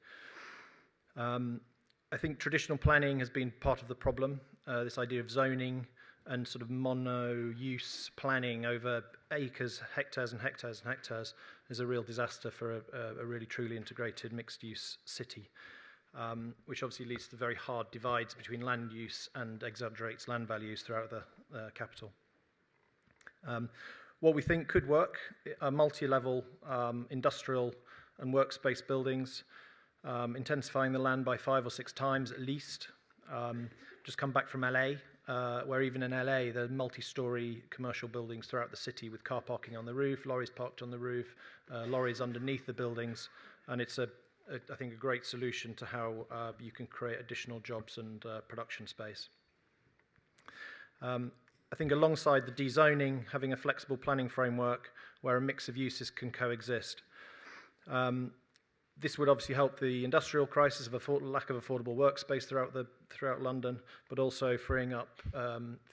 I think traditional planning has been part of the problem. This idea of zoning and sort of mono-use planning over acres, hectares and hectares and hectares is a real disaster for a really truly integrated mixed-use city, which obviously leads to very hard divides between land use and exaggerates land values throughout the capital. What we think could work are multi-level industrial and workspace buildings, intensifying the land by 5 or 6 times at least. Just come back from LA, where even in LA there are multi-story commercial buildings throughout the city with car parking on the roof, lorries parked on the roof, lorries underneath the buildings, and it's I think a great solution to how you can create additional jobs and production space. I think alongside the dezoning, having a flexible planning framework where a mix of uses can coexist. This would obviously help the industrial crisis of lack of affordable workspace throughout London, but also freeing up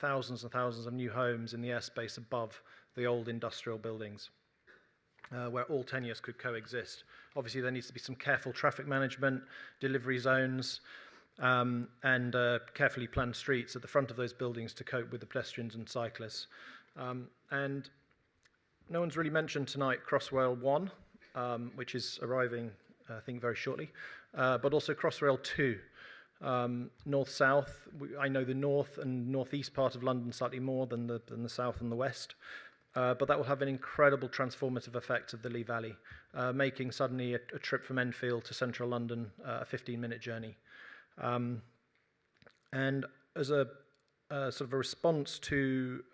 thousands and thousands of new homes in the airspace above the old industrial buildings, where all tenures could coexist. Obviously, there needs to be some careful traffic management, delivery zones, and carefully planned streets at the front of those buildings to cope with the pedestrians and cyclists. And no one's really mentioned tonight Crossrail 1, which is arriving, I think, very shortly, but also Crossrail 2, north-south. I know the north and northeast part of London slightly more than the south and the west, but that will have an incredible transformative effect of the Lee Valley, making suddenly a trip from Enfield to central London a 15-minute journey. And as a sort of a response to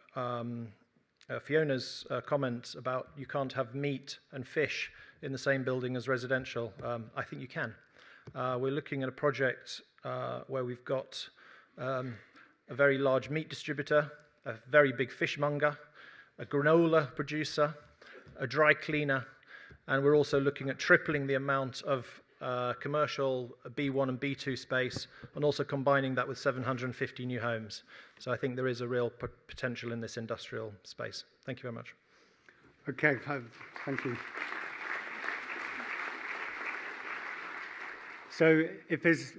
Fiona's comment about you can't have meat and fish in the same building as residential, I think you can. We're looking at a project where we've got a very large meat distributor, a very big fishmonger, a granola producer, a dry cleaner, and we're also looking at tripling the amount of commercial B1 and B2 space, and also combining that with 750 new homes. So I think there is a real potential in this industrial space. Thank you very much. Okay, thank you. So if there's,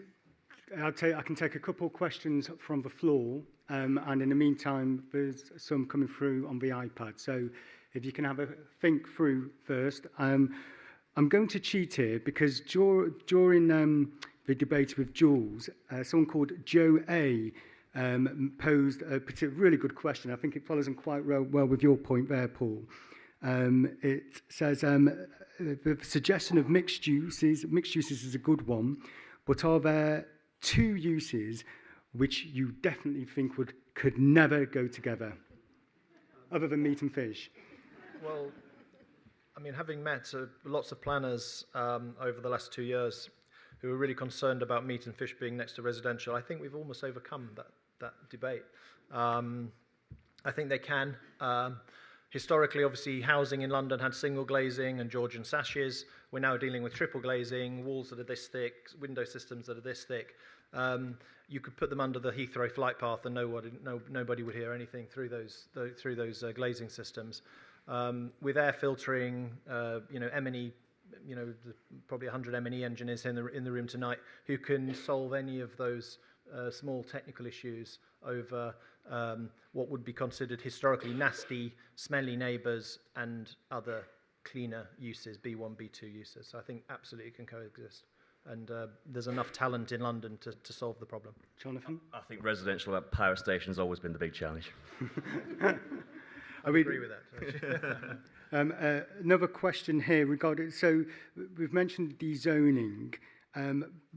I can take a couple of questions from the floor, and in the meantime, there's some coming through on the iPad. So if you can have a think through first. I'm going to cheat here because during the debate with Jules, someone called Joe A. Posed a really good question. I think it follows in quite well with your point there, Paul. It says, the suggestion of mixed uses is a good one, but are there 2 uses which you definitely think could never go together, other than meat and fish? Well, I mean, having met lots of planners over the last 2 years who are really concerned about meat and fish being next to residential, I think we've almost overcome that debate. I think they can. Historically, obviously, housing in London had single glazing and Georgian sashes. We're now dealing with triple glazing, walls that are this thick, window systems that are this thick. You could put them under the Heathrow flight path and nobody would hear anything through those glazing systems. With air filtering, M&E, probably 100 M&E engineers in the room tonight who can solve any of those small technical issues over what would be considered historically nasty, smelly neighbours and other cleaner uses, B1, B2 uses. So I think absolutely can coexist. And there's enough talent in London to solve the problem. Jonathan? I think residential power station has always been the big challenge. I agree with that. Another question here regarding, so we've mentioned dezoning.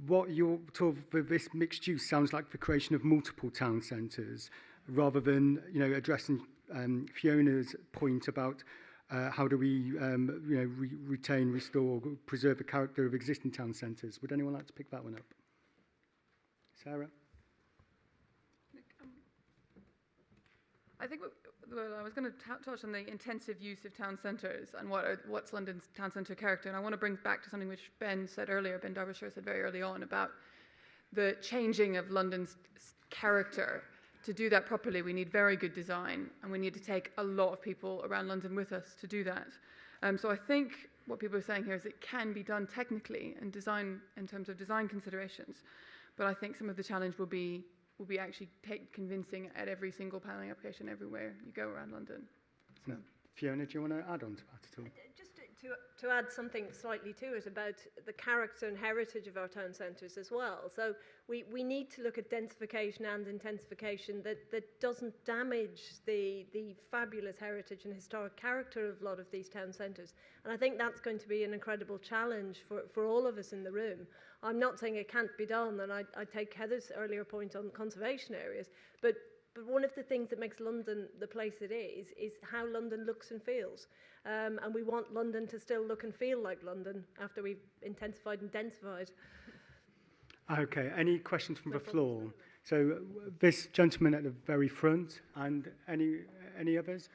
What you're talking about, this mixed use sounds like the creation of multiple town centres, rather than addressing Fiona's point about how do we retain, restore, preserve the character of existing town centres. Would anyone like to pick that one up? Sarah? I think I was going to touch on the intensive use of town centres and what's London's town centre character. And I want to bring back to something which Ben said earlier, Ben Derbyshire said very early on about the changing of London's character. To do that properly, we need very good design, and we need to take a lot of people around London with us to do that. So I think what people are saying here is it can be done technically and design in terms of design considerations, but I think some of the challenge will be actually convincing at every single planning application everywhere you go around London. So. Fiona, do you want to add on to that at all? Just to add something slightly to it about the character and heritage of our town centres as well. So we need to look at densification and intensification that doesn't damage the fabulous heritage and historic character of a lot of these town centres. And I think that's going to be an incredible challenge for all of us in the room. I'm not saying it can't be done, and I take Heather's earlier point on conservation areas, but one of the things that makes London the place it is how London looks and feels. And we want London to still look and feel like London after we've intensified and densified. Okay, any questions from the floor? So this gentleman at the very front, and any others?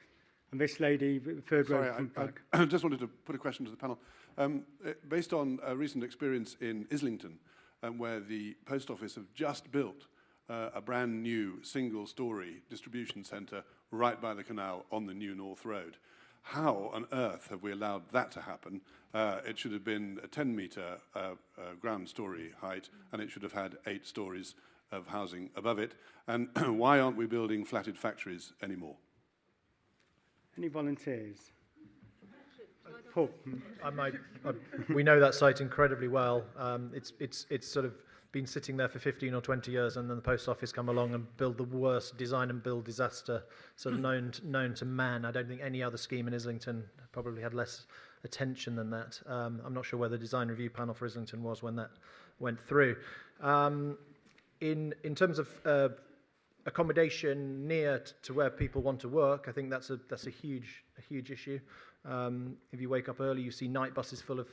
And this lady, third row from back. I just wanted to put a question to the panel. Based on a recent experience in Islington, where the post office have just built a brand new single-storey distribution centre right by the canal on the new North Road. How on earth have we allowed that to happen? It should have been a 10-metre ground storey height, and it should have had 8 stories of housing above it. And why aren't we building flatted factories anymore? Any volunteers? Paul. We know that site incredibly well. It's sort of been sitting there for 15 or 20 years, and then the post office come along and build the worst design and build disaster sort of known to man. I don't think any other scheme in Islington probably had less attention than that. I'm not sure where the design review panel for Islington was when that went through. In terms of accommodation near to where people want to work, I think that's a huge issue. If you wake up early, you see night buses full of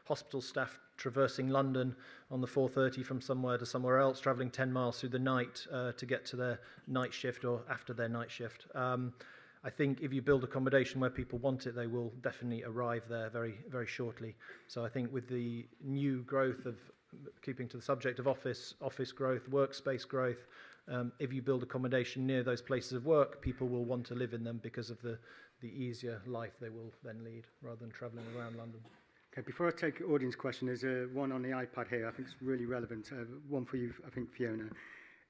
hospital staff traversing London on the 4:30 from somewhere to somewhere else, travelling 10 miles through the night to get to their night shift or after their night shift. I think if you build accommodation where people want it, they will definitely arrive there very, very shortly. So I think with the new growth of, keeping to the subject of office growth, workspace growth, if you build accommodation near those places of work, people will want to live in them because of the easier life they will then lead rather than travelling around London. Okay, before I take audience question, there's one on the iPad here. I think it's really relevant. One for you, I think, Fiona.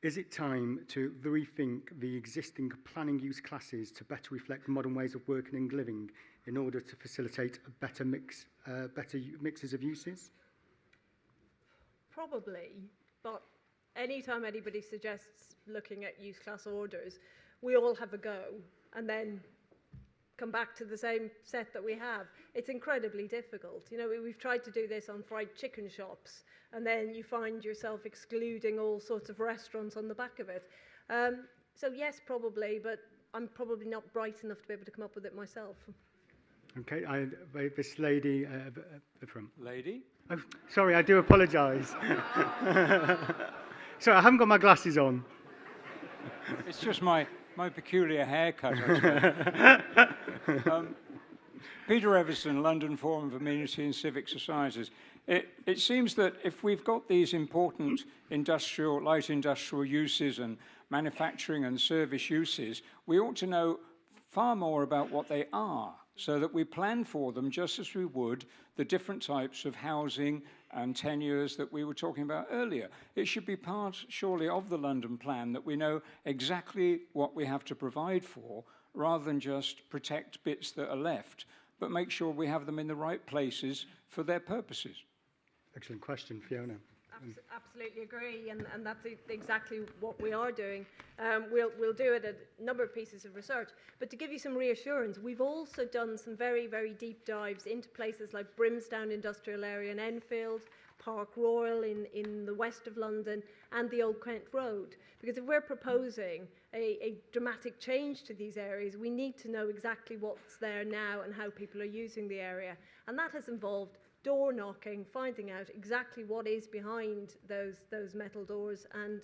Is it time to rethink the existing planning use classes to better reflect modern ways of working and living in order to facilitate a better mixes of uses? Probably, but anytime anybody suggests looking at use class orders, we all have a go and then come back to the same set that we have. It's incredibly difficult. You know, we've tried to do this on fried chicken shops, and then you find yourself excluding all sorts of restaurants on the back of it. So yes, probably, but I'm probably not bright enough to be able to come up with it myself. Okay, this lady at the front. Lady? Oh, sorry, I do apologise. Sorry, I haven't got my glasses on. It's just my peculiar haircut, I suppose. Peter Everson, London Forum of Amenity and Civic Societies. It seems that if we've got these important light industrial uses and manufacturing and service uses, we ought to know far more about what they are, so that we plan for them just as we would the different types of housing and tenures that we were talking about earlier. It should be part, surely, of the London plan that we know exactly what we have to provide for, rather than just protect bits that are left, but make sure we have them in the right places for their purposes. Excellent question, Fiona. Absolutely agree, and that's exactly what we are doing. We'll do it at a number of pieces of research, but to give you some reassurance, we've also done some very, very deep dives into places like Brimstown Industrial Area in Enfield, Park Royal in the west of London, and the Old Kent Road. Because if we're proposing a dramatic change to these areas, we need to know exactly what's there now and how people are using the area. And that has involved door knocking, finding out exactly what is behind those metal doors, and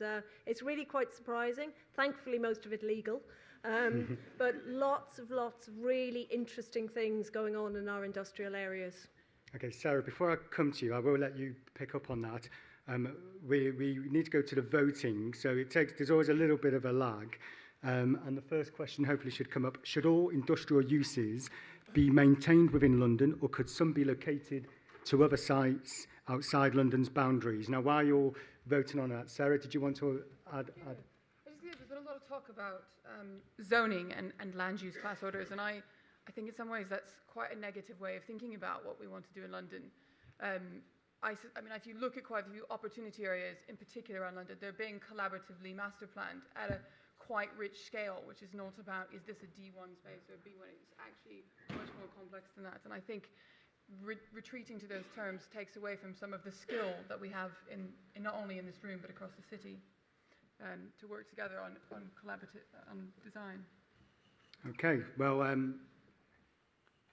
it's really quite surprising. Thankfully, most of it legal, But lots of really interesting things going on in our industrial areas. Okay, Sarah, before I come to you, I will let you pick up on that. We need to go to the voting, so there's always a little bit of a lag. And the first question hopefully should come up. Should all industrial uses be maintained within London, or could some be located to other sites outside London's boundaries? Now, while you're voting on that, Sarah, did you want to add? There's been a lot of talk about zoning and land use class orders, and I think in some ways that's quite a negative way of thinking about what we want to do in London. I mean, if you look at quite a few opportunity areas, in particular around London, they're being collaboratively master planned at a quite rich scale, which is not about, is this a D1 space or a B1? It's actually much more complex than that. And I think retreating to those terms takes away from some of the skill that we have in not only in this room, but across the city, to work together on collaborative design. Okay, well,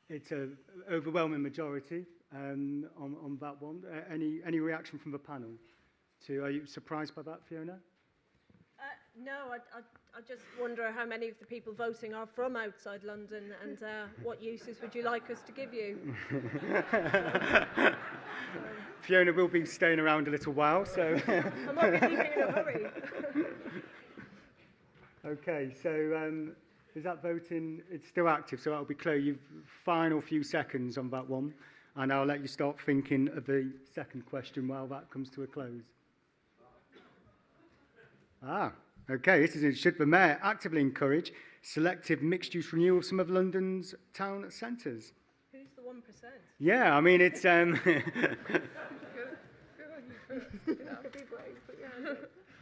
it's an overwhelming majority on that one. Any reaction from the panel? Are you surprised by that, Fiona? No, I just wonder how many of the people voting are from outside London, and what uses would you like us to give you? Fiona will be staying around a little while, so... I might be leaving in a hurry. Okay, so is that voting? It's still active, so that'll be clear. You've final few seconds on that one, and I'll let you start thinking of the second question while that comes to a close. Okay, this is should the Mayor actively encourage selective mixed-use renewal of some of London's town centres? Who's the 1%? Yeah, I mean, it's...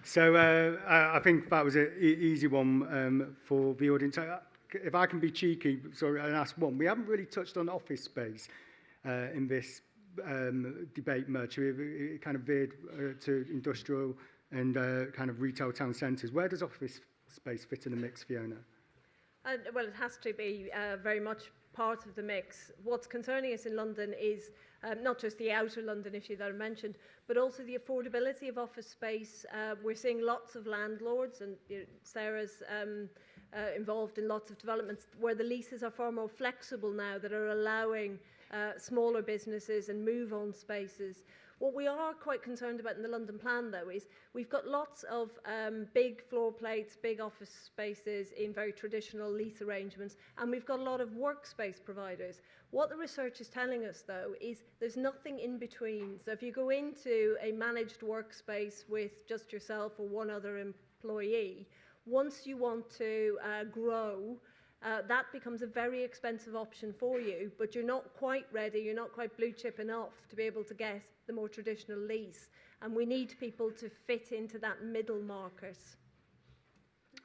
So I think that was an easy one for the audience. If I can be cheeky, sorry, and ask one. We haven't really touched on office space in this debate much. It kind of veered to industrial and kind of retail town centres. Where does office space fit in the mix, Fiona? Well, it has to be very much part of the mix. What's concerning us in London is not just the outer London issue that I mentioned, but also the affordability of office space. We're seeing lots of landlords, and Sarah's involved in lots of developments where the leases are far more flexible now, that are allowing smaller businesses and move-on spaces. What we are quite concerned about in the London plan, though, is we've got lots of big floor plates, big office spaces in very traditional lease arrangements, and we've got a lot of workspace providers. What the research is telling us, though, is there's nothing in between. So if you go into a managed workspace with just yourself or one other employee, once you want to grow, that becomes a very expensive option for you, but you're not quite ready, you're not quite blue chip enough to be able to get the more traditional lease. And we need people to fit into that middle market.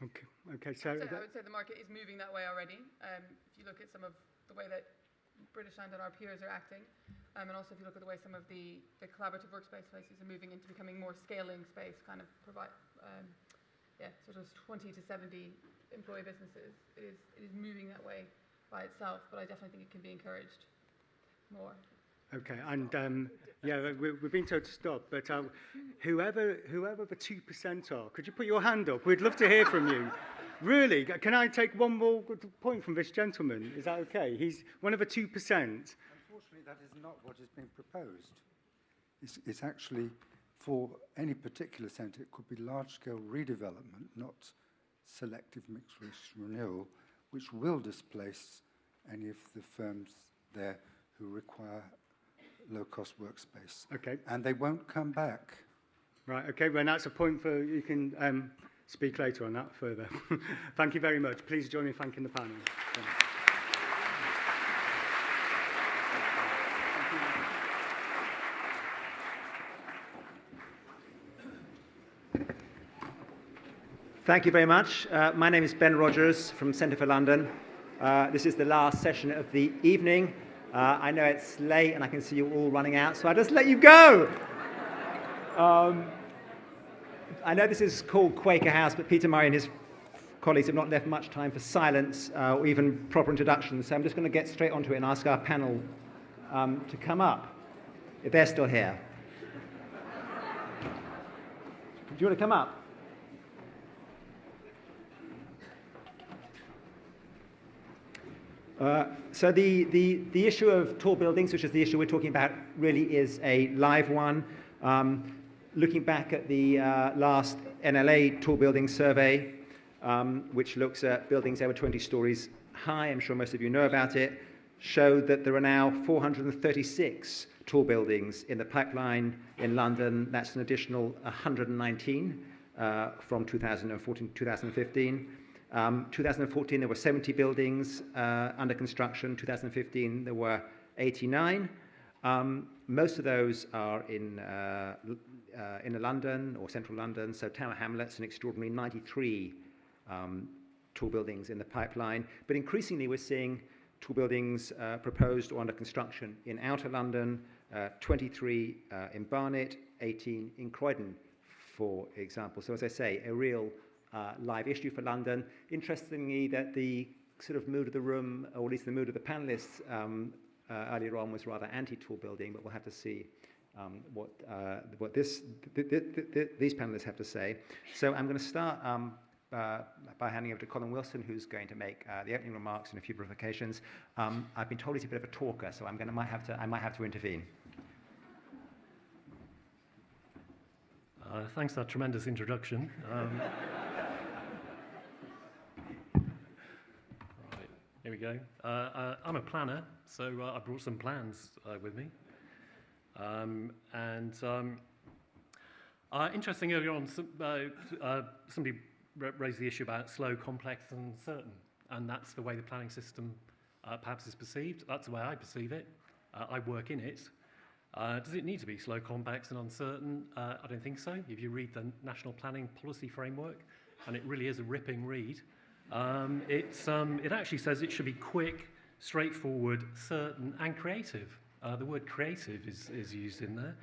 Okay. So I would say the market is moving that way already. If you look at some of the way that British Land and our peers are acting, and also if you look at the way some of the collaborative workspace places are moving into becoming more scaling space, kind of provide, sort of 20 to 70 employee businesses. It is moving that way by itself, but I definitely think it can be encouraged more. Okay, and we've been told to stop, but whoever the 2% are, could you put your hand up? We'd love to hear from you. Really, can I take one more point from this gentleman? Is that okay? He's one of the 2%. Unfortunately, that is not what is being proposed. It's actually for any particular centre. It could be large-scale redevelopment, not selective mixed-use renewal, which will displace any of the firms there who require low-cost workspace. Okay. And they won't come back. Right, okay, well, that's a point for, you can speak later on that further. Thank you very much. Please join me in thanking the panel. Thanks. Thank you very much. My name is Ben Rogers from Centre for London. This is the last session of the evening. I know it's late and I can see you all running out, so I'll just let you go. I know this is called Quaker House, but Peter Murray and his colleagues have not left much time for silence or even proper introductions, so I'm just going to get straight onto it and ask our panel to come up, if they're still here. Do you want to come up? So the issue of tall buildings, which is the issue we're talking about, really is a live one. Looking back at the last NLA tall building survey, which looks at buildings over 20 stories high, I'm sure most of you know about it, showed that there are now 436 tall buildings in the pipeline in London. That's an additional 119 from 2014 to 2015. 2014, there were 70 buildings under construction. 2015, there were 89. Most of those are in London or central London. So Tower Hamlets, an extraordinary 93 tall buildings in the pipeline. But increasingly, we're seeing tall buildings proposed or under construction in outer London, 23 in Barnet, 18 in Croydon, for example. So as I say, a real live issue for London. Interestingly, that the sort of mood of the room, or at least the mood of the panellists earlier on, was rather anti-tall building, but we'll have to see what these panellists have to say. So I'm going to start by handing over to Colin Wilson, who's going to make the opening remarks and a few provocations. I've been told he's a bit of a talker, so I might have to intervene. Thanks for that tremendous introduction. Right, here we go. I'm a planner, so I brought some plans with me. Interesting, earlier on, somebody raised the issue about slow, complex, and uncertain, and that's the way the planning system perhaps is perceived. That's the way I perceive it. I work in it. Does it need to be slow, complex, and uncertain? I don't think so. If you read the National Planning Policy Framework, and it really is a ripping read, it actually says it should be quick, straightforward, certain, and creative. The word creative is used in there.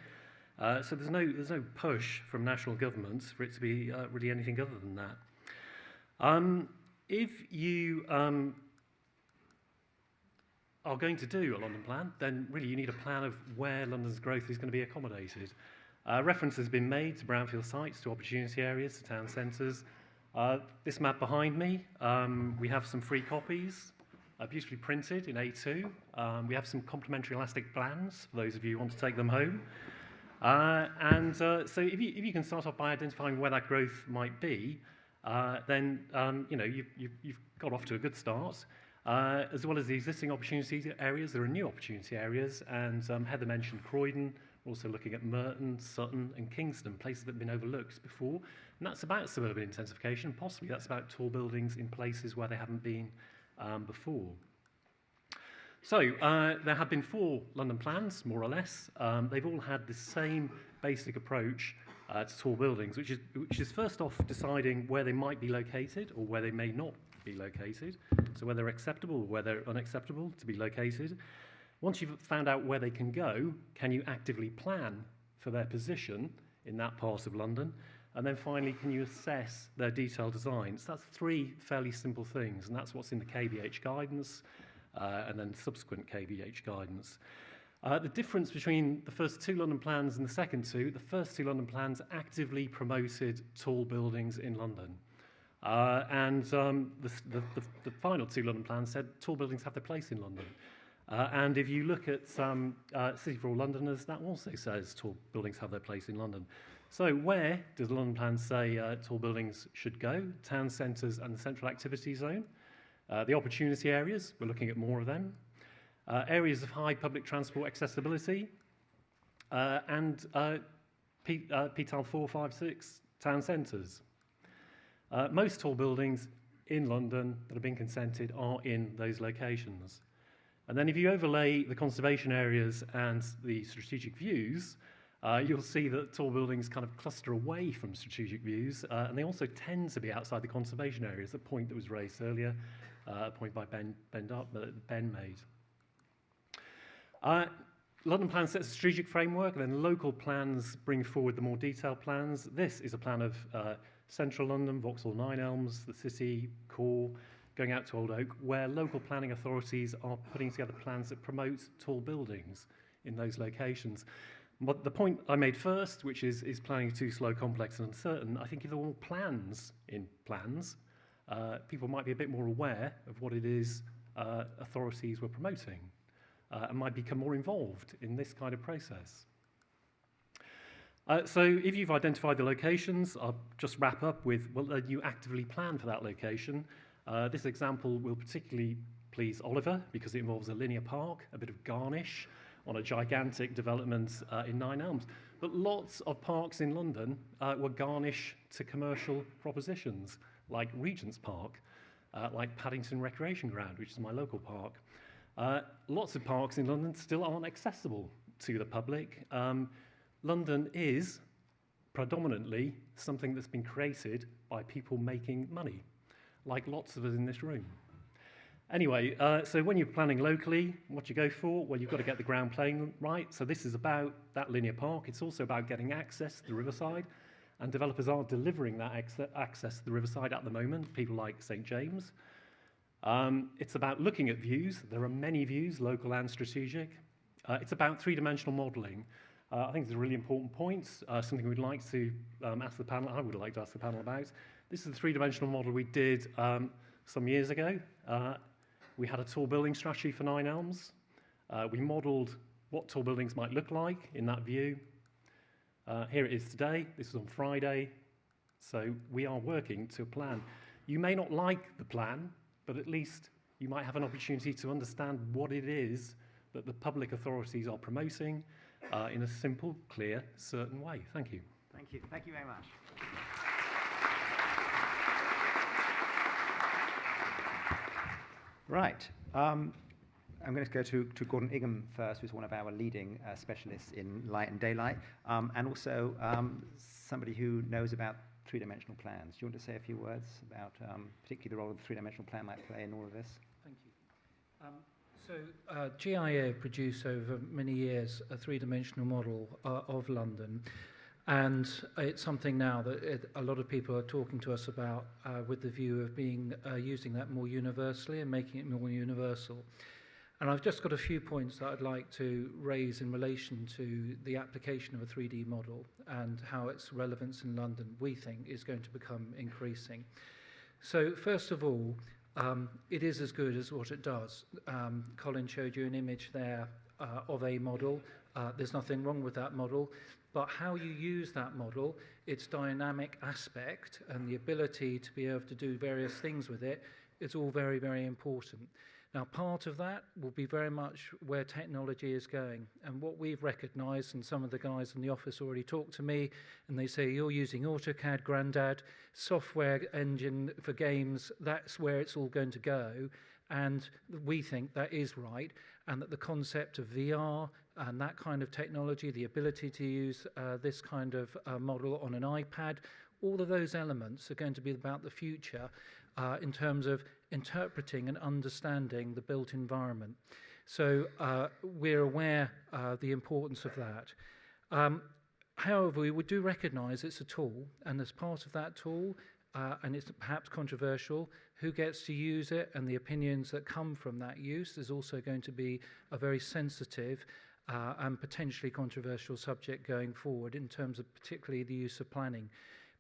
So there's no push from national governments for it to be really anything other than that. If you are going to do a London plan, then really you need a plan of where London's growth is going to be accommodated. Reference has been made to brownfield sites, to opportunity areas, to town centres. This map behind me, we have some free copies, beautifully printed in A2. We have some complementary elastic plans for those of you who want to take them home. So if you can start off by identifying where that growth might be, then you've got off to a good start. As well as the existing opportunity areas, there are new opportunity areas, and Heather mentioned Croydon. We're also looking at Merton, Sutton, and Kingston, places that have been overlooked before. And that's about suburban intensification. Possibly that's about tall buildings in places where they haven't been before. So there have been 4 London plans, more or less. They've all had the same basic approach to tall buildings, which is first off deciding where they might be located or where they may not be located. So whether they're acceptable or whether they're unacceptable to be located. Once you've found out where they can go, can you actively plan for their position in that part of London? And then finally, can you assess their detailed designs? That's 3 fairly simple things, and that's what's in the KBH guidance and then subsequent KBH guidance. The difference between the first 2 London plans and the second 2, the first 2 London plans actively promoted tall buildings in London. The final 2 London plans said tall buildings have their place in London. And if you look at City for All Londoners, that also says tall buildings have their place in London. So where does the London plan say tall buildings should go? Town centres and the central activity zone. The opportunity areas, we're looking at more of them. Areas of high public transport accessibility. And PTAL 4, 5, 6 town centres. Most tall buildings in London that have been consented are in those locations. And then if you overlay the conservation areas and the strategic views, you'll see that tall buildings kind of cluster away from strategic views, and they also tend to be outside the conservation areas, the point that was raised earlier, a point by Ben made. London plan sets a strategic framework, and then local plans bring forward the more detailed plans. This is a plan of Central London, Vauxhall 9 Elms, the City, Core, going out to Old Oak, where local planning authorities are putting together plans that promote tall buildings in those locations. But the point I made first, which is planning too slow, complex, and uncertain, I think if there were more plans in plans, people might be a bit more aware of what it is authorities were promoting and might become more involved in this kind of process. So if you've identified the locations, I'll just wrap up with, well, then you actively plan for that location. This example will particularly please Oliver because it involves a linear park, a bit of garnish on a gigantic development in Nine Elms. But lots of parks in London were garnish to commercial propositions, like Regent's Park, like Paddington Recreation Ground, which is my local park. Lots of parks in London still aren't accessible to the public. London is predominantly something that's been created by people making money, like lots of us in this room. Anyway, so when you're planning locally, what you go for? Well, you've got to get the ground plane right. So this is about that linear park. It's also about getting access to the riverside, and developers are delivering that access to the riverside at the moment, people like St. James. It's about looking at views. There are many views, local and strategic. It's about three-dimensional modelling. I think it's a really important point, something we'd like to ask the panel, I would like to ask the panel about. This is the three-dimensional model we did some years ago. We had a tall building strategy for Nine Elms. We modelled what tall buildings might look like in that view. Here it is today. This is on Friday. So we are working to a plan. You may not like the plan, but at least you might have an opportunity to understand what it is that the public authorities are promoting in a simple, clear, certain way. Thank you. Thank you. Thank you very much. Right. I'm going to go to Gordon Ingham first, who's one of our leading specialists in light and daylight, and also somebody who knows about three-dimensional plans. Do you want to say a few words about particularly the role the three-dimensional plan might play in all of this? Thank you. So GIA produced over many years a three-dimensional model of London, and it's something now that a lot of people are talking to us about with the view of using that more universally and making it more universal. And I've just got a few points that I'd like to raise in relation to the application of a 3D model and how its relevance in London, we think, is going to become increasing. So first of all, it is as good as what it does. Colin showed you an image there of a model. There's nothing wrong with that model, but how you use that model, its dynamic aspect and the ability to be able to do various things with it, is all very, very important. Now, part of that will be very much where technology is going. And what we've recognised, and some of the guys in the office already talk to me, and they say, you're using AutoCAD, Grandad, software engine for games, that's where it's all going to go. And we think that is right, and that the concept of VR and that kind of technology, the ability to use this kind of model on an iPad, all of those elements are going to be about the future in terms of interpreting and understanding the built environment. So we're aware of the importance of that. However, we do recognise it's a tool, and as part of that tool, and it's perhaps controversial, who gets to use it and the opinions that come from that use is also going to be a very sensitive and potentially controversial subject going forward in terms of particularly the use of planning.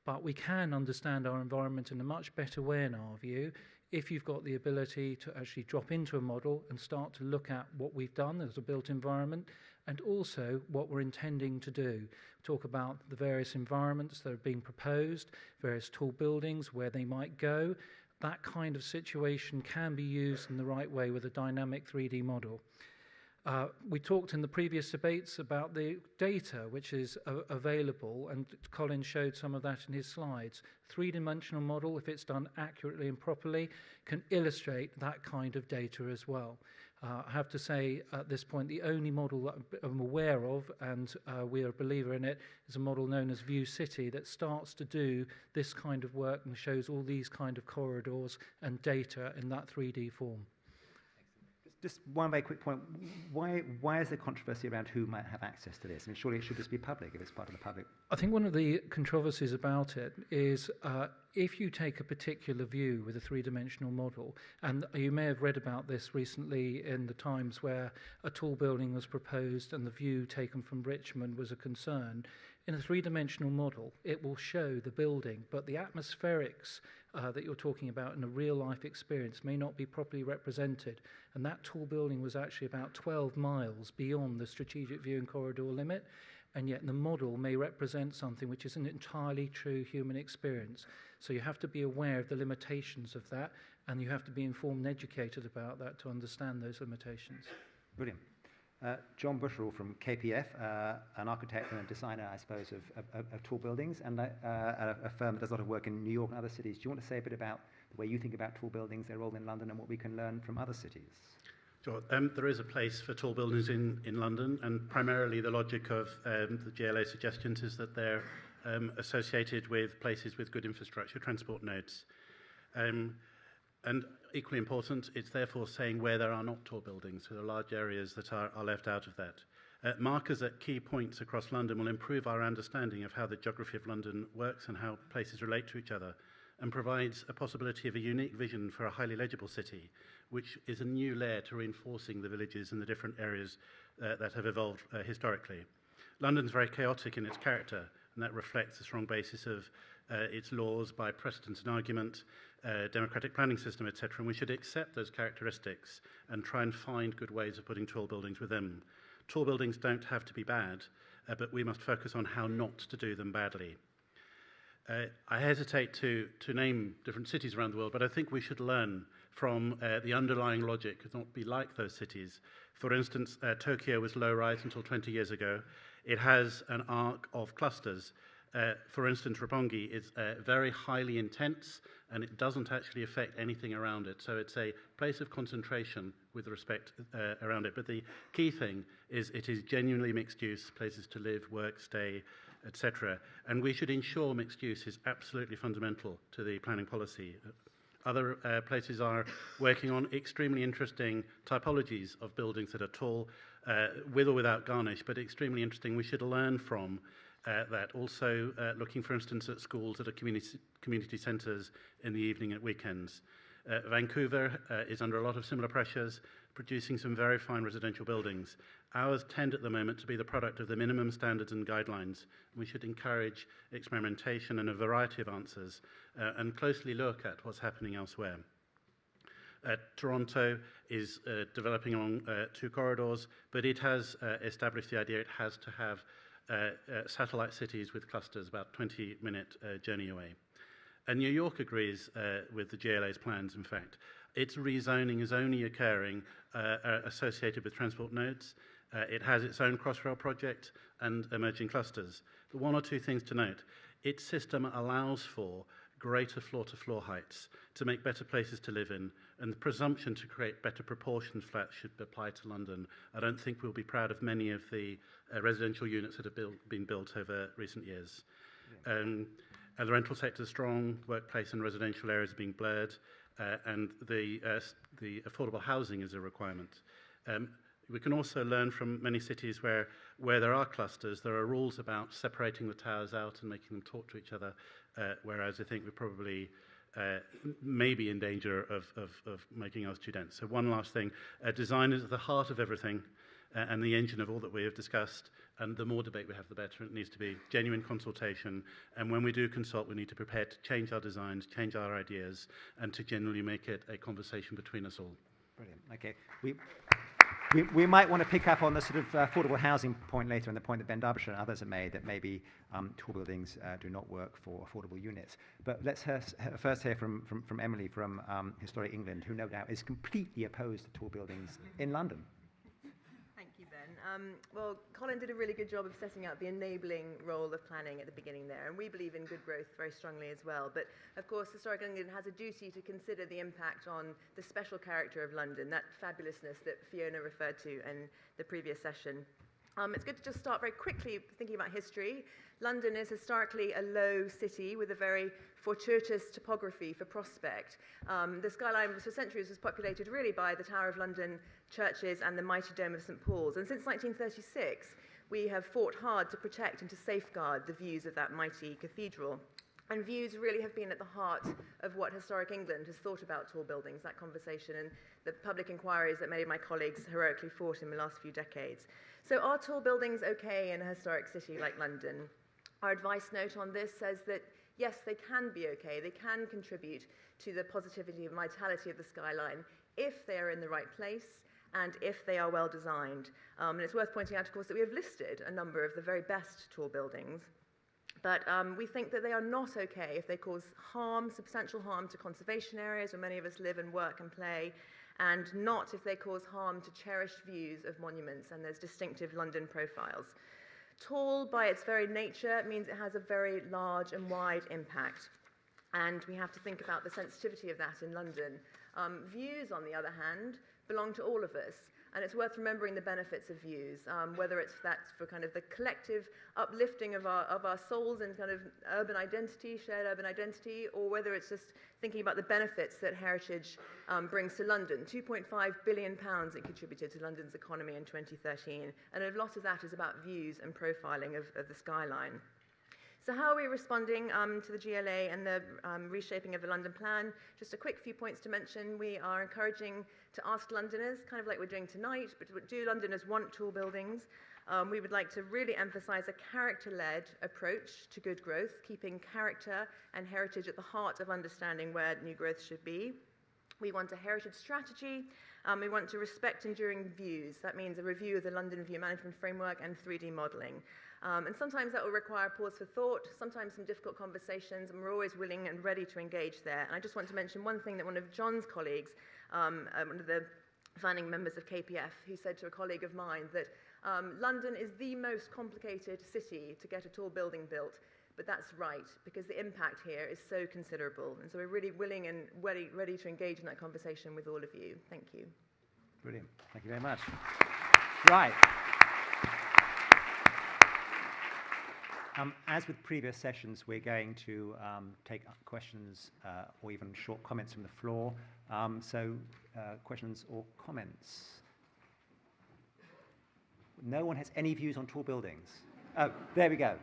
But we can understand our environment in a much better way, in our view, if you've got the ability to actually drop into a model and start to look at what we've done as a built environment and also what we're intending to do. Talk about the various environments that are being proposed, various tall buildings, where they might go. That kind of situation can be used in the right way with a dynamic 3D model. We talked in the previous debates about the data which is available, and Colin showed some of that in his slides. Three-dimensional model, if it's done accurately and properly, can illustrate that kind of data as well. I have to say at this point, the only model that I'm aware of, and we are a believer in it, is a model known as View City that starts to do this kind of work and shows all these kind of corridors and data in that 3D form. Just one very quick point. Why is there controversy around who might have access to this? I mean, surely it should just be public if it's part of the public. I think one of the controversies about it is if you take a particular view with a three-dimensional model, and you may have read about this recently in the Times where a tall building was proposed and the view taken from Richmond was a concern. in a three-dimensional model, it will show the building, but the atmospherics that you're talking about in a real-life experience may not be properly represented. And that tall building was actually about 12 miles beyond the strategic viewing corridor limit, and yet the model may represent something which is an entirely true human experience. So you have to be aware of the limitations of that, and you have to be informed and educated about that to understand those limitations. Brilliant. John Bushrell from KPF, an architect and a designer, I suppose, of tall buildings, and a firm that does a lot of work in New York and other cities. Do you want to say a bit about the way you think about tall buildings, their role in London, and what we can learn from other cities? Sure. There is a place for tall buildings in London, and primarily the logic of the GLA suggestions is that they're associated with places with good infrastructure, transport nodes. And equally important, it's therefore saying where there are not tall buildings, so there are large areas that are left out of that. Markers at key points across London will improve our understanding of how the geography of London works and how places relate to each other, and provides a possibility of a unique vision for a highly legible city, which is a new layer to reinforcing the villages and the different areas that have evolved historically. London's very chaotic in its character, and that reflects a strong basis of its laws by precedent and argument, democratic planning system, etc. And we should accept those characteristics and try and find good ways of putting tall buildings with them. Tall buildings don't have to be bad, but we must focus on how not to do them badly. I hesitate to name different cities around the world, but I think we should learn from the underlying logic and not be like those cities. For instance, Tokyo was low-rise until 20 years ago. It has an arc of clusters. For instance, Roppongi is very highly intense, and it doesn't actually affect anything around it. So it's a place of concentration with respect around it. But the key thing is it is genuinely mixed use, places to live, work, stay, etc. And we should ensure mixed use is absolutely fundamental to the planning policy. Other places are working on extremely interesting typologies of buildings that are tall, with or without garnish, but extremely interesting. We should learn from that. Also looking, for instance, at schools that are community centres in the evening at weekends. Vancouver is under a lot of similar pressures, producing some very fine residential buildings. Ours tend at the moment to be the product of the minimum standards and guidelines. We should encourage experimentation and a variety of answers and closely look at what's happening elsewhere. Toronto is developing along two corridors, but it has established the idea it has to have satellite cities with clusters about 20-minute journey away. And New York agrees with the GLA's plans, in fact. Its rezoning is only occurring associated with transport nodes. It has its own Crossrail project and emerging clusters. The one or two things to note: its system allows for greater floor-to-floor heights to make better places to live in, and the presumption to create better proportioned flats should apply to London. I don't think we'll be proud of many of the residential units that have been built over recent years. And the rental sector is strong, workplace and residential areas are being blurred, and the affordable housing is a requirement. We can also learn from many cities where there are clusters, there are rules about separating the towers out and making them talk to each other, whereas I think we probably may be in danger of making us too dense. So one last thing, design is at the heart of everything and the engine of all that we have discussed, and the more debate we have, the better. It needs to be genuine consultation, and when we do consult, we need to prepare to change our designs, change our ideas, and to genuinely make it a conversation between us all. Brilliant. Okay. We might want to pick up on the sort of affordable housing point later, and the point that Ben Derbyshire and others have made, that maybe tall buildings do not work for affordable units. But let's first hear from Emily from Historic England, who no doubt is completely opposed to tall buildings in London. Thank you, Ben. Well, Colin did a really good job of setting out the enabling role of planning at the beginning there, and we believe in good growth very strongly as well. But of course, Historic England has a duty to consider the impact on the special character of London, that fabulousness that Fiona referred to in the previous session. It's good to just start very quickly thinking about history. London is historically a low city with a very fortuitous topography for prospect. The skyline for centuries was populated really by the Tower of London churches and the mighty dome of St. Paul's. And since 1936, we have fought hard to protect and to safeguard the views of that mighty cathedral. And views really have been at the heart of what Historic England has thought about tall buildings, that conversation, and the public inquiries that many of my colleagues heroically fought in the last few decades. So are tall buildings okay in a historic city like London? Our advice note on this says that, yes, they can be okay. They can contribute to the positivity and vitality of the skyline if they are in the right place and if they are well designed. And it's worth pointing out, of course, that we have listed a number of the very best tall buildings. But we think that they are not okay if they cause harm, substantial harm to conservation areas where many of us live and work and play, and not if they cause harm to cherished views of monuments and there's distinctive London profiles. Tall, by its very nature, means it has a very large and wide impact. And we have to think about the sensitivity of that in London. Views, on the other hand, belong to all of us. And it's worth remembering the benefits of views, whether it's that's for kind of the collective uplifting of our souls and kind of urban identity, shared urban identity, or whether it's just thinking about the benefits that heritage brings to London. £2.5 billion it contributed to London's economy in 2013, and a lot of that is about views and profiling of the skyline. So how are we responding to the GLA and the reshaping of the London plan? Just a quick few points to mention. We are encouraging to ask Londoners, kind of like we're doing tonight, but do Londoners want tall buildings? We would like to really emphasise a character-led approach to good growth, keeping character and heritage at the heart of understanding where new growth should be. We want a heritage strategy. We want to respect enduring views. That means a review of the London View Management Framework and 3D modelling. And sometimes that will require a pause for thought, sometimes some difficult conversations, and we're always willing and ready to engage there. And I just want to mention one thing that one of John's colleagues, one of the founding members of KPF, who said to a colleague of mine that London is the most complicated city to get a tall building built. But that's right, because the impact here is so considerable. And so we're really willing and ready to engage in that conversation with all of you. Thank you. Brilliant. Thank you very much. Right. As with previous sessions, we're going to take questions or even short comments from the floor. Questions or comments? No one has any views on tall buildings. Oh, there we go.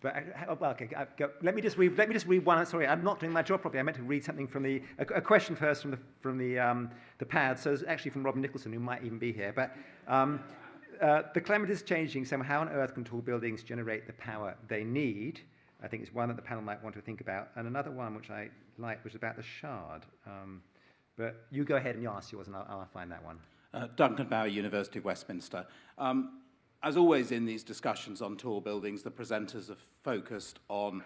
But, well, okay, let me just read one. Sorry, I'm not doing my job properly. I meant to read something from a question first from the pad. So it's actually from Robin Nicholson, who might even be here. But the climate is changing, so how on earth can tall buildings generate the power they need? I think it's one that the panel might want to think about. And another one which I like was about the Shard. But you go ahead and you ask yours, and I'll find that one. Duncan Bower, University of Westminster. As always in these discussions on tall buildings, the presenters have focused on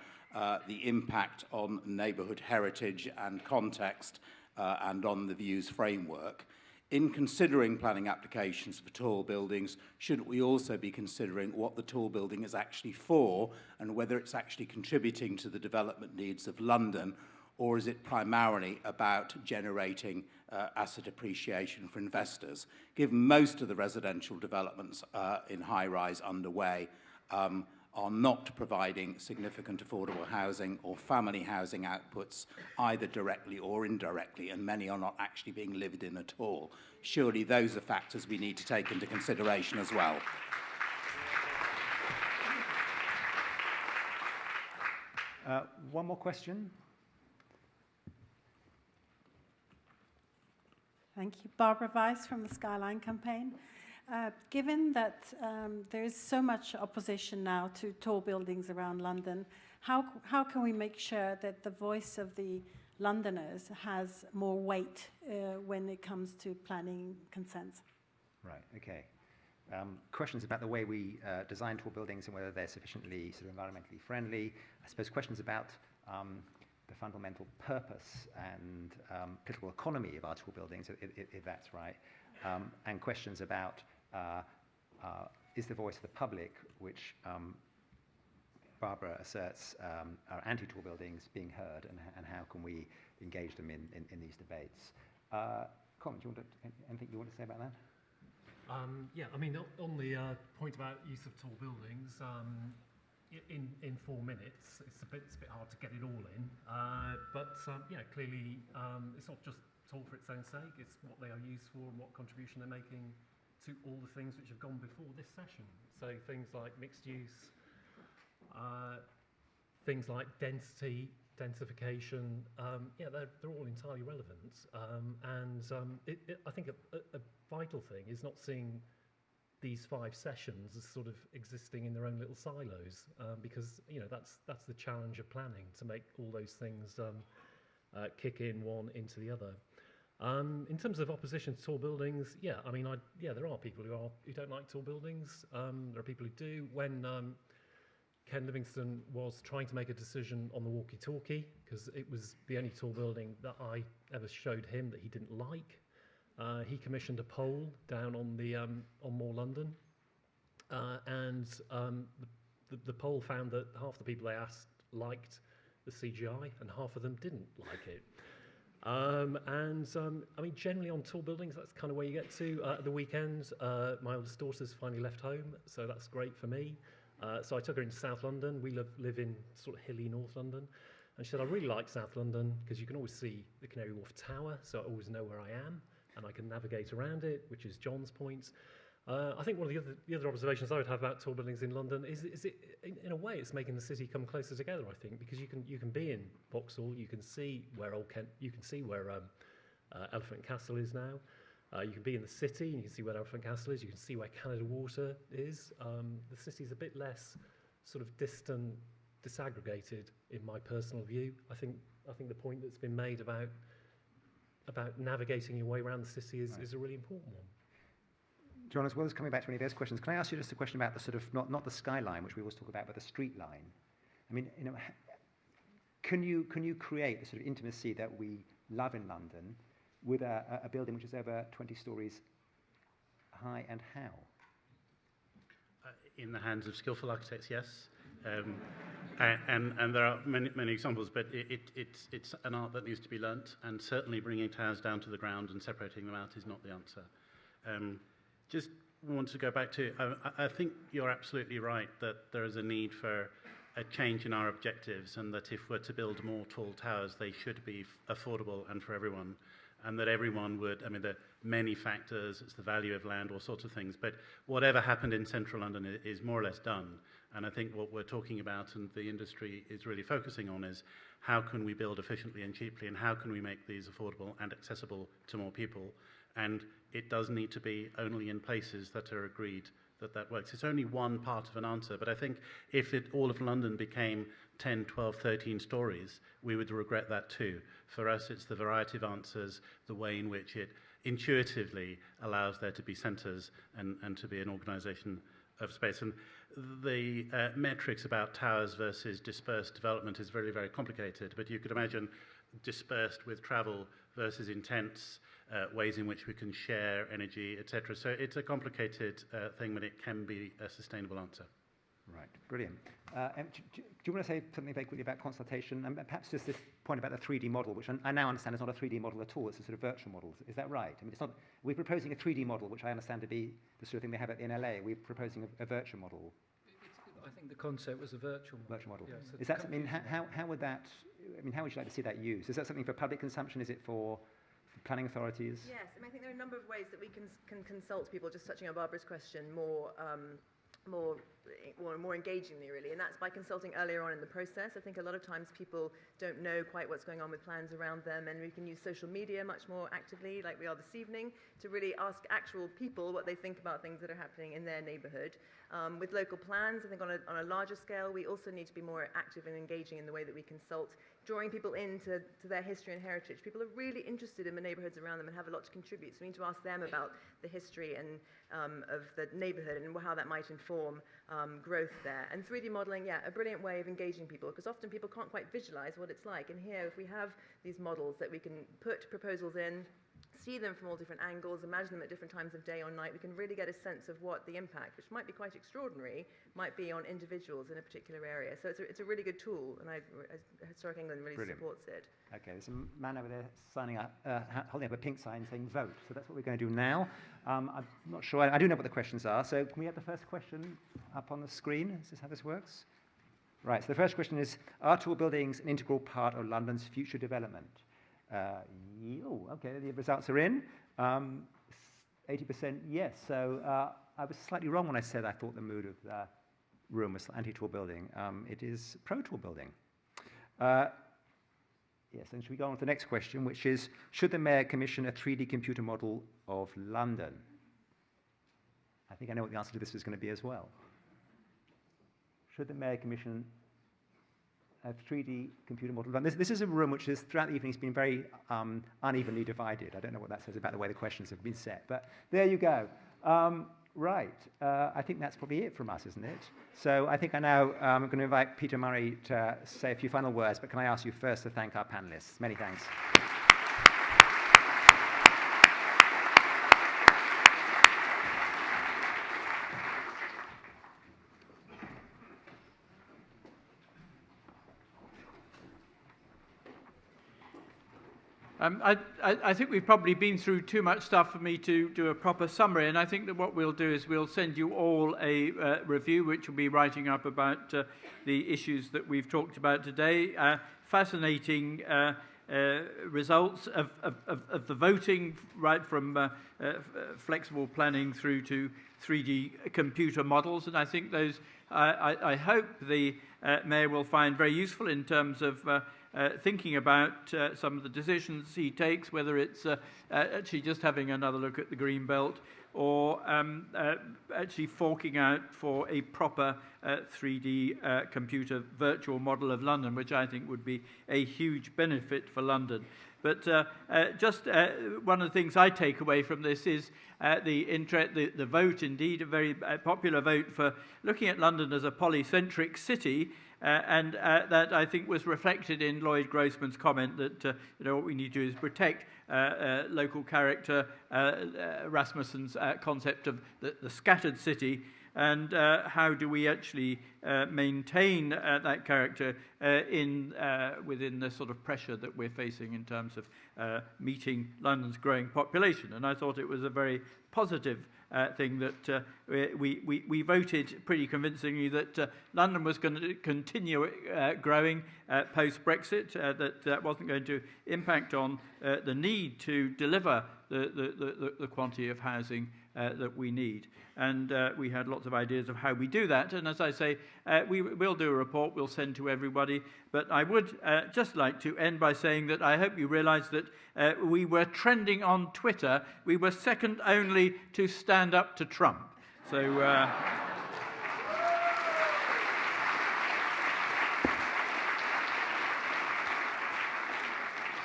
the impact on neighbourhood heritage and context and on the views framework. In considering planning applications for tall buildings, should we also be considering what the tall building is actually for and whether it's actually contributing to the development needs of London, or is it primarily about generating asset appreciation for investors? Given most of the residential developments in high-rise underway are not providing significant affordable housing or family housing outputs, either directly or indirectly, and many are not actually being lived in at all. Surely those are factors we need to take into consideration as well. One more question. Thank you. Barbara Weiss from the Skyline Campaign. Given that there is so much opposition now to tall buildings around London, how can we make sure that the voice of the Londoners has more weight when it comes to planning consents? Right, okay. Questions about the way we design tall buildings and whether they're sufficiently sort of environmentally friendly. I suppose questions about the fundamental purpose and political economy of our tall buildings, if that's right. And questions about is the voice of the public, which Barbara asserts are anti-tall buildings, being heard, and how can we engage them in these debates? Colin, do you want anything you want to say about that? Yeah, I mean, on the point about use of tall buildings, in 4 minutes, it's a bit hard to get it all in. But yeah, clearly, it's not just tall for its own sake. It's what they are used for and what contribution they're making to all the things which have gone before this session. So things like mixed use, things like density, densification, yeah, they're all entirely relevant. I think a vital thing is not seeing these 5 sessions as sort of existing in their own little silos, because that's the challenge of planning, to make all those things kick in one into the other. In terms of opposition to tall buildings, there are people who don't like tall buildings. There are people who do. When Ken Livingstone was trying to make a decision on the walkie-talkie, because it was the only tall building that I ever showed him that he didn't like, he commissioned a poll down on More London, and the poll found that half the people they asked liked the CGI and half of them didn't like it. Generally on tall buildings, that's kind of where you get to. At the weekend, my oldest daughter's finally left home, so that's great for me. So I took her into South London. We live in sort of hilly North London. And she said, I really like South London because you can always see the Canary Wharf Tower, so I always know where I am, and I can navigate around it, which is John's point. I think one of the other observations I would have about tall buildings in London is it, in a way, it's making the city come closer together. I think because you can be in Vauxhall, you can see where Elephant Castle is now. You can be in the city and you can see where Elephant Castle is. You can see where Canada Water is. The city's a bit less sort of distant, disaggregated, in my personal view. I think the point that's been made about navigating your way around the city is a really important one. John, as well as coming back to any of those questions, can I ask you just a question about the sort of, not the skyline, which we always talk about, but the street line? I mean, can you create the sort of intimacy that we love in London with a building which is over 20 stories high, and how? In the hands of skillful architects, yes. And there are many examples, but it's an art that needs to be learnt, and certainly bringing towers down to the ground and separating them out is not the answer. Just want to go back to, I think you're absolutely right that there is a need for a change in our objectives, and that if we're to build more tall towers, they should be affordable and for everyone, and that everyone would, there are many factors, it's the value of land, all sorts of things, but whatever happened in central London is more or less done. And I think what we're talking about, and the industry is really focusing on, is how can we build efficiently and cheaply, and how can we make these affordable and accessible to more people? And it does need to be only in places that are agreed that works. It's only one part of an answer, but I think if all of London became 10, 12, 13 stories, we would regret that too. For us, it's the variety of answers, the way in which it intuitively allows there to be centres and to be an organisation of space. And the metrics about towers versus dispersed development is very, very complicated, but you could imagine dispersed with travel versus intense, ways in which we can share energy, etc. So it's a complicated thing, but it can be a sustainable answer. Right, brilliant. Do you want to say something very quickly about consultation, and perhaps just this point about the 3D model, which I now understand is not a 3D model at all, it's a sort of virtual model. Is that right? It's not. We're proposing a 3D model, which I understand to be the sort of thing they have at the NLA. We're proposing a virtual model. I think the concept was a virtual model. Yeah, so is that something? How would that? How would you like to see that used? Is that something for public consumption? Is it for planning authorities? Yes, I think there are a number of ways that we can consult people. Just touching on Barbara's question, more engagingly, really, and that's by consulting earlier on in the process. I think a lot of times people don't know quite what's going on with plans around them, and we can use social media much more actively, like we are this evening, to really ask actual people what they think about things that are happening in their neighbourhood. With local plans, I think on a larger scale, we also need to be more active and engaging in the way that we consult, drawing people into their history and heritage. People are really interested in the neighbourhoods around them and have a lot to contribute, so we need to ask them about the history and of the neighbourhood and how that might inform growth there. And 3D modelling, a brilliant way of engaging people, because often people can't quite visualise what it's like. And here, if we have these models that we can put proposals in, see them from all different angles, imagine them at different times of day or night, we can really get a sense of what the impact, which might be quite extraordinary, might be on individuals in a particular area. So it's a really good tool, and Historic England really supports it. Okay, there's a man over there signing up, holding up a pink sign saying vote. So that's what we're going to do now. I'm not sure. I do know what the questions are. So can we have the first question up on the screen? Is this how this works? Right, so the first question is, are tall buildings an integral part of London's future development? Okay, the results are in. 80% yes. So I was slightly wrong when I said I thought the mood of the room was anti-tall building. It is pro-tall building. Yes, and should we go on to the next question, which is, should the Mayor commission a 3D computer model of London? I think I know what the answer to this is going to be as well. Should the Mayor commission a 3D computer model? This is a room which is, throughout the evening, has been very unevenly divided. I don't know what that says about the way the questions have been set, but there you go. Right, I think that's probably it from us, isn't it? So I think I now am going to invite Peter Murray to say a few final words, but can I ask you first to thank our panellists? Many thanks. I think we've probably been through too much stuff for me to do a proper summary, and I think that what we'll do is we'll send you all a review which will be writing up about the issues that we've talked about today. Fascinating results of the voting, right from flexible planning through to 3D computer models, and I think those I hope the Mayor will find very useful in terms of thinking about some of the decisions he takes, whether it's actually just having another look at the green belt or actually forking out for a proper 3D computer virtual model of London, which I think would be a huge benefit for London. But just one of the things I take away from this is the vote, indeed, a very popular vote for looking at London as a polycentric city, and that I think was reflected in Lloyd Grossman's comment that what we need to do is protect local character, Rasmussen's concept of the scattered city, and how do we actually maintain that character within the sort of pressure that we're facing in terms of meeting London's growing population. And I thought it was a very positive thing that we voted pretty convincingly that London was going to continue growing post-Brexit, that wasn't going to impact on the need to deliver the quantity of housing that we need. And we had lots of ideas of how we do that. And as I say, we'll do a report we'll send to everybody. But I would just like to end by saying that I hope you realise that we were trending on Twitter. We were second only to stand up to Trump. So...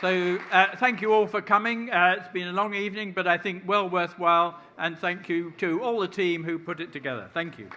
So thank you all for coming. It's been a long evening, but I think well worthwhile. And thank you to all the team who put it together. Thank you.